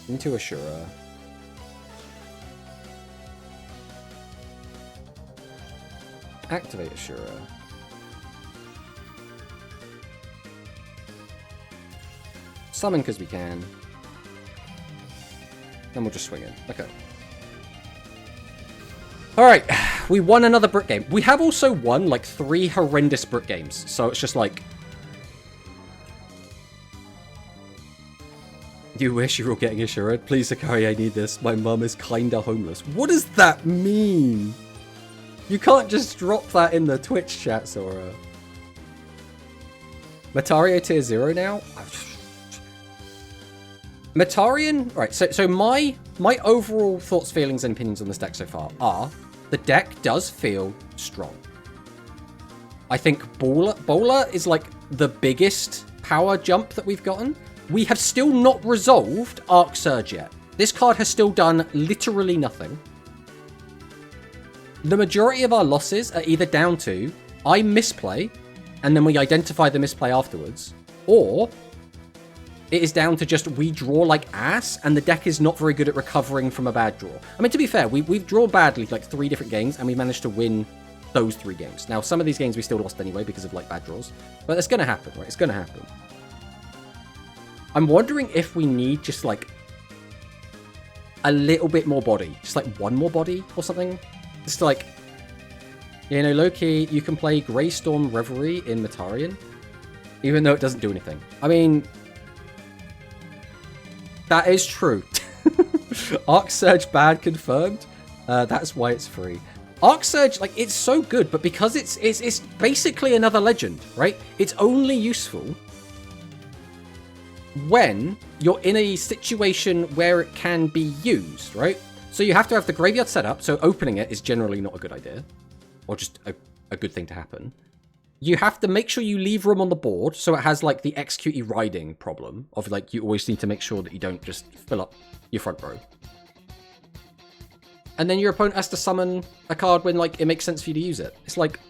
Into Ashura. Activate Ashura. Summon because we can. Then we'll just swing in. Okay. Alright, we won another Brick game. We have also won, like, 3 horrendous Brick games. So it's just like... You wish you were getting assured? Please, Sakari, I need this. My mum is kinda homeless. What does that mean? You can't just drop that in the Twitch chat, Sora. Matario tier 0 now? Matarion... Right, so my overall thoughts, feelings, and opinions on this deck so far are... The deck does feel strong. I think Bowler is like the biggest power jump that we've gotten. We have still not resolved Arc Surge yet. This card has still done literally nothing. The majority of our losses are either down to I misplay, and then we identify the misplay afterwards, or it is down to just we draw like ass, and the deck is not very good at recovering from a bad draw. I mean, to be fair, we've drawn badly like 3 different games, and we managed to win those 3 games. Now, some of these games we still lost anyway because of like bad draws, but it's going to happen, right? It's going to happen. I'm wondering if we need just like a little bit more body, just like 1 more body or something. Just like, you know, low-key, you can play Greystorm Reverie in Matarion, even though it doesn't do anything. I mean, that is true. Arc Surge bad confirmed. That's why it's free. Arc Surge, like, it's so good, but because it's basically another legend, right? It's only useful when you're in a situation where it can be used, right? So you have to have the graveyard set up, so opening it is generally not a good idea, or just a good thing to happen. You have to make sure you leave room on the board, so it has, like, the execute riding problem of, like, you always need to make sure that you don't just fill up your front row. And then your opponent has to summon a card when, like, it makes sense for you to use it. It's like,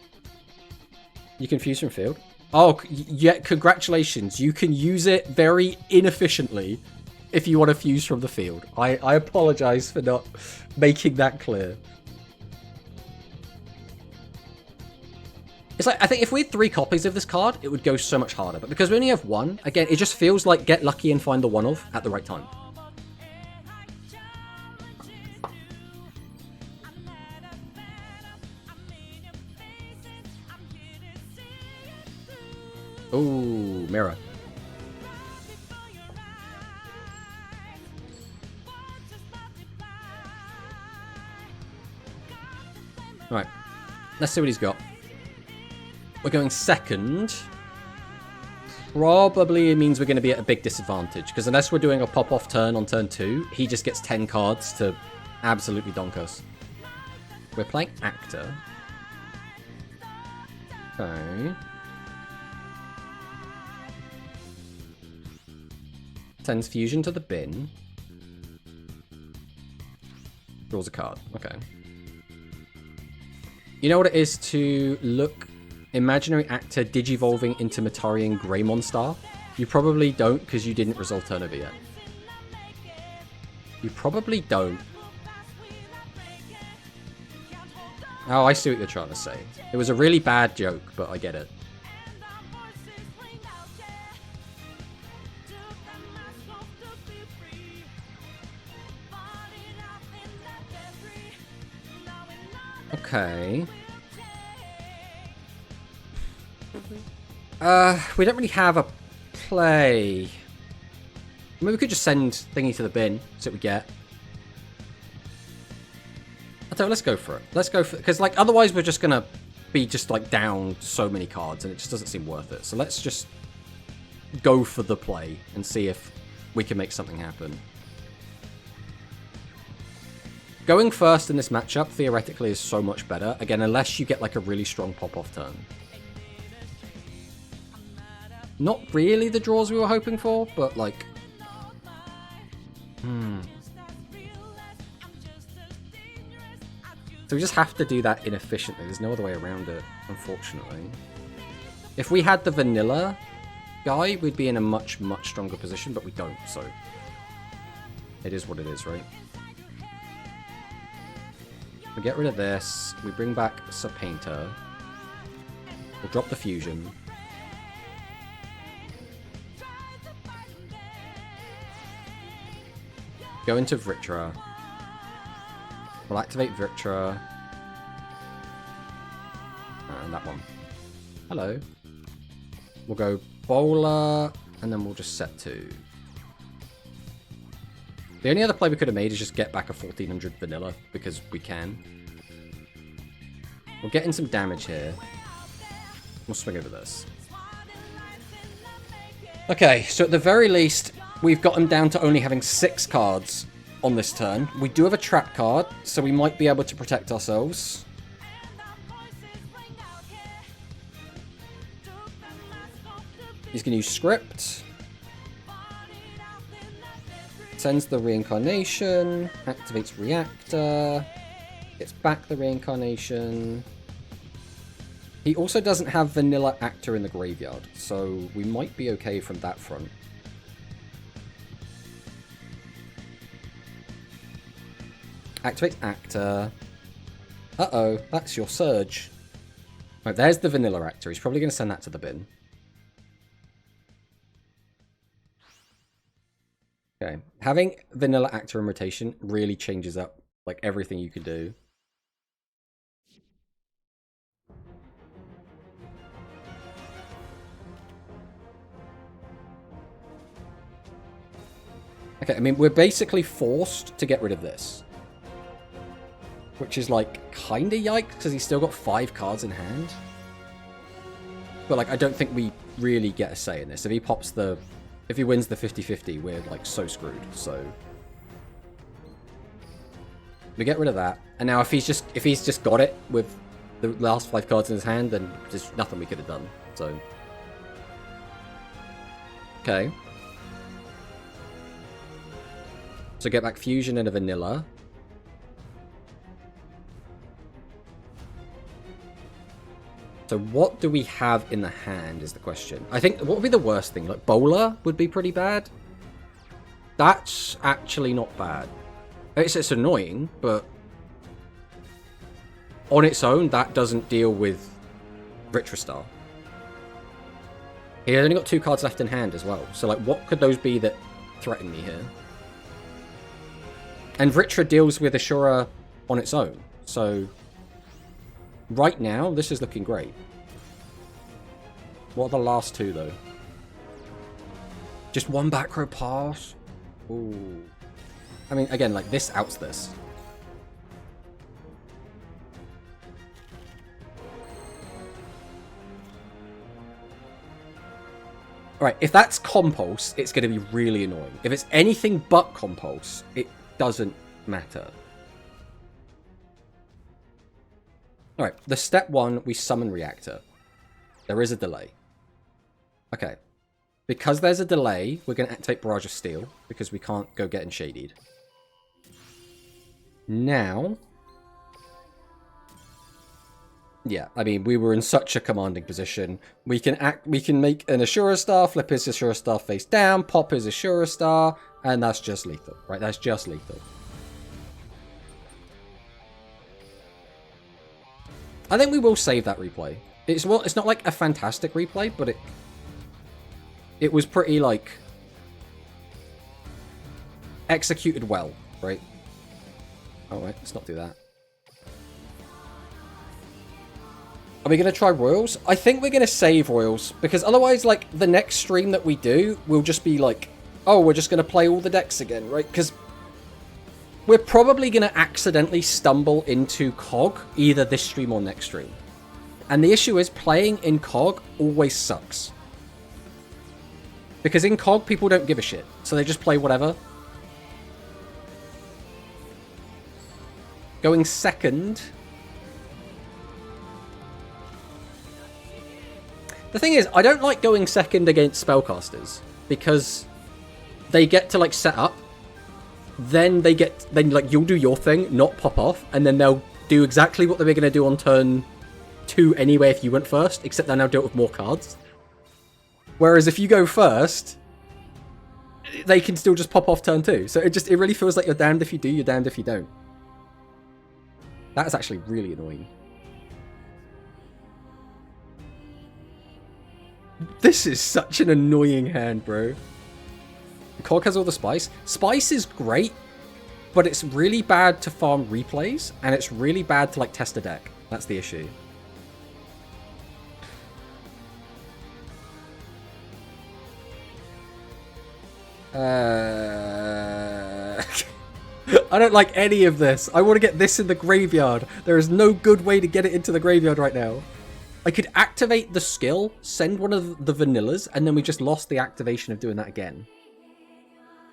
you can fuse from field. Oh, yeah, congratulations. You can use it very inefficiently if you want to fuse from the field. I apologize for not making that clear. It's like, I think if we had 3 copies of this card, it would go so much harder. But because we only have 1, again, it just feels like get lucky and find the one of at the right time. Ooh, mirror. Right. Let's see what he's got. We're going second. Probably means we're going to be at a big disadvantage, because unless we're doing a pop-off turn on turn 2, he just gets 10 cards to absolutely donk us. We're playing Actor. Okay. Sends Fusion to the bin. Draws a card. Okay. You know what it is to look Imaginary Actor digivolving into Matarion Greymon Star? You probably don't, because you didn't resolve turnover yet. You probably don't. Oh, I see what you're trying to say. It was a really bad joke, but I get it. Okay. We don't really have a play. Maybe we could just send Thingy to the bin, see what we get. I don't know, let's go for it. Let's go for it. Because, like, otherwise we're just gonna be just, like, down so many cards, and it just doesn't seem worth it. So let's just go for the play and see if we can make something happen. Going first in this matchup, theoretically, is so much better. Again, unless you get, like, a really strong pop-off turn. Not really the draws we were hoping for, but, like... So we just have to do that inefficiently. There's no other way around it, unfortunately. If we had the vanilla guy, we'd be in a much, much stronger position, but we don't, so... It is what it is, right? We get rid of this. We bring back Serpainter. We'll drop the fusion. Go into Vritra. We'll activate Vritra. And that one. Hello. We'll go Bowler, and then we'll just set 2. The only other play we could have made is just get back a 1400 vanilla, because we can. We're getting some damage here. We'll swing over this. Okay, so at the very least, we've got him down to only having 6 cards on this turn. We do have a trap card, so we might be able to protect ourselves. He's going to use Script. Sends the Reincarnation. Activates Reactor. Gets back the Reincarnation. He also doesn't have Vanilla Actor in the graveyard, so we might be okay from that front. Activate Actor. Uh-oh, that's your Surge. Right, there's the Vanilla Actor. He's probably going to send that to the bin. Okay, having Vanilla Actor in rotation really changes up like everything you could do. Okay, I mean, we're basically forced to get rid of this. Which is, like, kinda yikes, because he's still got 5 cards in hand. But, like, I don't think we really get a say in this. If he pops the... If he wins the 50-50, we're, like, so screwed, so... We get rid of that. And now if he's just got it with the last 5 cards in his hand, then there's nothing we could have done, so... Okay. So get back Fusion and a Vanilla. So what do we have in the hand is the question. I think, what would be the worst thing? Like, Bowler would be pretty bad. That's actually not bad. It's annoying, but... On its own, that doesn't deal with Vritra Star. He's only got 2 cards left in hand as well. So, like, what could those be that threaten me here? And Vritra deals with Ashura on its own. So, right now, this is looking great. What are the last 2, though? Just 1 back row pass? Ooh. I mean, again, like, this outs this. Alright, if that's Compulse, it's going to be really annoying. If it's anything but Compulse, it doesn't matter. Alright, the step 1, we summon Reactor. There is a delay. Okay. Because there's a delay, we're going to activate Barrage of Steel, because we can't go getting shadied. Now... Yeah, I mean, we were in such a commanding position. We can make an Ashura Star, flip his Ashura Star face down, pop his Ashura Star, and that's just lethal, right? That's just lethal. I think we will save that replay. It's not like a fantastic replay, but it was pretty, like, executed well, right? Oh wait, let's not do that. Are we going to try Royals? I think we're going to save Royals, because otherwise, like, the next stream that we do will just be like, oh, we're just going to play all the decks again, right? Because we're probably going to accidentally stumble into COG either this stream or next stream. And the issue is playing in COG always sucks. Because in COG, people don't give a shit. So they just play whatever. Going second. The thing is, I don't like going second against spellcasters. Because they get to, like, set up. Then like, you'll do your thing, not pop off. And then they'll do exactly what they were going to do on turn 2 anyway if you went first. Except they'll now do it with more cards. Whereas if you go first, they can still just pop off turn 2. So it really feels like you're damned if you do, you're damned if you don't. That's actually really annoying. This is such an annoying hand, bro. COG has all the spice. Spice is great but it's really bad to farm replays, and it's really bad to, like, test a deck. That's the issue. I don't like any of this. I want to get this in the graveyard. There is no good way to get it into the graveyard right now. I could activate the skill, send one of the vanillas, and then we just lost the activation of doing that again.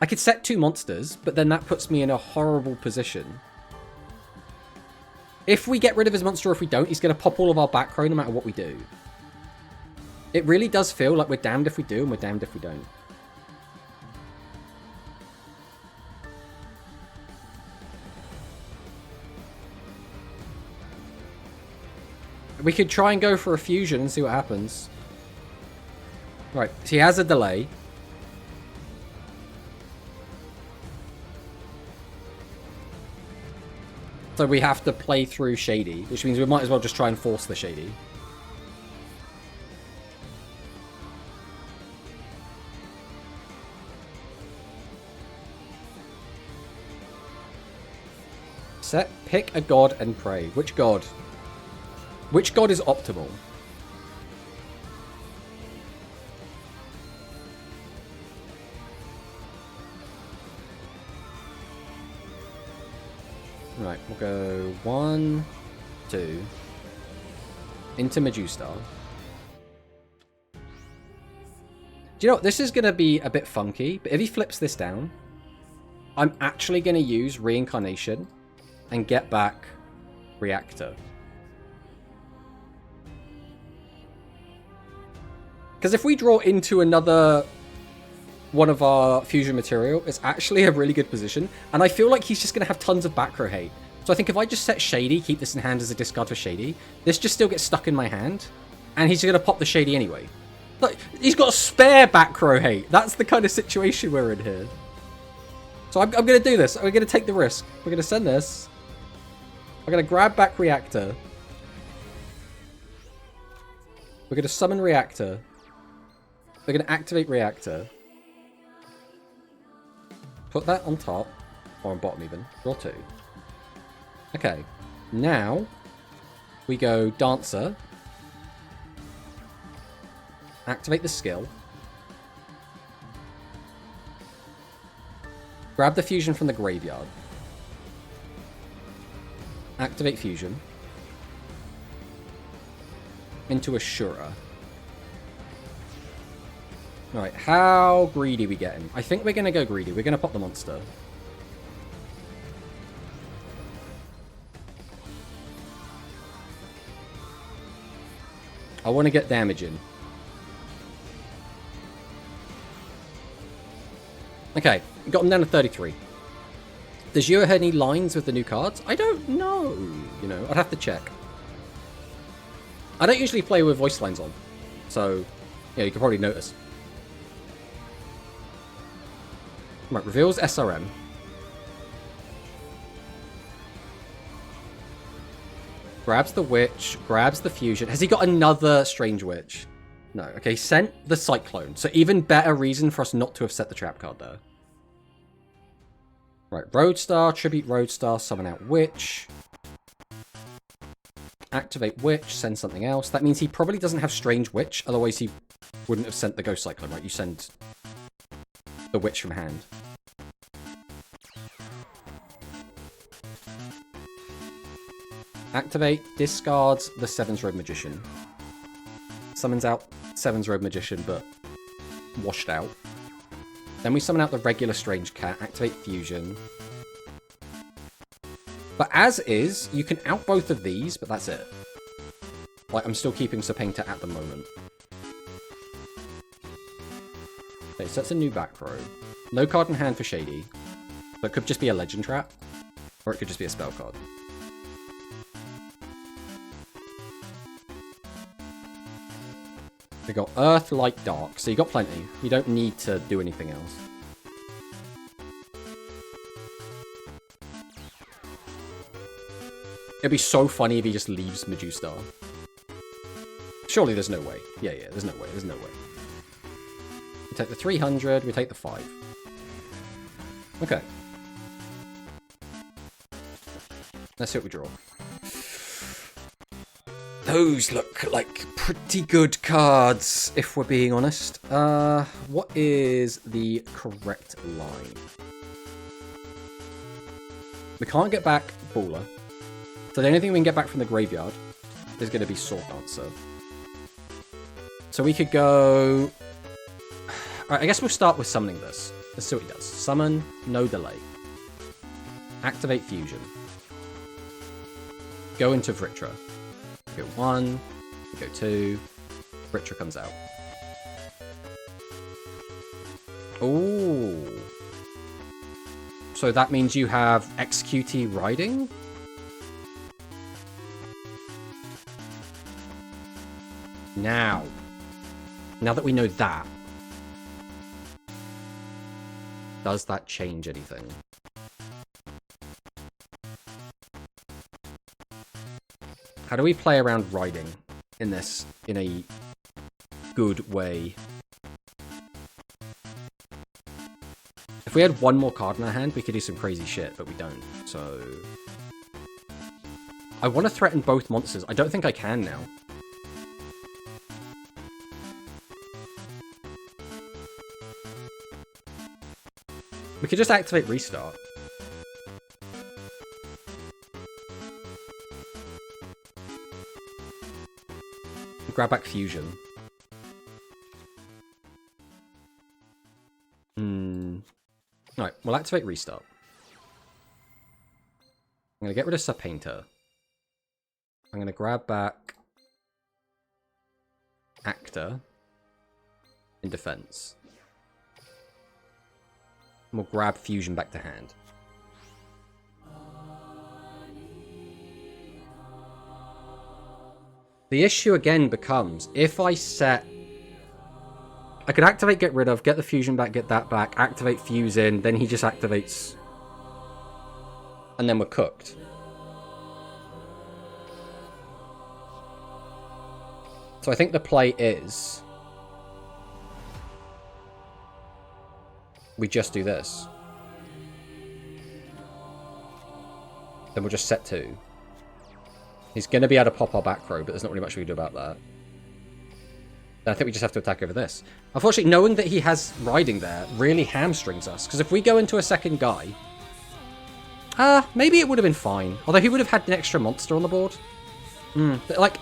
I could set 2 monsters, but then that puts me in a horrible position. If we get rid of his monster or if we don't, he's going to pop all of our back row no matter what we do. It really does feel like we're damned if we do and we're damned if we don't. We could try and go for a fusion and see what happens. Right, so he has a delay. So we have to play through Shady, which means we might as well just try and force the Shady. Set, pick a god and pray. Which god? Which god is optimal? Right, we'll go 1, 2, into Majustar. Do you know what? This is going to be a bit funky, but if he flips this down, I'm actually going to use Reincarnation and get back Reactor. Because if we draw into another one of our fusion material, it's actually a really good position. And I feel like he's just going to have tons of back row hate. So I think if I just set Shady, keep this in hand as a discard for Shady, this just still gets stuck in my hand. And he's going to pop the Shady anyway. Like, he's got a spare back row hate. That's the kind of situation we're in here. So I'm going to do this. We're going to take the risk. We're going to send this. We're going to grab back Reactor. We're going to summon Reactor. We're going to activate Reactor. Put that on top. Or on bottom even. Draw 2. Okay. Now, we go Dancer. Activate the skill. Grab the fusion from the graveyard. Activate fusion. Into Ashura. Alright, how greedy we getting? I think we're going to go greedy. We're going to pop the monster. I want to get damage in. Okay, got him down to 33. Does Yua have any lines with the new cards? I don't know. You know, I'd have to check. I don't usually play with voice lines on. So, yeah, you can probably notice. Right, reveals SRM. Grabs the witch, grabs the fusion. Has he got another strange witch? No. Okay, sent the cyclone. So even better reason for us not to have set the trap card there. Right, Roadstar, tribute Roadstar, summon out witch. Activate witch, send something else. That means he probably doesn't have strange witch, otherwise he wouldn't have sent the ghost cyclone, right? You send the witch from hand. Activate, discards the Seven's Robe Magician. Summons out Seven's Robe Magician, but washed out. Then we summon out the regular Strange Cat, activate Fusion. But as is, you can out both of these, but that's it. Like, I'm still keeping Serpenta at the moment. Okay, so that's a new back row. No card in hand for Shady. So it could just be a Legend Trap, or it could just be a spell card. We got Earth, Light, Dark. So you got plenty. You don't need to do anything else. It'd be so funny if he just leaves Majustar. Surely there's no way. Yeah, there's no way. There's no way. We take the 300. We take the 5. Okay. Let's see what we draw. Those look like pretty good cards, if we're being honest. What is the correct line? We can't get back Baller. So the only thing we can get back from the graveyard is going to be Sword Dancer. So we could go... Alright, I guess we'll start with summoning this. Let's see what he does. Summon, no delay. Activate Fusion. Go into Vritra. Go 1, go 2, Vritra comes out. Ooh. So that means you have XQT Riding? Now that we know that, does that change anything? How do we play around riding in this in a good way? If we had one more card in our hand, we could do some crazy shit, but we don't. So I want to threaten both monsters. I don't think I can now. We could just activate Restart. Grab back Fusion. Alright, we'll activate Restart. I'm going to get rid of Subpainter. I'm going to grab back Actor in defense. And we'll grab Fusion back to hand. The issue again becomes, if I set... I could activate Get Rid Of, get the Fusion back, get that back, activate Fuse in, then he just activates... And then we're cooked. So I think the play is... we just do this. Then we'll just set 2. He's going to be able to pop our back row, but there's not really much we can do about that. I think we just have to attack over this. Unfortunately, knowing that he has Riding there really hamstrings us. Because if we go into a second guy... maybe it would have been fine. Although he would have had an extra monster on the board. Like,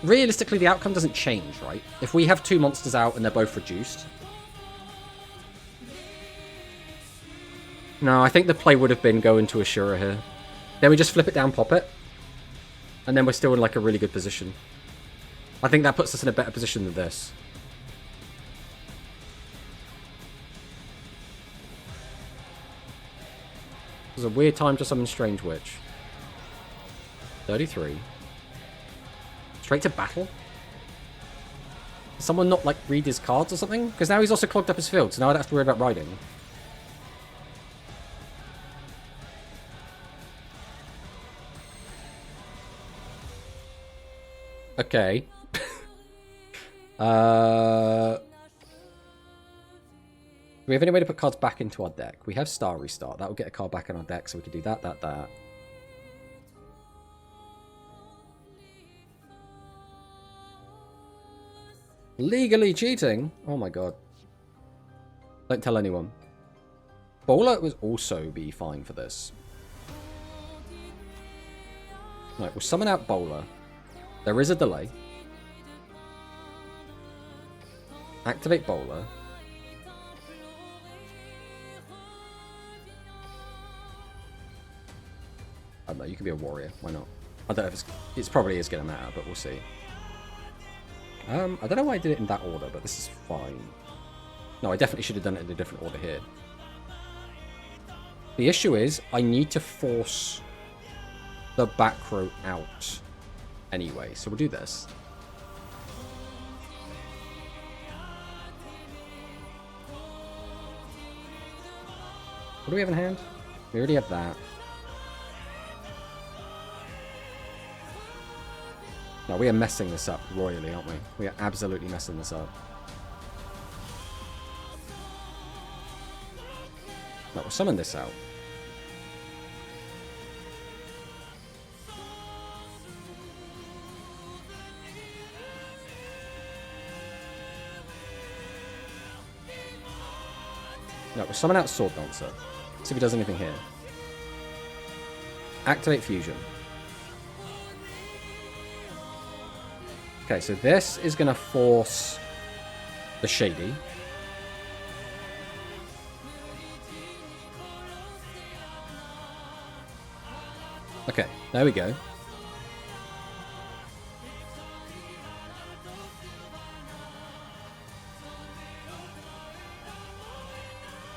realistically, the outcome doesn't change, right? If we have 2 monsters out and they're both reduced... No, I think the play would have been go into Ashura here. Then we just flip it down, pop it. And then we're still in like a really good position. I think that puts us in a better position than this. It was a weird time to summon Strange Witch. 33. Straight to battle? Does someone not like read his cards or something? Because now he's also clogged up his field, so now I don't have to worry about riding. Okay. Do we have any way to put cards back into our deck? We have Star Restart. That will get a card back in our deck, so we could do that, that. Legally cheating? Oh my god. Don't tell anyone. Bowler would also be fine for this. Right, we'll summon out Bowler. There is a delay. Activate Bowler. I don't know, you can be a warrior. Why not? I don't know if it's probably is going to matter, but we'll see. I don't know why I did it in that order, but this is fine. No, I definitely should have done it in a different order here. The issue is, I need to force the back row out anyway, so we'll do this. What do we have in hand? We already have that. No, we are messing this up royally, aren't we? We are absolutely messing this up. No, we'll summon this out. No, we'll summon out Sword Dancer. See if he does anything here. Activate Fusion. Okay, so this is going to force the Shady. Okay, there we go.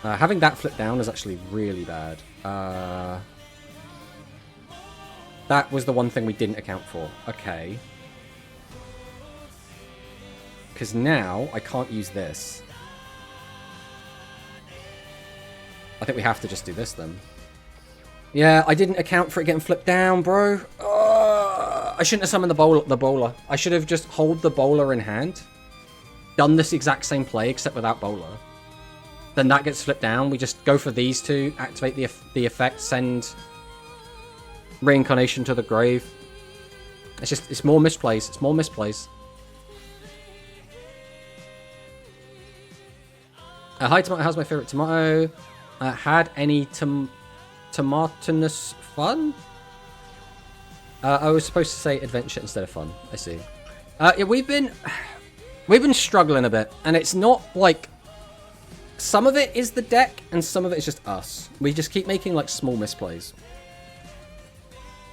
Having that flip down is actually really bad. That was the one thing we didn't account for. Okay. Because now I can't use this. I think we have to just do this then. Yeah, I didn't account for it getting flipped down, bro. I shouldn't have summoned the bowler. I should have just hold the bowler in hand. Done this exact same play, except without bowler. Then that gets flipped down. We just go for these two, activate the effect, send Reincarnation to the grave. It's more misplays. It's more misplays. Hi, Tomato. How's my favorite tomato? Had any tomatinous fun? I was supposed to say adventure instead of fun. I see. Yeah, we've been struggling a bit, and it's not like some of it is the deck, and some of it is just us. We just keep making like small misplays,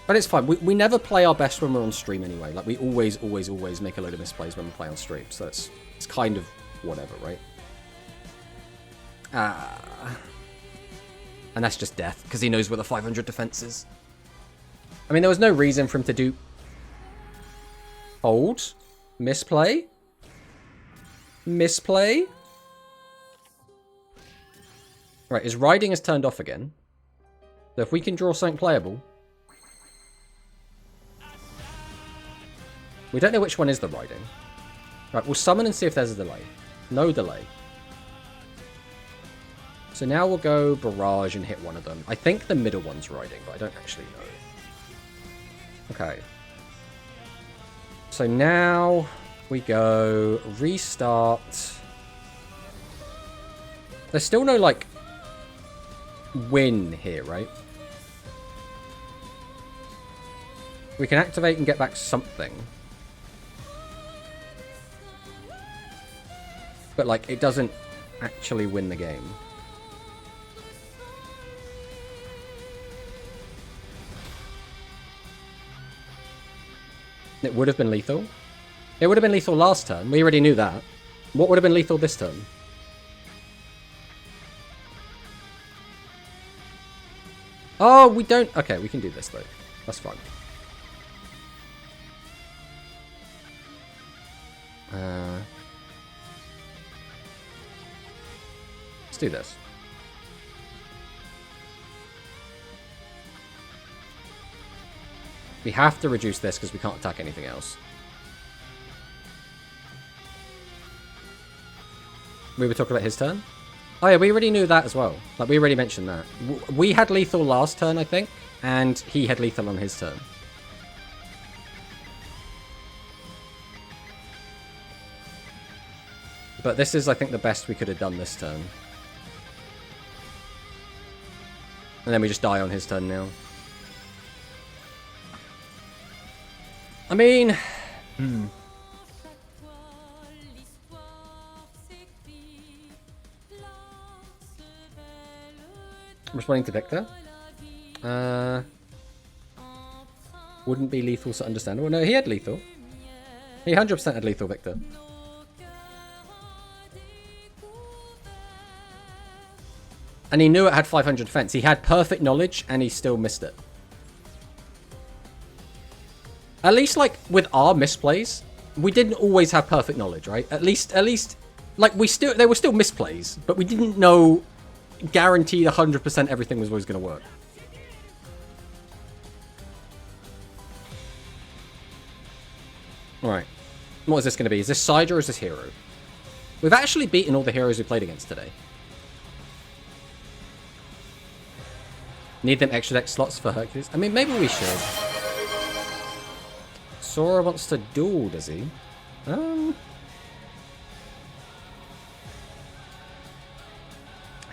but it's fine. We never play our best when we're on stream anyway. Like we always make a load of misplays when we play on stream, so it's kind of whatever, right? And that's just death, because he knows where the 500 defense is. I mean, there was no reason for him to do... Hold. Misplay. Misplay. Right, his riding is turned off again. So if we can draw something playable... We don't know which one is the riding. Right, we'll summon and see if there's a delay. No delay. So now we'll go Barrage and hit one of them. I think the middle one's riding, but I don't actually know. Okay. So now we go restart. There's still no, like, win here, right? We can activate and get back something. But, like, it doesn't actually win the game. It would have been lethal. It would have been lethal last turn. We already knew that. What would have been lethal this turn? Oh, we don't... Okay, we can do this, though. That's fine. Let's do this. We have to reduce this because we can't attack anything else. We were talking about his turn? Oh yeah, we already knew that as well. Like, we already mentioned that. We had lethal last turn, I think, and he had lethal on his turn. But this is, I think, the best we could have done this turn. And then we just die on his turn now. I mean... I'm responding to Victor. Wouldn't be lethal, so understandable. No, he had lethal. He 100% had lethal, Victor. And he knew it had 500 defense. He had perfect knowledge, and he still missed it. At least, like, with our misplays, we didn't always have perfect knowledge, right? At least, like, they were still misplays, but we didn't know guaranteed 100% everything was always going to work. Alright. What is this going to be? Is this Sidra or is this Hero? We've actually beaten all the heroes we played against today. Need them extra deck slots for Hercules? I mean, maybe we should. Sora wants to duel, does he? I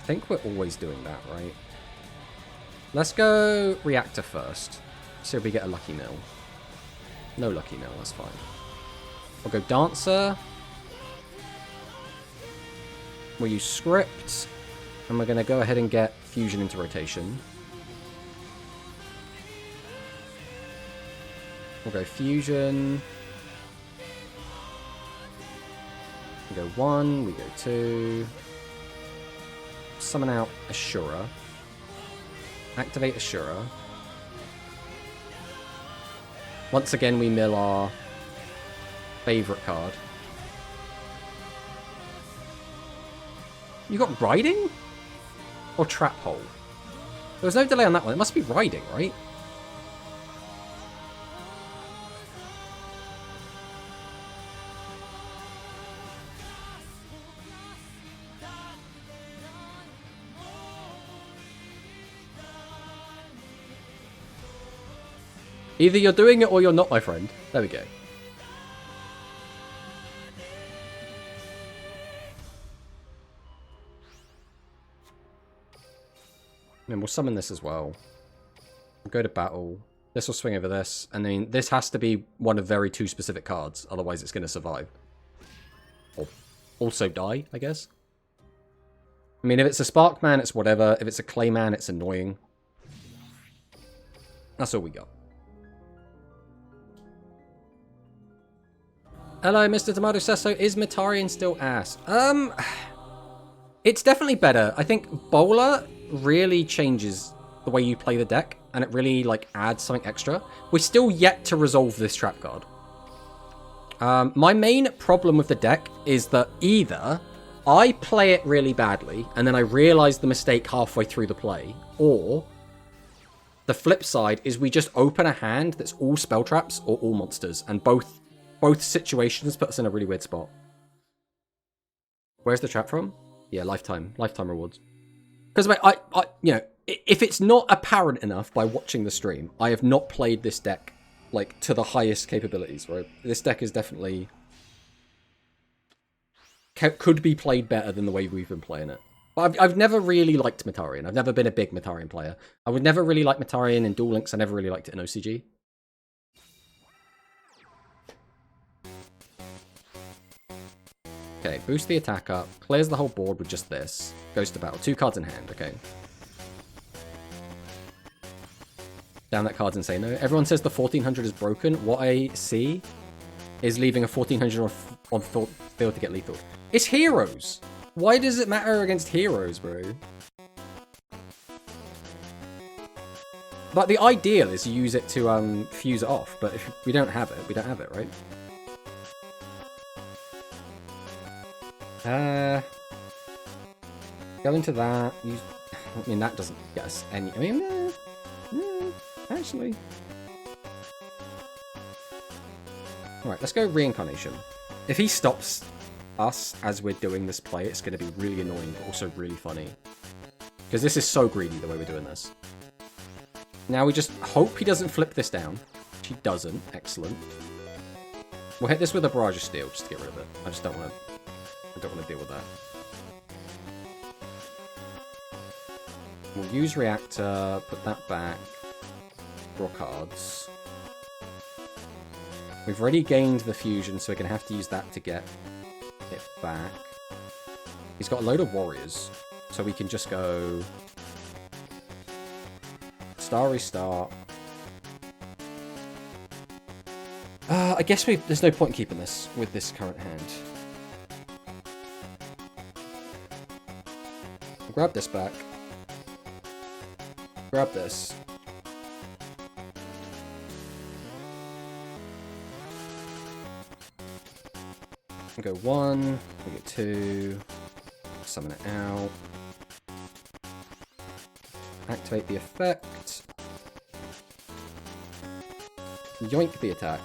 think we're always doing that, right? Let's go Reactor first. See if we get a Lucky Mill. No Lucky Mill, that's fine. We'll go Dancer. We'll use Script. And we're going to go ahead and get Fusion into rotation. We'll go Fusion. We go 1, we go 2. Summon out Ashura. Activate Ashura. Once again, we mill our favorite card. You got Riding? Or Trap Hole? There was no delay on that one. It must be Riding, right? Either you're doing it or you're not, my friend. There we go. And we'll summon this as well. We'll go to battle. This will swing over this. And then this has to be one of very two specific cards. Otherwise it's going to survive. Or also die, I guess. I mean, if it's a Sparkman, it's whatever. If it's a Clayman, it's annoying. That's all we got. Hello, Mr. Tomato Sesso. Is Metarian still ass? It's definitely better. I think Bowler really changes the way you play the deck, and it really, like, adds something extra. We're still yet to resolve this trap card. My main problem with the deck is that either I play it really badly, and then I realize the mistake halfway through the play, or the flip side is we just open a hand that's all spell traps or all monsters, and both situations put us in a really weird spot. Where's the trap from? Yeah, lifetime rewards. Because I you know, if it's not apparent enough by watching the stream, I have not played this deck like to the highest capabilities. Right, this deck is definitely could be played better than the way we've been playing it. But I've never really liked Metarian. I've never been a big Metarian player. I would never really like Metarian in Duel Links. I never really liked it in OCG. Okay, boost the attack up, clears the whole board with just this, goes to battle. 2 cards in hand, okay. Damn, that card's insane. No, everyone says the 1400 is broken. What I see is leaving a 1400 on field to get lethal. It's heroes! Why does it matter against heroes, bro? But the ideal is you use it to fuse it off, but if we don't have it, we don't have it, right? Go into that. Use. I mean, that doesn't get us any. I mean, actually. Alright, let's go Reincarnation. If he stops us as we're doing this play, it's going to be really annoying, but also really funny. Because this is so greedy the way we're doing this. Now we just hope he doesn't flip this down. He doesn't. Excellent. We'll hit this with a Barrage of Steel just to get rid of it. I just don't want to. I don't want to deal with that. We'll use Reactor, put that back, draw cards. We've already gained the fusion, so we're going to have to use that to get it back. He's got a load of warriors, so we can just go Starry Start. I guess there's no point in keeping this with this current hand. Grab this back. Grab this. We go 1, we get 2, summon it out. Activate the effect. Yoink the attack.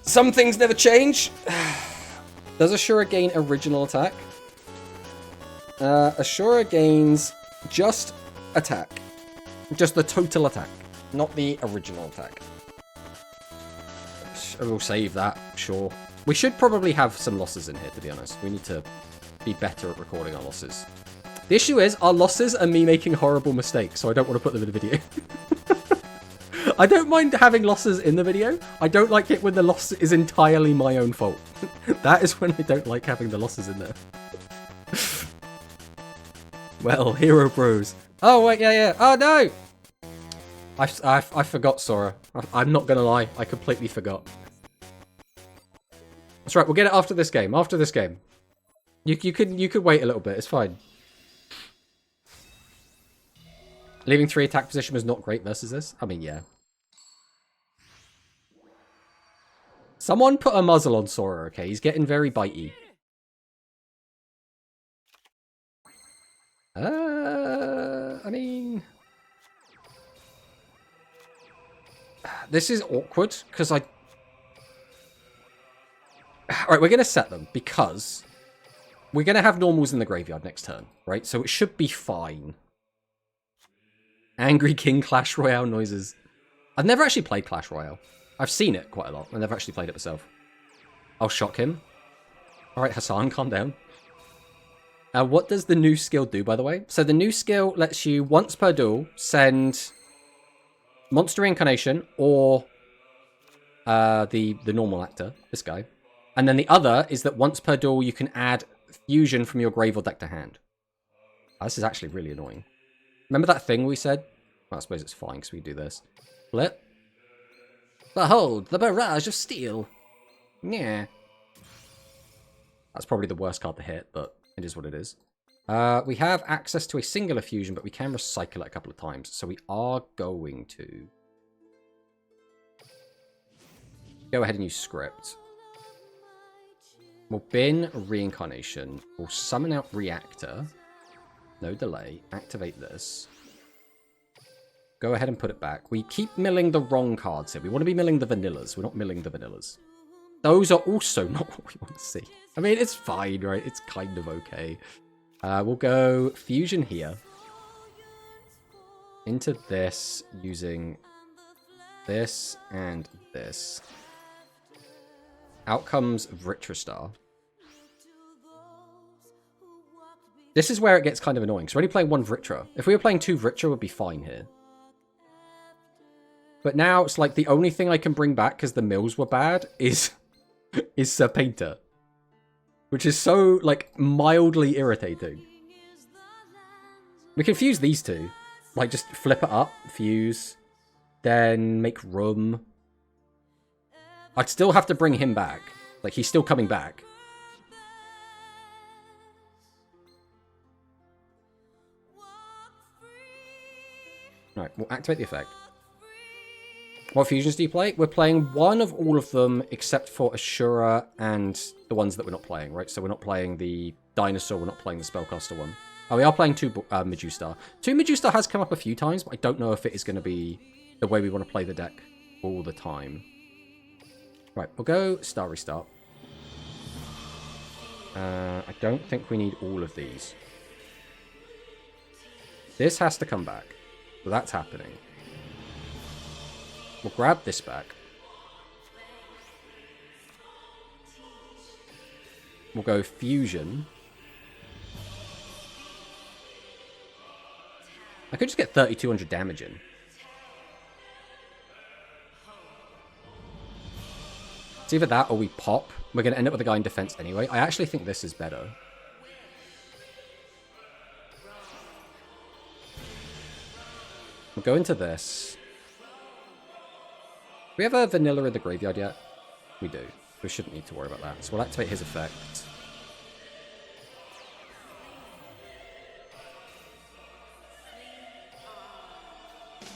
Some things never change. Does Ashura gain original attack? Ashura gains just attack. Just the total attack, not the original attack. we'll save that, sure. We should probably have some losses in here, to be honest. We need to be better at recording our losses. The issue is, our losses are me making horrible mistakes, so I don't want to put them in the video. I don't mind having losses in the video. I don't like it when the loss is entirely my own fault. That is when I don't like having the losses in there. Well, Hero Bros. Oh, wait, yeah. Oh, no! I forgot, Sora. I'm not gonna lie. I completely forgot. That's right, we'll get it after this game. After this game. You could wait a little bit. It's fine. Leaving 3 attack position was not great versus this. I mean, yeah. Someone put a muzzle on Sora, okay? He's getting very bitey. I mean... This is awkward, because I... Alright, we're going to set them, because... We're going to have normals in the graveyard next turn, right? So it should be fine. Angry King Clash Royale noises. I've never actually played Clash Royale. I've seen it quite a lot. I've never actually played it myself. I'll shock him. Alright, Hassan, calm down. What does the new skill do, by the way? So the new skill lets you, once per duel, send Monster Reincarnation or the normal actor, this guy. And then the other is that once per duel, you can add Fusion from your grave or deck to hand. Oh, this is actually really annoying. Remember that thing we said? Well, I suppose it's fine because we do this. Flip. Behold, the Barrage of Steel. Yeah. That's probably the worst card to hit, but it is what it is. We have access to a singular fusion, but we can recycle it a couple of times. So we are going to go ahead and use script. We'll bin Reincarnation. We'll summon out Reactor. No delay. Activate this. Go ahead and put it back. We keep milling the wrong cards here. We want to be milling the vanillas. We're not milling the vanillas. Those are also not what we want to see. I mean, it's fine, right? It's kind of okay. We'll go Fusion here. Into this using this and this. Out comes Vitristar. This is where it gets kind of annoying. So we're only playing 1 Vritra. If we were playing 2 Vritra, we'd be fine here. But now it's like the only thing I can bring back because the mills were bad is Serpenta. Which is so, like, mildly irritating. We can fuse these two. Like, just flip it up, fuse, then make room. I'd still have to bring him back. Like, he's still coming back. Alright, we'll activate the effect. What fusions do you play? We're playing one of all of them except for Ashura and the ones that we're not playing, right? So we're not playing the Dinosaur, we're not playing the Spellcaster one. Oh, we are playing 2 Majustar. 2 Majustar has come up a few times, but I don't know if it is going to be the way we want to play the deck all the time. Right, we'll go Star Restart. I don't think we need all of these. This has to come back. So that's happening. We'll grab this back. We'll go Fusion. I could just get 3,200 damage in. It's either that or we pop. We're going to end up with a guy in defense anyway. I actually think this is better. We'll go into this. Do we have a vanilla in the graveyard yet? We do. We shouldn't need to worry about that. So we'll activate his effect.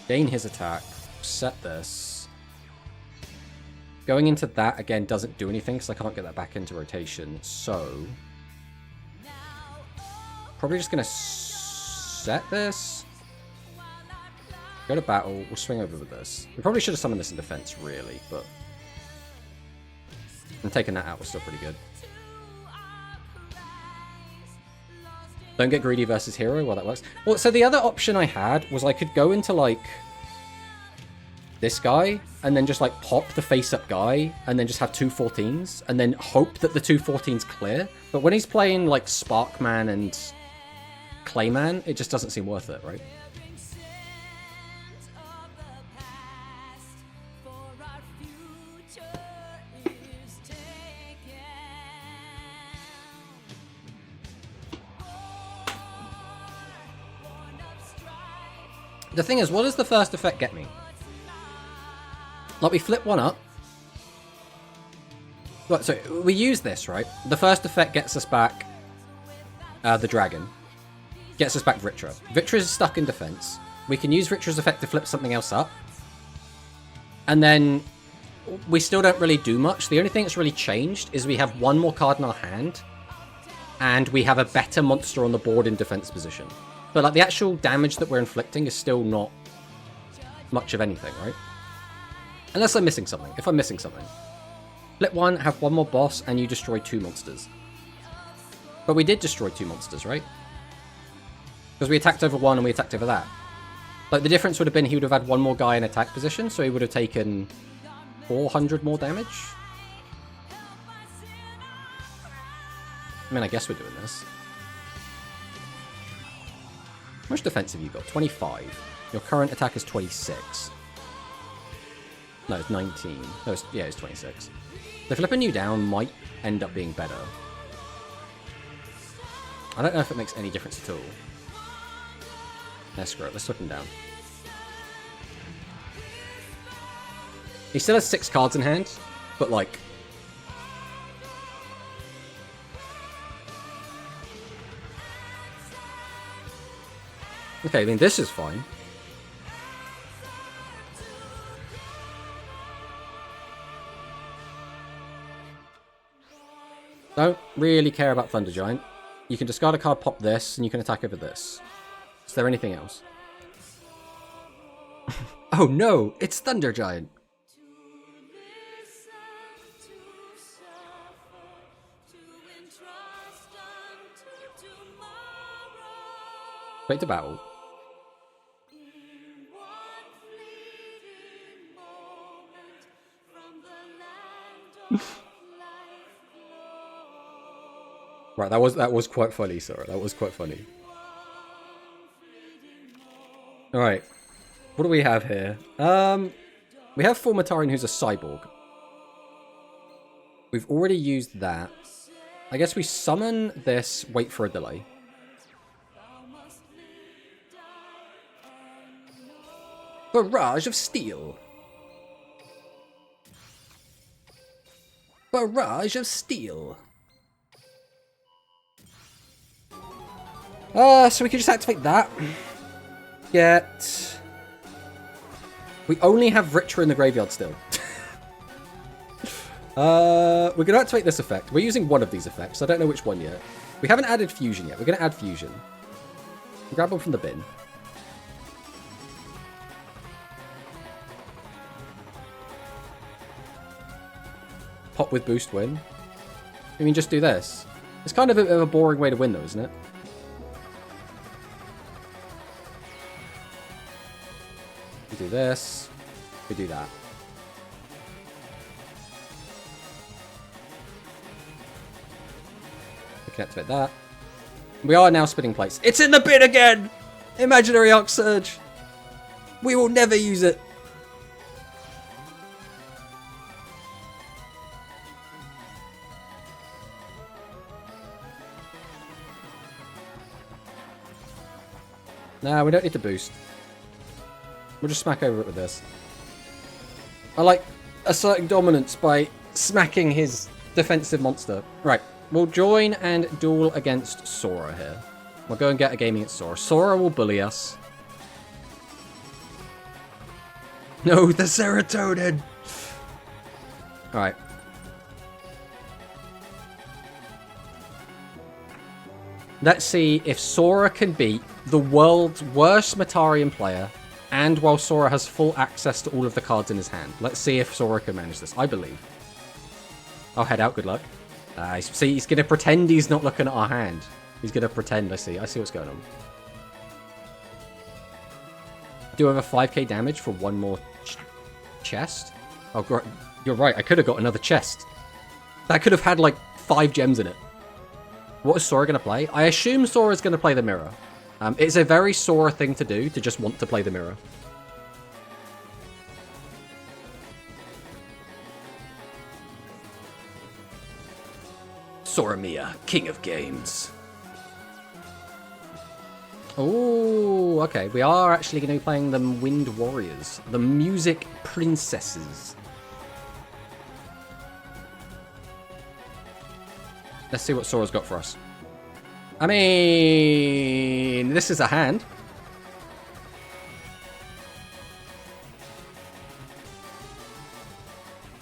Gain his attack. Set this. Going into that, again, doesn't do anything because I can't get that back into rotation. So probably just going to set this. Go to battle. We'll swing over with this. We probably should have summoned this in defense, really, but... And taking that out was still pretty good. Don't get greedy versus hero. Well, that works. Well, so the other option I had was I could go into, like... this guy, and then just like pop the face-up guy, and then just have two 14s, and then hope that the two 14s clear. But when he's playing like Sparkman and Clayman, it just doesn't seem worth it, right? The thing is, what does the first effect get me? Like, we flip one up. Right, so we use this, right? The first effect gets us back the dragon. Gets us back Vritra. Vritra is stuck in defense. We can use Vritra's effect to flip something else up. And then we still don't really do much. The only thing that's really changed is we have one more card in our hand. And we have a better monster on the board in defense position. But like the actual damage that we're inflicting is still not much of anything, right? Unless I'm missing something. If I'm missing something. Flip one, have one more boss, and you destroy two monsters. But we did destroy two monsters, right? Because we attacked over one and we attacked over that. Like the difference would have been he would have had one more guy in attack position, so he would have taken 400 more damage. I mean, I guess we're doing this. How much defense have you got? 25. Your current attack is 26. No, it's 19. No, it's 26. The flipping you down might end up being better. I don't know if it makes any difference at all. Nah, screw it. Let's flip him down. He still has 6 cards in hand, but like... Okay, I mean, this is fine. Don't really care about Thunder Giant. You can discard a card, pop this, and you can attack over this. Is there anything else? Oh no, it's Thunder Giant. Wait to battle. Right, that was quite funny, sorry. That was quite funny. Alright. What do we have here? We have Formatarian, who's a cyborg. We've already used that. I guess we summon this, wait for a delay. Barrage of Steel. Barrage of Steel. So we can just activate that. Get... We only have Vritra in the graveyard still. We're going to activate this effect. We're using one of these effects. I don't know which one yet. We haven't added Fusion yet. We're going to add Fusion. Grab one from the bin. Pop with boost win. I mean, just do this. It's kind of a bit of a boring way to win, though, isn't it? We do this. We do that. We can activate that. We are now spinning plates. It's in the bin again! Imaginary Arc Surge! We will never use it! Nah, we don't need to boost. We'll just smack over it with this. I like asserting dominance by smacking his defensive monster. Right, we'll join and duel against Sora here. We'll go and get a game against Sora. Sora will bully us. No, the serotonin! Alright. Let's see if Sora can beat the world's worst Matarian player, and while Sora has full access to all of the cards in his hand. Let's see if Sora can manage this. I believe. I'll head out. Good luck. See, he's going to pretend he's not looking at our hand. He's going to pretend. I see what's going on. Do over 5k damage for one more Chest? Oh, you're right. I could have got another chest. That could have had, like, 5 gems in it. What is Sora going to play? I assume Sora's going to play the mirror. It's a very Sora thing to do, to just want to play the mirror. Sora Mia, king of games. Oh, okay. We are actually going to be playing the Wind Warriors. The Music Princesses. Let's see what Sora's got for us. I mean, this is a hand.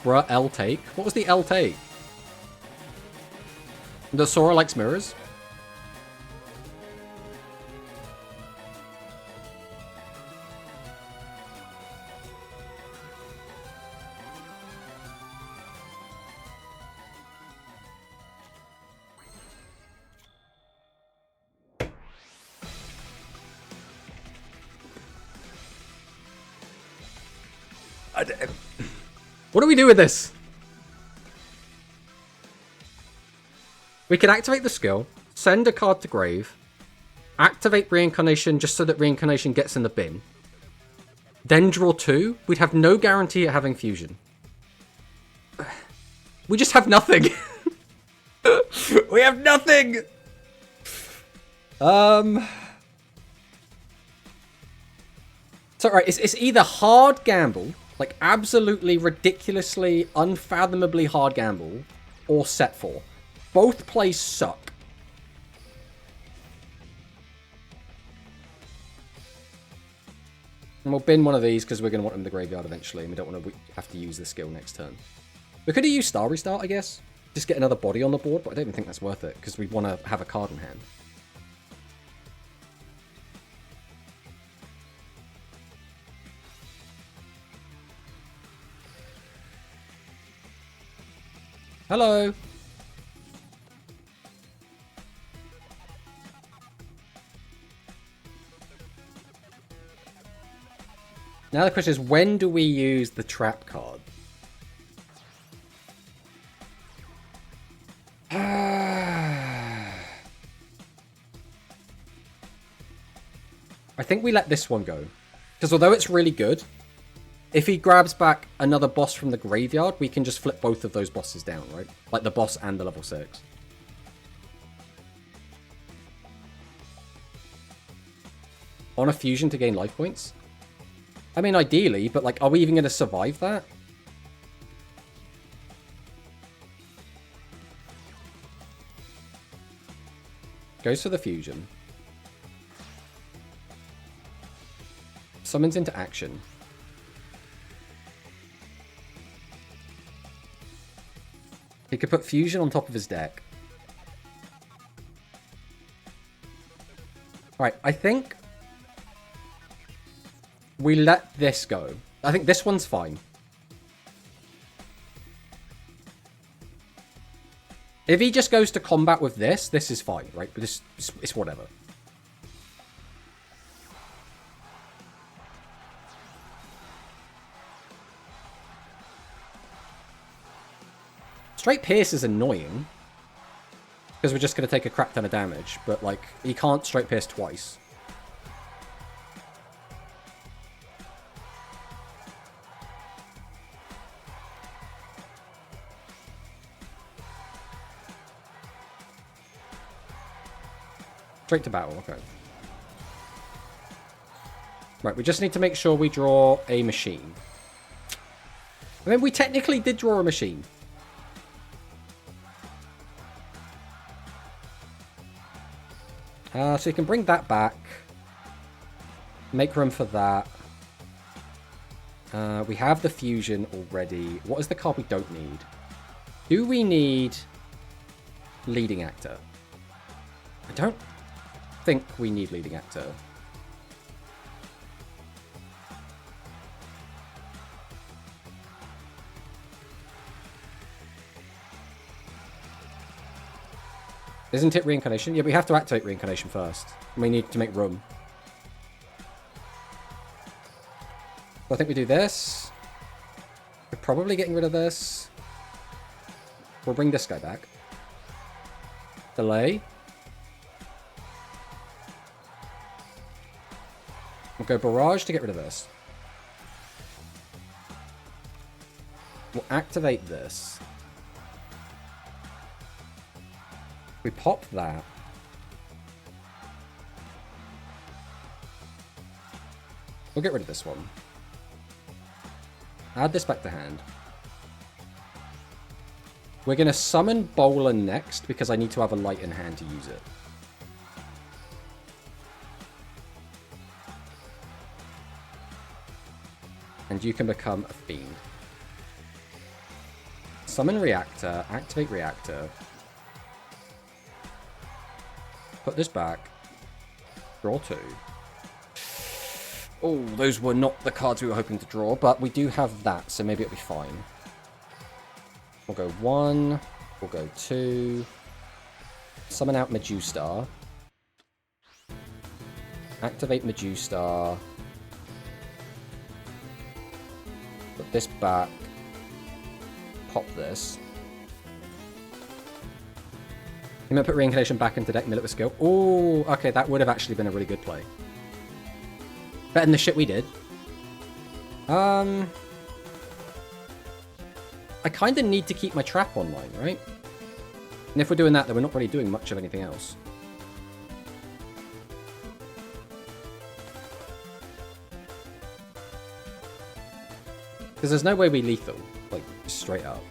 Bruh, L take. What was the L take? Does Sora likes mirrors? What do we do with this? We can activate the skill, send a card to grave, activate reincarnation just so that reincarnation gets in the bin, then draw 2. We'd have no guarantee at having fusion. We just have nothing. We have nothing. So right, it's either hard gamble, like absolutely ridiculously, unfathomably hard gamble, or set 4. Both plays suck. And we'll bin one of these because we're going to want them in the graveyard eventually, and we don't want to have to use the skill next turn. We could have used Star Restart, I guess. Just get another body on the board, but I don't even think that's worth it because we want to have a card in hand. Hello. Now the question is, when do we use the trap card? I think we let this one go. Because although it's really good, if he grabs back another boss from the graveyard, we can just flip both of those bosses down, right? Like the boss and the level 6. On a fusion to gain life points? I mean, ideally, but like, are we even going to survive that? Goes for the fusion. Summons into action. He could put fusion on top of his deck. Alright, I think we let this go. I think this one's fine. If he just goes to combat with this, this is fine, right? But this, it's whatever. Straight Pierce is annoying. Because we're just going to take a crap ton of damage. But, like, he can't Straight Pierce twice. Straight to battle, okay. Right, we just need to make sure we draw a machine. I mean, we technically did draw a machine. So you can bring that back. Make room for that. We have the fusion already. What is the card we don't need? Do we need leading actor? I don't think we need leading actor. Isn't it reincarnation? Yeah, we have to activate reincarnation first. We need to make room. So I think we do this. probably getting rid of this. We'll bring this guy back. Delay. We'll go Barrage to get rid of this. We'll activate this. We pop that. We'll get rid of this one. Add this back to hand. We're going to summon Bowler next because I need to have a light in hand to use it. And you can become a fiend. Summon Reactor, activate Reactor. Put this back. Draw 2. Oh, those were not the cards we were hoping to draw, but we do have that, so maybe it'll be fine. We'll go 1. We'll go 2. Summon out Majustar. Activate Majustar. Put this back. Pop this. You might put Reincarnation back into deck, mill it with skill. Oh, okay, that would have actually been a really good play. Better than the shit we did. I kind of need to keep my trap online, right? And if we're doing that, then we're not really doing much of anything else. Because there's no way we lethal, like, straight up.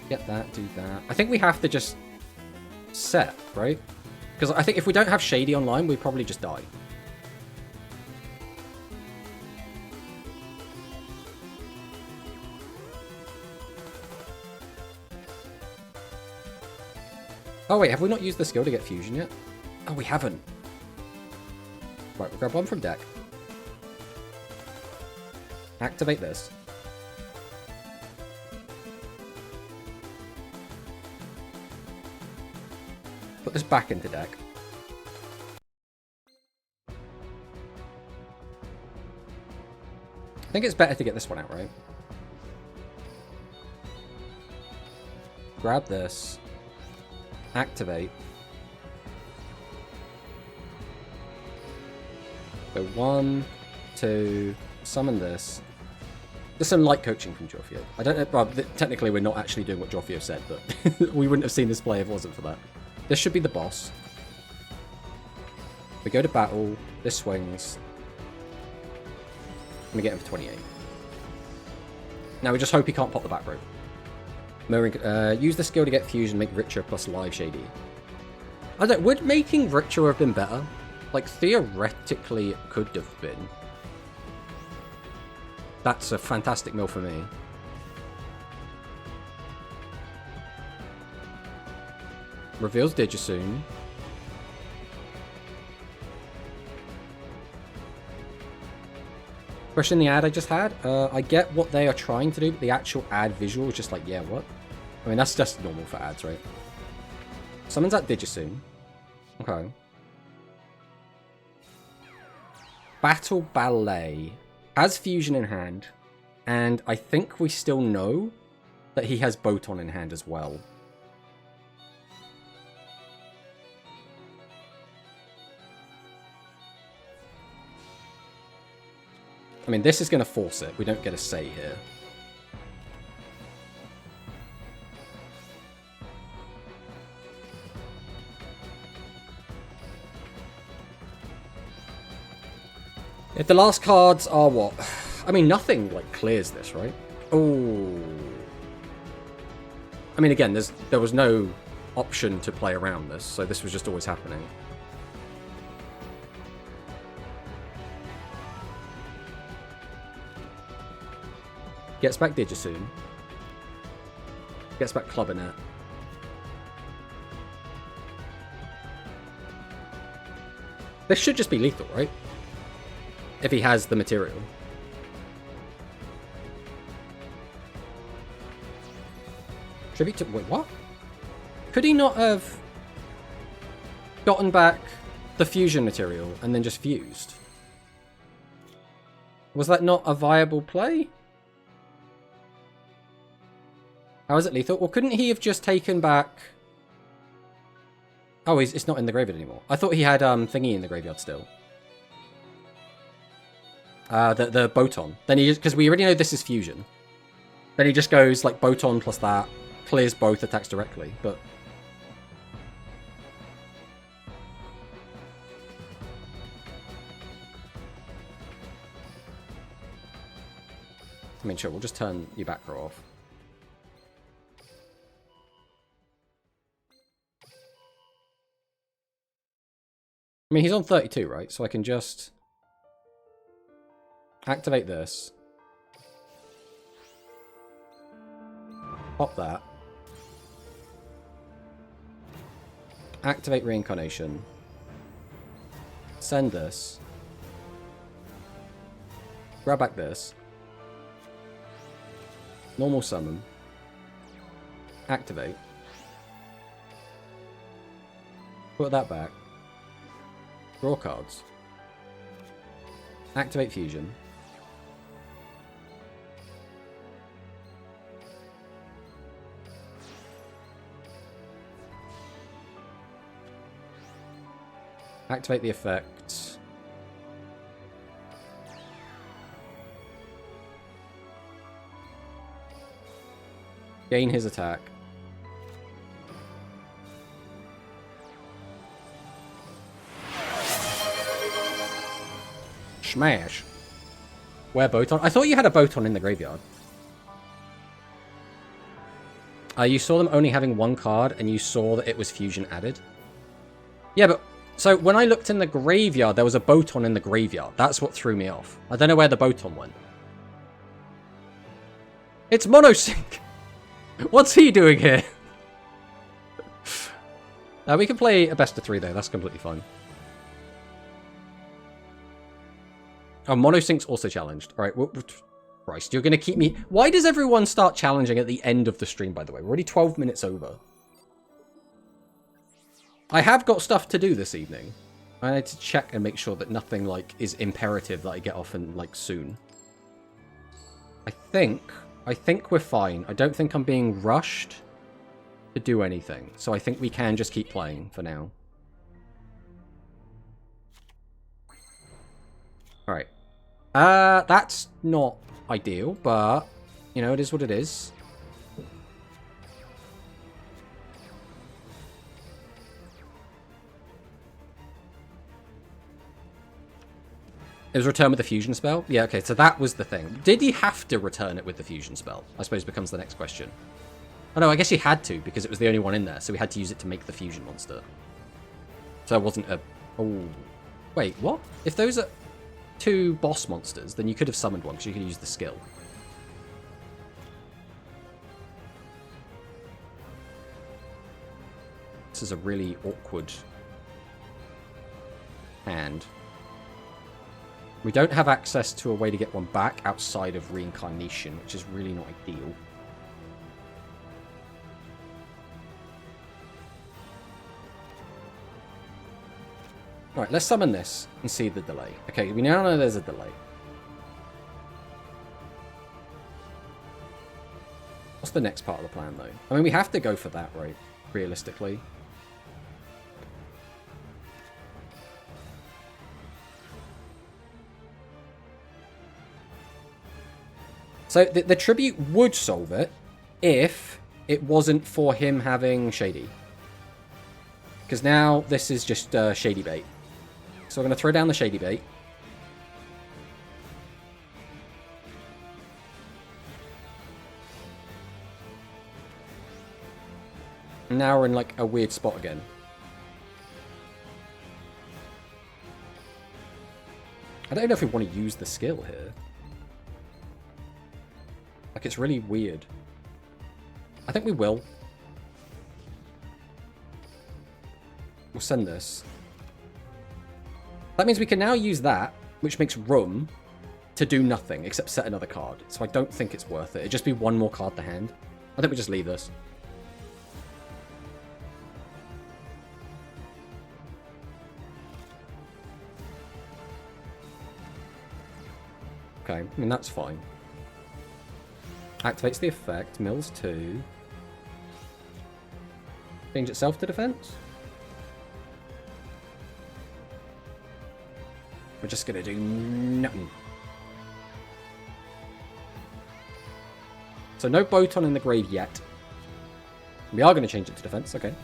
Get that, do that. I think we have to just set, right? Because I think if we don't have Shady online, we probably just die. Oh wait, have we not used the skill to get fusion yet? Oh, we haven't. Right, we'll grab one from deck. Activate this. Put this back into deck. I think it's better to get this one out, right? Grab this. Activate. So 1, 2, summon this. There's some light coaching from Jorfio. I don't know, well, technically we're not actually doing what Jorfio said, but we wouldn't have seen this play if it wasn't for that. This should be the boss. We go to battle, this swings. And we get him for 28. Now we just hope he can't pop the back row. Use the skill to get fusion, make richer plus live Shady. I don't know, would making richer have been better? Like, theoretically it could have been. That's a fantastic mill for me. Reveals Digisoon. Question the ad I just had. I get what they are trying to do, but the actual ad visual is just like, yeah, what? I mean, that's just normal for ads, right? Summons that Digisoon. Okay. Battle Ballet. Has fusion in hand. And I think we still know that he has Boton in hand as well. I mean, this is going to force it. We don't get a say here. If the last cards are what? I mean, nothing, like, clears this, right? Oh. I mean, again, there was no option to play around this, so this was just always happening. Gets back Digisoon. Gets back Clubbernet. This should just be lethal, right? If he has the material. Tribute to... Wait, what? Could he not have gotten back the fusion material and then just fused? Was that not a viable play? How is it lethal? Well, couldn't he have just taken back... Oh, it's not in the graveyard anymore. I thought he had thingy in the graveyard still. The Boton. Then he just... Because we already know this is fusion. Then he just goes, like, Boton plus that. Clears both attacks directly, but... I mean, sure, we'll just turn your back row off. I mean, he's on 32, right? So I can just activate this. Pop that. Activate Reincarnation. Send this. Grab back this. Normal summon. Activate. Put that back. Draw cards. Activate fusion. Activate the effect. Gain his attack. Smash. Where Boton? I thought you had a Boton in the graveyard. You saw them only having one card, and you saw that it was fusion added. Yeah, but... So, when I looked in the graveyard, there was a Boton in the graveyard. That's what threw me off. I don't know where the Boton went. It's Monosync! What's he doing here? We can play a best of 3, though. That's completely fine. Oh, Monosync's also challenged. Alright, Christ, you're going to keep me... Why does everyone start challenging at the end of the stream, by the way? We're already 12 minutes over. I have got stuff to do this evening. I need to check and make sure that nothing, like, is imperative that I get off in, like, soon. I think we're fine. I don't think I'm being rushed to do anything. So I think we can just keep playing for now. Alright. That's not ideal, but, you know, it is what it is. It was return with the fusion spell? Yeah, okay, so that was the thing. Did he have to return it with the fusion spell? I suppose becomes the next question. Oh no, I guess he had to, because it was the only one in there, so we had to use it to make the fusion monster. So it wasn't a... Oh... Wait, what? If those are 2 boss monsters, then you could have summoned one, because you could use the skill. This is a really awkward hand. We don't have access to a way to get one back outside of Reincarnation, which is really not ideal. Alright, let's summon this and see the delay. Okay, we now know there's a delay. What's the next part of the plan, though? I mean, we have to go for that, right? Realistically. So the tribute would solve it if it wasn't for him having Shady. Because now this is just Shady Bait. So we're going to throw down the Shady Bait. And now we're in like a weird spot again. I don't know if we want to use the skill here. Like, it's really weird. I think we will. We'll send this. That means we can now use that, which makes room to do nothing except set another card. So I don't think it's worth it. It'd just be one more card to hand. I think we just leave this. Okay, I mean, that's fine. Activates the effect. Mills 2. Change itself to defense. We're just going to do nothing. So no Boton in the grave yet. We are going to change it to defense. Okay.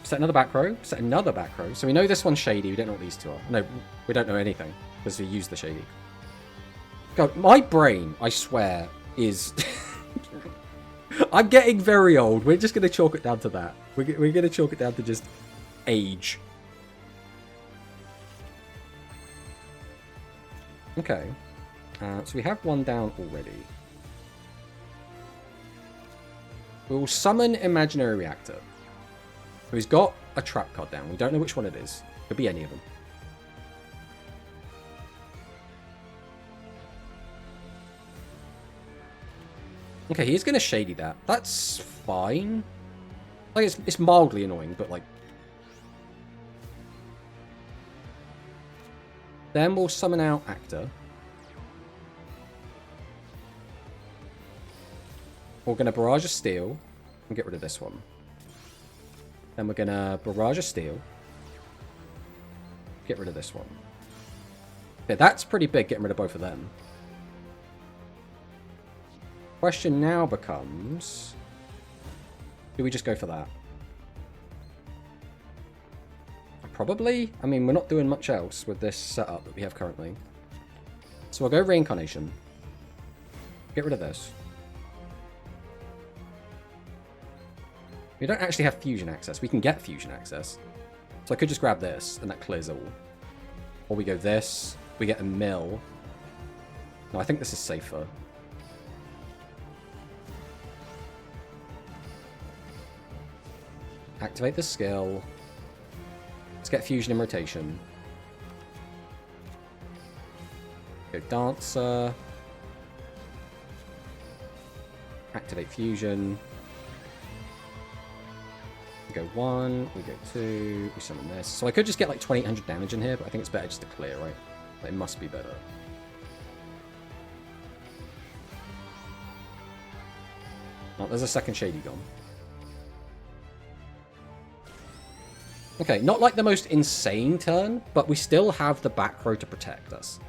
Set another back row. Set another back row. So we know this one's shady. We don't know what these two are. No, we don't know anything because we use the shady. God, my brain, I swear, is... I'm getting very old. We're just going to chalk it down to that. We're going to chalk it down to just age. Okay. So we have one down already. We will summon Imaginary Reactor. Who's got a trap card down. We don't know which one it is. Could be any of them. Okay, he's going to shady that. That's fine. Like, it's mildly annoying, but like... Then we'll summon out Actor. We're going to Barrage of Steel and get rid of this one. Then we're going to Barrage of Steel. Get rid of this one. Yeah, that's pretty big, getting rid of both of them. Question now becomes... Do we just go for that? Probably. I mean, we're not doing much else with this setup that we have currently. So we'll go Reincarnation. Get rid of this. We don't actually have fusion access. We can get fusion access. So I could just grab this, and that clears all. Or we go this. We get a mill. No, I think this is safer. Activate the skill. Let's get fusion in rotation. Go Dancer. Activate fusion. We go 1, we go 2, we summon this. So I could just get like 2800 damage in here, but I think it's better just to clear, right? It must be better. Oh, there's a second Shady gone. Okay, not like the most insane turn, but we still have the back row to protect us.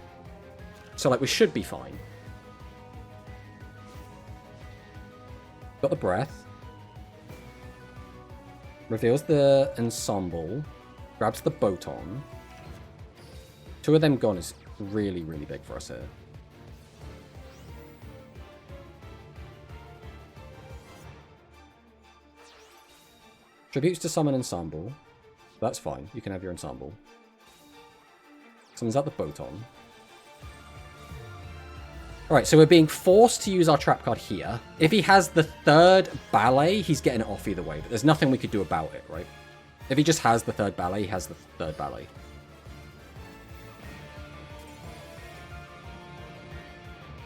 So, like, we should be fine. Got the breath. Reveals the ensemble. Grabs the Boton. 2 of them gone is really, really big for us here. Tributes to summon ensemble. That's fine. You can have your ensemble. Summons out the Boton. Alright, so we're being forced to use our trap card here. If he has the 3rd ballet, he's getting it off either way. But there's nothing we could do about it, right? If he just has the 3rd ballet, he has the 3rd ballet.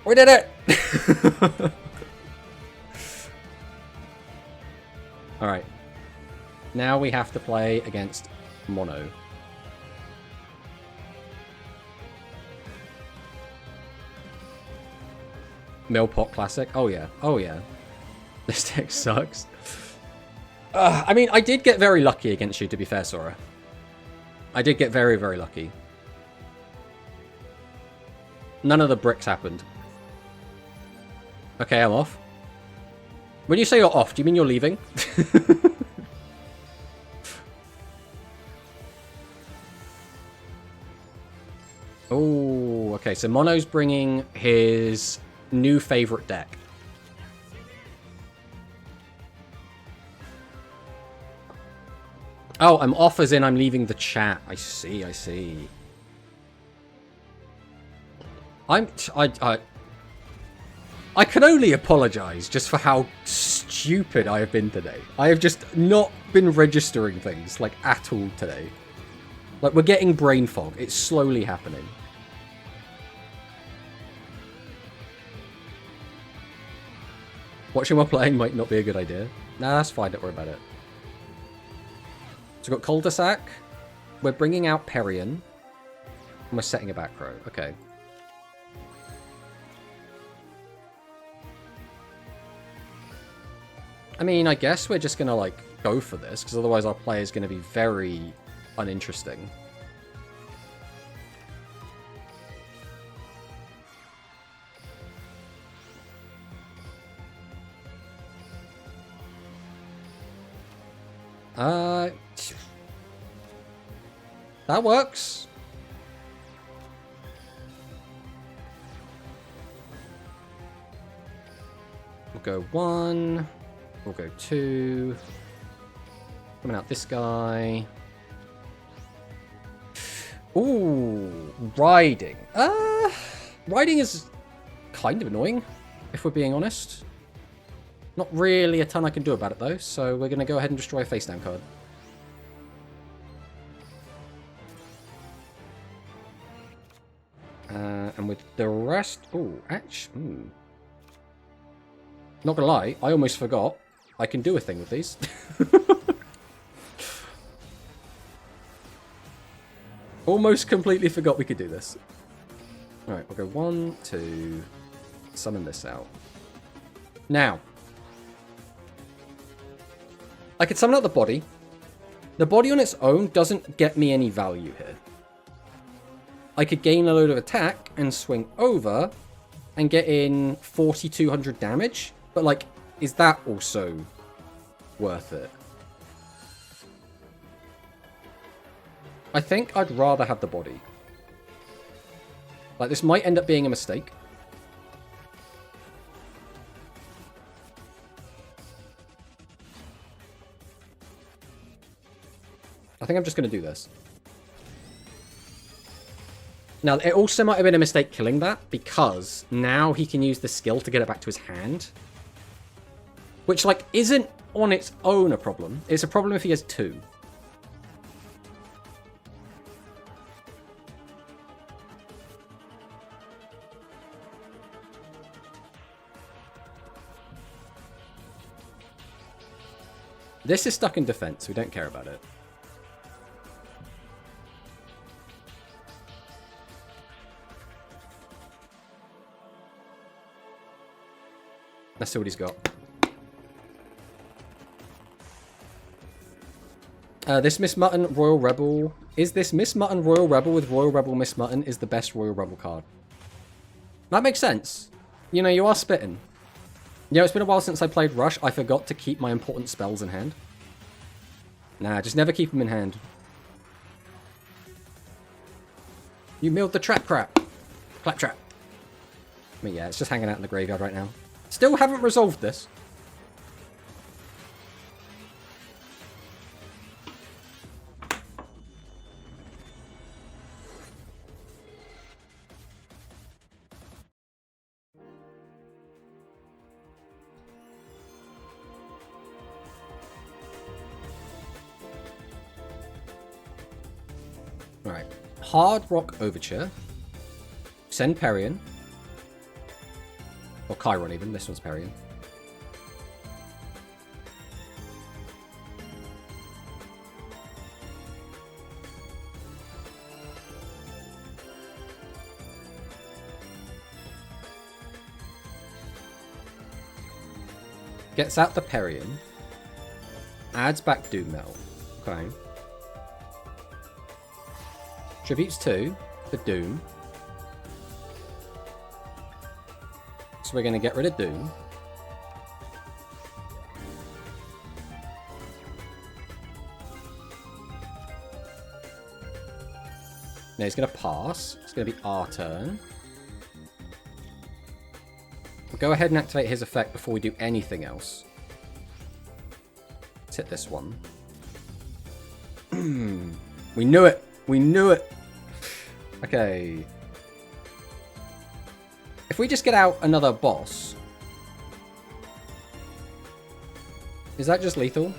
We did it! Alright. Now we have to play against Mono. Millpot Classic. Oh yeah. Oh yeah. This deck sucks. I mean, I did get very lucky against you, to be fair, Sora. I did get very, very lucky. None of the bricks happened. Okay, I'm off. When you say you're off, do you mean you're leaving? Oh, okay. So Mono's bringing his new favorite deck. Oh, I'm off as in I'm leaving the chat. I see, I see. I can only apologize just for how stupid I have been today. I have just not been registering things, like, at all today. Like, we're getting brain fog. It's slowly happening. Watching while playing might not be a good idea. Nah, that's fine. Don't worry about it. So we've got Cul-de-sac. We're bringing out Perion. And we're setting a back row. Okay. I mean, I guess we're just going to, like, go for this, because otherwise our play is going to be very uninteresting. That works. We'll go 1. We'll go 2. Coming out this guy. Ooh, riding. Riding is kind of annoying, if we're being honest. Not really a ton I can do about it, though, so we're going to go ahead and destroy a face-down card. And with the rest... Ooh, actually... Not gonna lie, I almost forgot I can do a thing with these. Almost completely forgot we could do this. Alright, we'll go 1, 2... Summon this out. Now... I could summon out the body. The body on its own doesn't get me any value here. I could gain a load of attack and swing over and get in 4,200 damage. But, like, is that also worth it? I think I'd rather have the body. Like, this might end up being a mistake. I think I'm just going to do this. Now, it also might have been a mistake killing that, because now he can use the skill to get it back to his hand. Which, like, isn't on its own a problem. It's a problem if he has 2. This is stuck in defense. We don't care about it. Let's see what he's got. This Miss Mutton Royal Rebel... Is this Miss Mutton Royal Rebel with Royal Rebel Miss Mutton is the best Royal Rebel card? That makes sense. You know, you are spitting. You know, it's been a while since I played Rush. I forgot to keep my important spells in hand. Nah, just never keep them in hand. You milled the trap crap. Claptrap. I mean, yeah, it's just hanging out in the graveyard right now. Still haven't resolved this. Alright. Hard Rock Overture. Send Perion. Or Chiron even. This one's Perion. Gets out the Perion. Adds back Doommetal. Okay. Tributes 2 for Doom. So we're going to get rid of Doom. Now he's going to pass. It's going to be our turn. We'll go ahead and activate his effect before we do anything else. Let's hit this one. We knew it! We knew it! Okay. If we just get out another boss... Is that just lethal?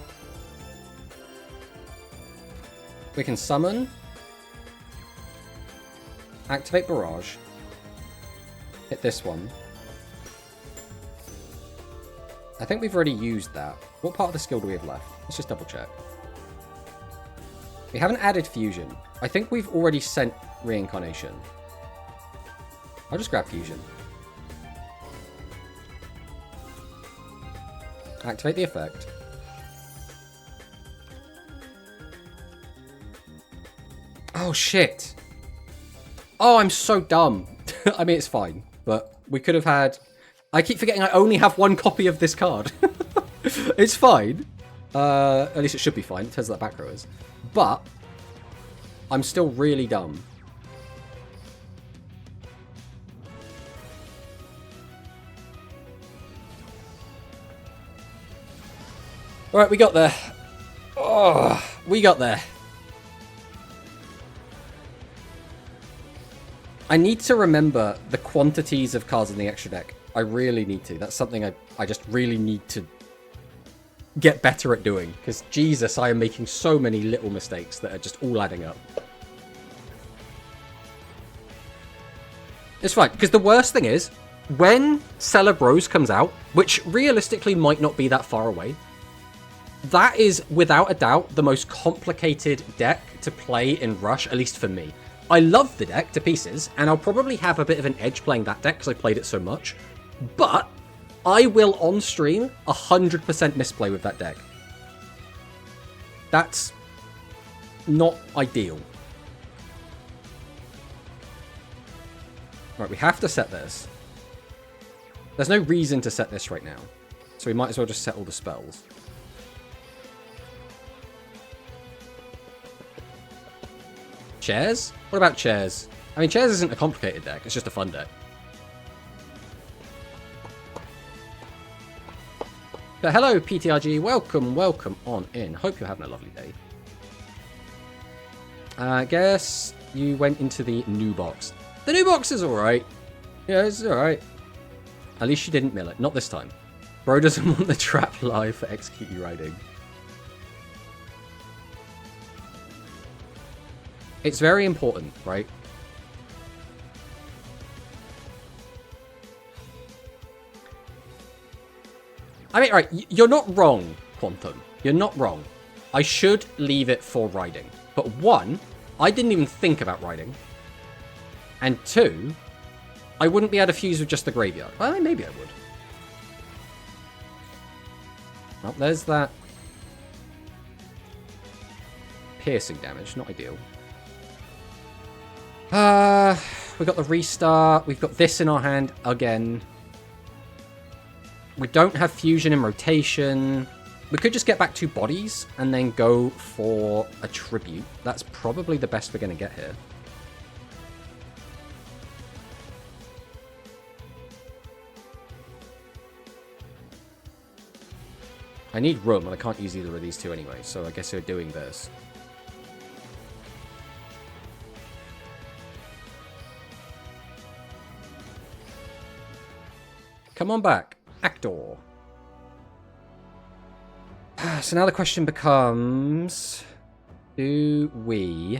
We can summon. Activate Barrage. Hit this one. I think we've already used that. What part of the skill do we have left? Let's just double check. We haven't added Fusion. I think we've already sent Reincarnation. I'll just grab Fusion. Activate the effect. Oh, shit. Oh, I'm so dumb. I mean, it's fine, but we could have had... I keep forgetting I only have one copy of this card. It's fine. At least it should be fine. It turns out that back row is. But I'm still really dumb. Alright, we got there. Oh, we got there. I need to remember the quantities of cards in the extra deck. I really need to. That's something I just really need to get better at doing. Because, Jesus, I am making so many little mistakes that are just all adding up. It's fine, because the worst thing is, when Celebros comes out, which realistically might not be that far away, that is, without a doubt, the most complicated deck to play in Rush, at least for me. I love the deck to pieces, and I'll probably have a bit of an edge playing that deck because I played it so much. But I will, on stream, 100% misplay with that deck. That's not ideal. Right, we have to set this. There's no reason to set this right now, so we might as well just set all the spells. Chairs? What about chairs? I mean, chairs isn't a complicated deck. It's just a fun deck. But hello, PTRG. Welcome, welcome on in. Hope you're having a lovely day. I guess you went into the new box. The new box is alright. Yeah, it's alright. At least you didn't mill it. Not this time. Bro doesn't want the trap live for Execute You Riding. It's very important, right? I mean, right, you're not wrong, Quantum. You're not wrong. I should leave it for riding. But one, I didn't even think about riding. And two, I wouldn't be able to fuse with just the graveyard. Well, maybe I would. Well, there's that piercing damage. Not ideal. We got the restart. We've got this in our hand again. We don't have fusion in rotation. We could just get back 2 bodies and then go for a tribute. That's probably the best we're going to get here. I need room, and I can't use either of these two anyway, so I guess we're doing this. Come on back. Actor. So now the question becomes... Do we...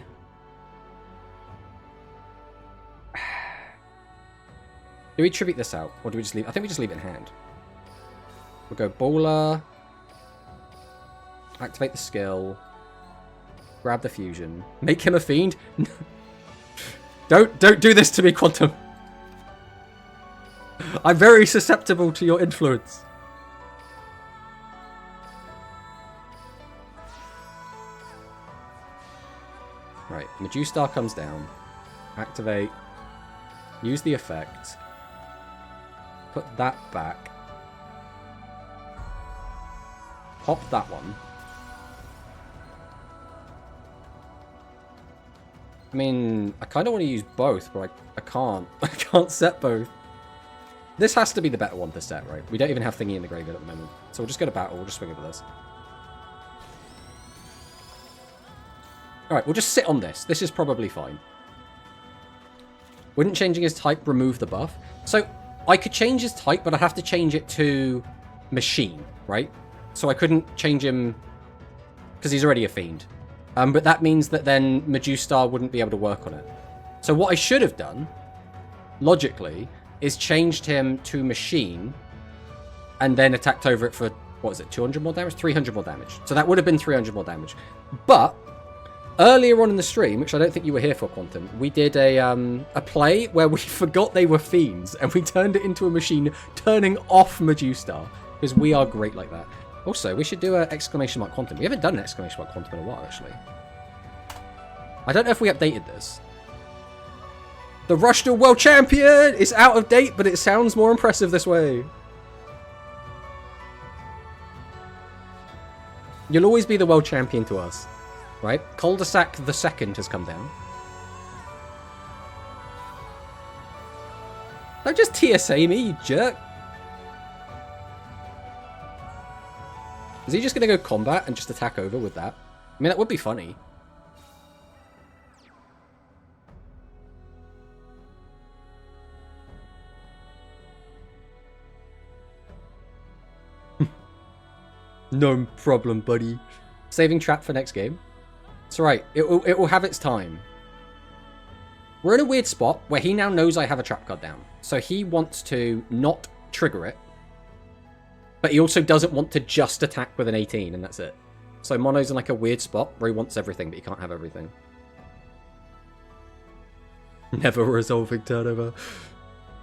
Do we tribute this out? Or do we just leave... I think we just leave it in hand. We'll go Bowler. Activate the skill. Grab the fusion. Make him a fiend? Don't do this to me, Quantum. I'm very susceptible to your influence. Right, Medustar comes down. Activate. Use the effect. Put that back. Pop that one. I mean, I kind of want to use both, but I can't. I can't set both. This has to be the better one to set, right? We don't even have Thingy in the graveyard at the moment. So we'll just go to battle. We'll just swing over this. Alright, we'll just sit on this. This is probably fine. Wouldn't changing his type remove the buff? So, I could change his type, but I'd have to change it to Machine, right? So I couldn't change him because he's already a Fiend. But that means that then Medustar wouldn't be able to work on it. So what I should have done, logically, is changed him to Machine and then attacked over it for, what is it, 200 more damage? 300 more damage. So that would have been 300 more damage. But earlier on in the stream, which I don't think you were here for, Quantum, we did a play where we forgot they were Fiends and we turned it into a Machine, turning off Medustar. Because we are great like that. Also, we should do an exclamation mark quantum. We haven't done an exclamation mark quantum in a while, actually. I don't know if we updated this. The Rush to World Champion! It's out of date, but it sounds more impressive this way. You'll always be the world champion to us. Right? Cul-de-sac the second has come down. Don't just TSA me, you jerk. Is he just going to go combat and just attack over with that? I mean, that would be funny. No problem, buddy. Saving trap for next game. That's right. It will have its time. We're in a weird spot where he now knows I have a trap card down. So he wants to not trigger it. But he also doesn't want to just attack with an 18, and that's it. So Mono's in like a weird spot where he wants everything, but he can't have everything. Never resolving turnover.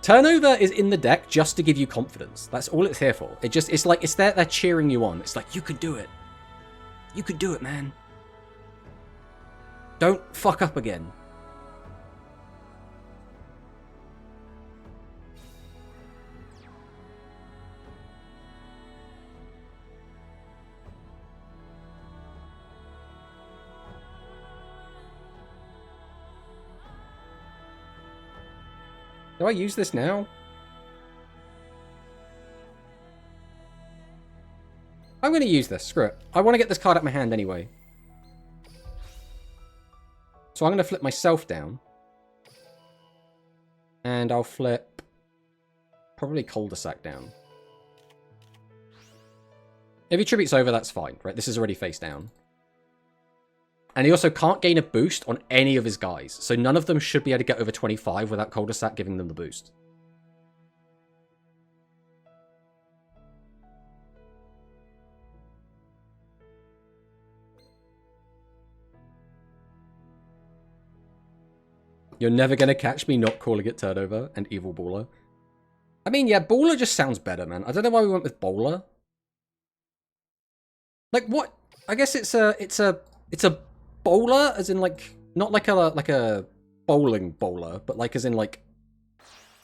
Turnover is in the deck just to give you confidence. That's all it's here for. It's like, it's there, they're cheering you on. It's like, you can do it. You can do it, man. Don't fuck up again. Do I use this now? I'm going to use this. Screw it. I want to get this card out of my hand anyway. So I'm going to flip myself down. And I'll flip probably cul-de-sac down. If he tributes over, that's fine, right? This is already face down. And he also can't gain a boost on any of his guys. So none of them should be able to get over 25 without cul-de-sac giving them the boost. You're never going to catch me not calling it turnover and evil baller. I mean, yeah, baller just sounds better, man. I don't know why we went with bowler. Like, what? I guess it's a bowler, as in, like, not like a bowling bowler, but like as in, like,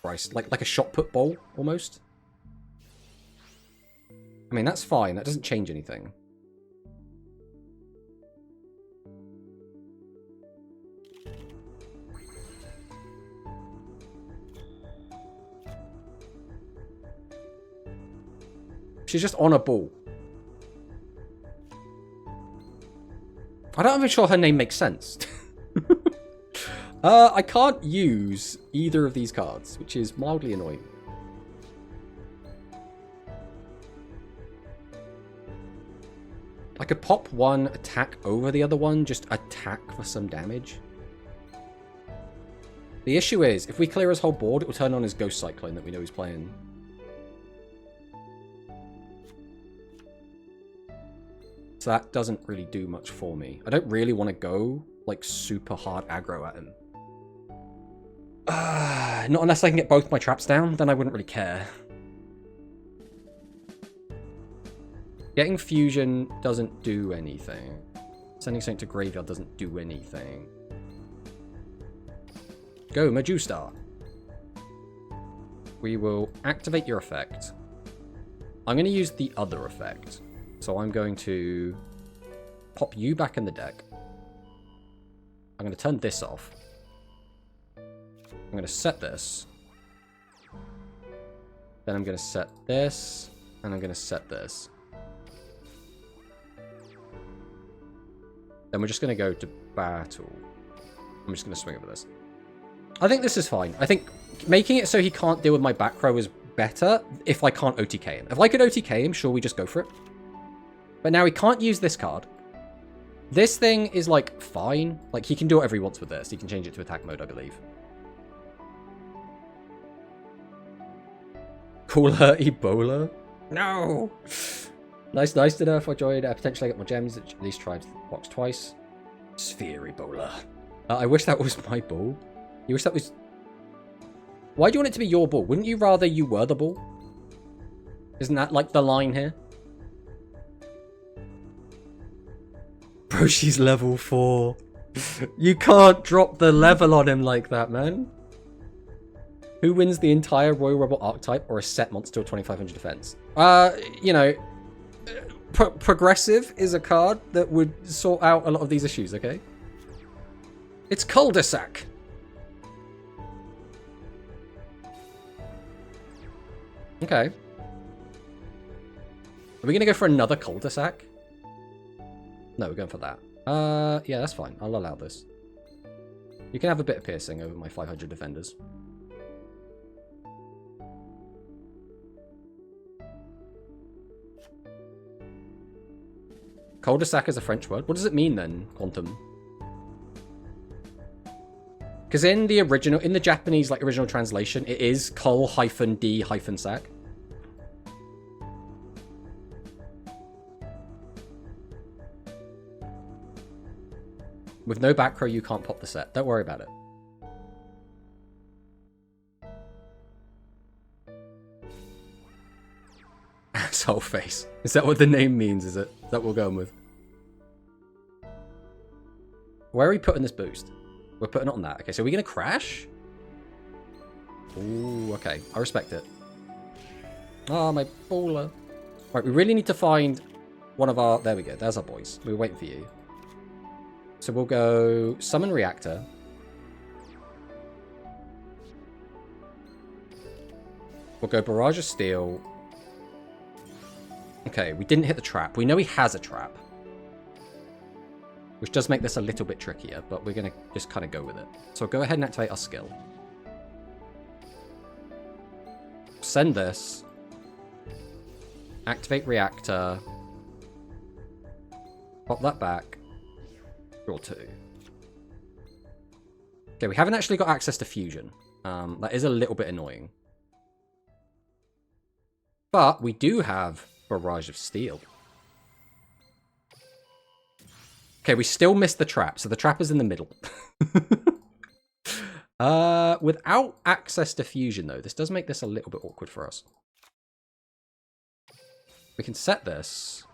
Christ, like a shot put bowl, almost. I mean, that's fine. That doesn't change anything. She's just on a ball. I'm not even sure her name makes sense. I can't use either of these cards, which is mildly annoying. I could pop one, attack over the other one, just attack for some damage. The issue is, if we clear his whole board, it will turn on his Ghost Cyclone that we know he's playing. So that doesn't really do much for me. I don't really want to go, like, super hard aggro at him. Not unless I can get both my traps down, then I wouldn't really care. Getting fusion doesn't do anything. Sending something to graveyard doesn't do anything. Go, Majustar. We will activate your effect. I'm going to use the other effect. So I'm going to pop you back in the deck. I'm going to turn this off. I'm going to set this. Then I'm going to set this. And I'm going to set this. Then we're just going to go to battle. I'm just going to swing over this. I think this is fine. I think making it so he can't deal with my back row is better if I can't OTK him. If I could OTK him, sure, we just go for it. But now he can't use this card. This thing is, like, fine. Like, he can do whatever he wants with this. He can change it to attack mode, I believe. Call her Ebola? No! Nice to know if I joined. Potentially I get more gems. At least try the box twice. Sphere Ebola. I wish that was my ball. You wish that was... Why do you want it to be your ball? Wouldn't you rather you were the ball? Isn't that like the line here? Bro, she's level 4. You can't drop the level on him like that, man. Who wins the entire Royal Rebel archetype or a set monster or 2500 defense? You know, Progressive is a card that would sort out a lot of these issues, okay? It's Cul-de-sac. Okay. Are we going to go for another cul-de-sac? No, we're going for that. Yeah, that's fine. I'll allow this. You can have a bit of piercing over my 500 defenders. Cul-de-sac is a French word. What does it mean then, Quantum? Because in the original, in the Japanese like original translation, it is cul-d-sac. With no back row, you can't pop the set. Don't worry about it. Asshole face. Is that what the name means, is it? Is that what we're going with? Where are we putting this boost? We're putting it on that. Okay, so are we going to crash? Ooh, okay. I respect it. Oh, my baller. Right, we really need to find one of our... There we go. There's our boys. We were waiting for you. So we'll go Summon Reactor. We'll go Barrage of Steel. Okay, we didn't hit the trap. We know he has a trap. Which does make this a little bit trickier, but we're going to just kind of go with it. So go ahead and activate our skill. Send this. Activate Reactor. Pop that back. Draw 2. Okay, we haven't actually got access to Fusion. That is a little bit annoying. But we do have Barrage of Steel. Okay, we still missed the trap, so the trap is in the middle. Without access to Fusion, though, this does make this a little bit awkward for us. We can set this.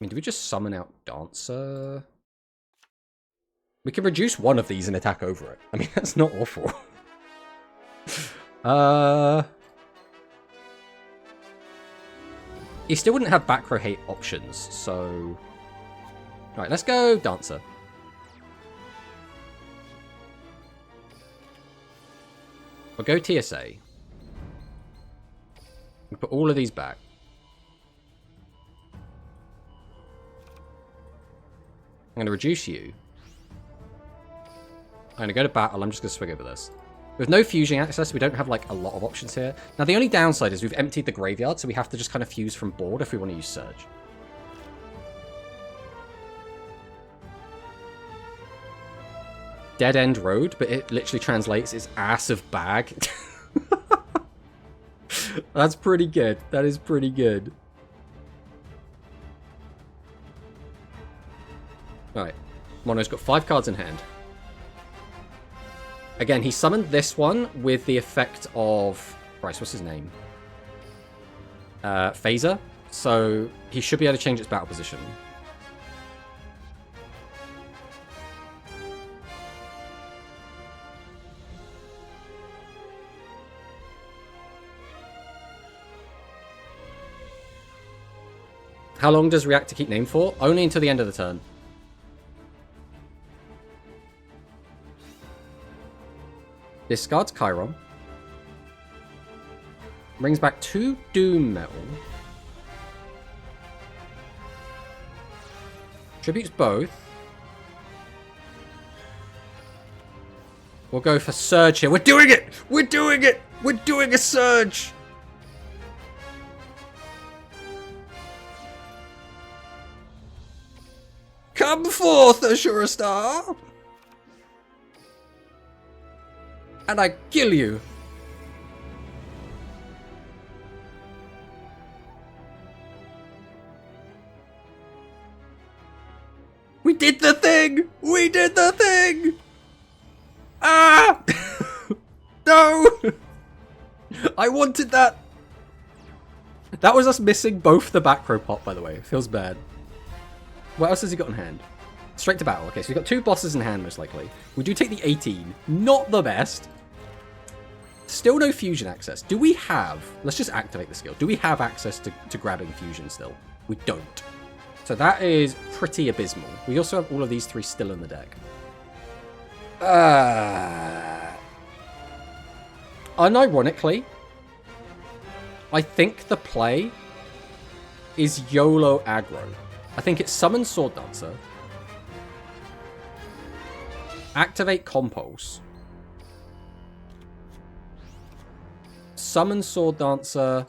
I mean, do we just summon out Dancer? We can reduce one of these and attack over it. I mean, that's not awful. He still wouldn't have back row hate options, so... Alright, let's go Dancer. We'll go TSA. We'll put all of these back. I'm going to reduce you. I'm going to go to battle. I'm just going to swing over this. With no fusion access, we don't have like a lot of options here. Now, the only downside is we've emptied the graveyard, so we have to just kind of fuse from board if we want to use Surge. Dead End Road, but it literally translates as ass of bag. That's pretty good. That is pretty good. Alright. Mono's got 5 cards in hand. Again, he summoned this one with the effect of... Bryce, what's his name? Phaser. So he should be able to change its battle position. How long does Reactor keep name for? Only until the end of the turn. Discards Chiron. Brings back 2 Doom Metal. Tributes both. We'll go for Surge here. We're doing it! We're doing it! We're doing a Surge! Come forth, Azure Star! And I kill you. We did the thing! We did the thing! Ah! No! I wanted that! That was us missing both the back row pot, by the way. It feels bad. What else has he got in hand? Straight to battle. Okay, so we've got 2 bosses in hand, most likely. We do take the 18. Not the best. Still no fusion access. Do we have... Let's just activate the skill. Do we have access to grabbing fusion still? We don't. So that is pretty abysmal. We also have all of these 3 still in the deck. Unironically, I think the play is YOLO aggro. I think it's summon Sword Dancer, activate Compulse, summon Sword Dancer,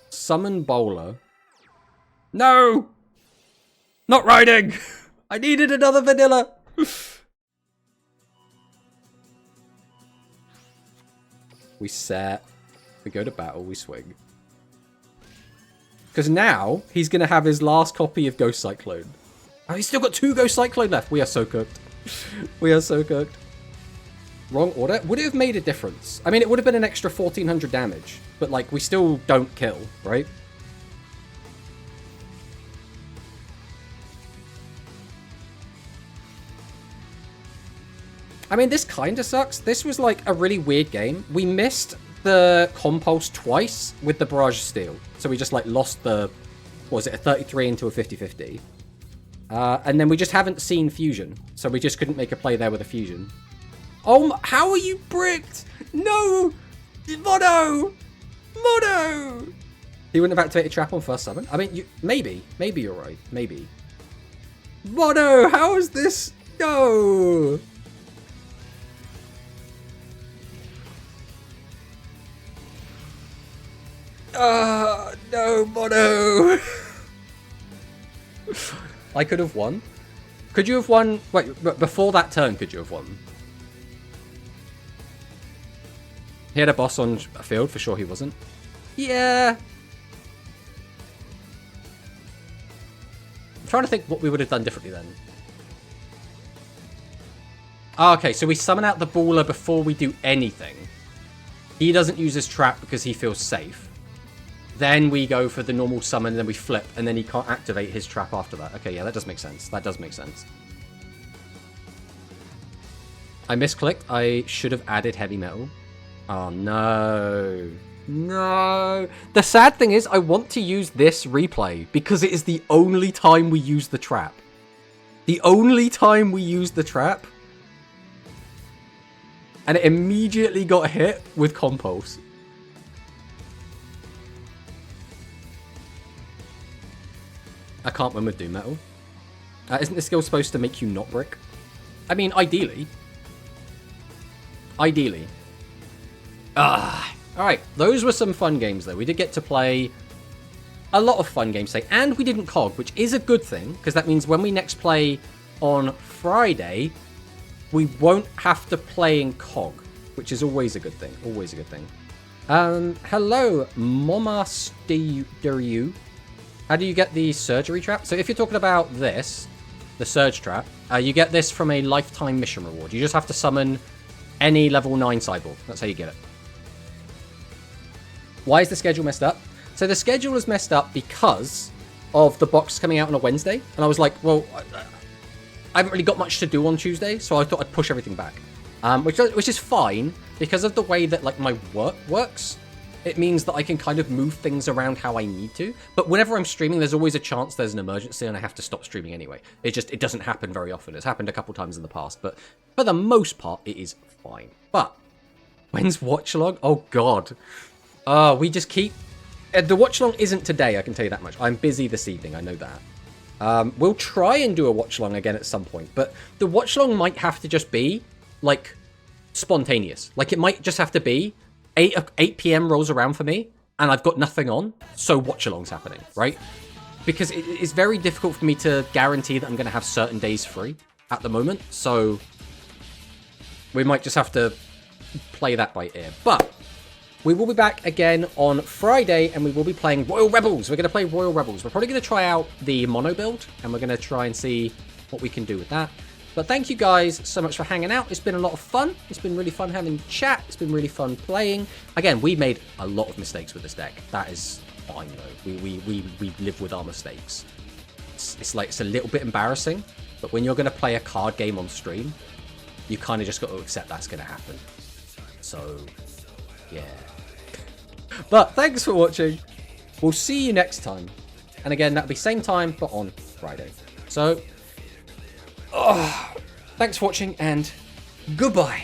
summon Bowler. No! Not riding! I needed another vanilla! We set. We go to battle, we swing. Because now, he's going to have his last copy of Ghost Cyclone. Oh, he's still got 2 Ghost Cyclone left. We are so cooked. We are so cooked. Wrong order? Would it have made a difference? I mean, it would have been an extra 1400 damage. But, like, we still don't kill, right? I mean, this kind of sucks. This was, like, a really weird game. We missed the Compulse twice with the Barrage of Steel. So we just, like, lost the... What was it? A 33 into a 50-50. And then we just haven't seen Fusion. So we just couldn't make a play there with a Fusion. Oh, how are you bricked? No! Mono! Mono! He wouldn't have activated Trap on first summon? I mean, maybe. Maybe you're right. Maybe. Mono! How is this? No! No, Mono! I could have won. Could you have won? Wait, before that turn, could you have won? He had a boss on a field, for sure he wasn't. Yeah. I'm trying to think what we would have done differently then. Oh, okay, so we summon out the Baller before we do anything. He doesn't use his trap because he feels safe. Then we go for the normal summon, and then we flip, and then he can't activate his trap after that. Okay, yeah, that does make sense. That does make sense. I misclicked. I should have added heavy metal. Oh, no. No. The sad thing is, I want to use this replay, because it is the only time we use the trap. The only time we use the trap. And it immediately got hit with Compulse. I can't win with Doom Metal. Isn't the skill supposed to make you not brick? I mean, ideally. Ideally. Alright, those were some fun games, though. We did get to play a lot of fun games today, and we didn't COG, which is a good thing, because that means when we next play on Friday, we won't have to play in COG, which is always a good thing. Always a good thing. Hello, Moma Steryu. How do you get the surgery trap? So if you're talking about this, the surge trap, you get this from a lifetime mission reward. You just have to summon any level 9 cyborg. That's how you get it. Why is the schedule messed up? So the schedule is messed up because of the box coming out on a Wednesday. And I was like, well, I haven't really got much to do on Tuesday, so I thought I'd push everything back. Which is fine, because of the way that like my work works. It means that I can kind of move things around how I need to. But whenever I'm streaming, there's always a chance there's an emergency and I have to stop streaming anyway. It doesn't happen very often. It's happened a couple times in the past, but for the most part, it is fine. But when's watchlong? Oh god. We just keep... the watchlong isn't today, I can tell you that much. I'm busy this evening, I know that. We'll try and do a watchlong again at some point, but the watchlong might have to just be, like, spontaneous. Like, it might just have to be 8 p.m. rolls around for me, and I've got nothing on, so watch-along's happening, right? Because it's very difficult for me to guarantee that I'm going to have certain days free at the moment, so we might just have to play that by ear. But we will be back again on Friday, and we will be playing Royal Rebels. We're going to play Royal Rebels. We're probably going to try out the mono build, and we're going to try and see what we can do with that. But thank you guys so much for hanging out. It's been a lot of fun. It's been really fun having chat. It's been really fun playing. Again, we made a lot of mistakes with this deck. That is fine though. We live with our mistakes. It's like, it's a little bit embarrassing, but when you're going to play a card game on stream, you kind of just got to accept that's going to happen. So, yeah. But thanks for watching. We'll see you next time. And again, that'll be same time, but on Friday. So, thanks for watching and goodbye.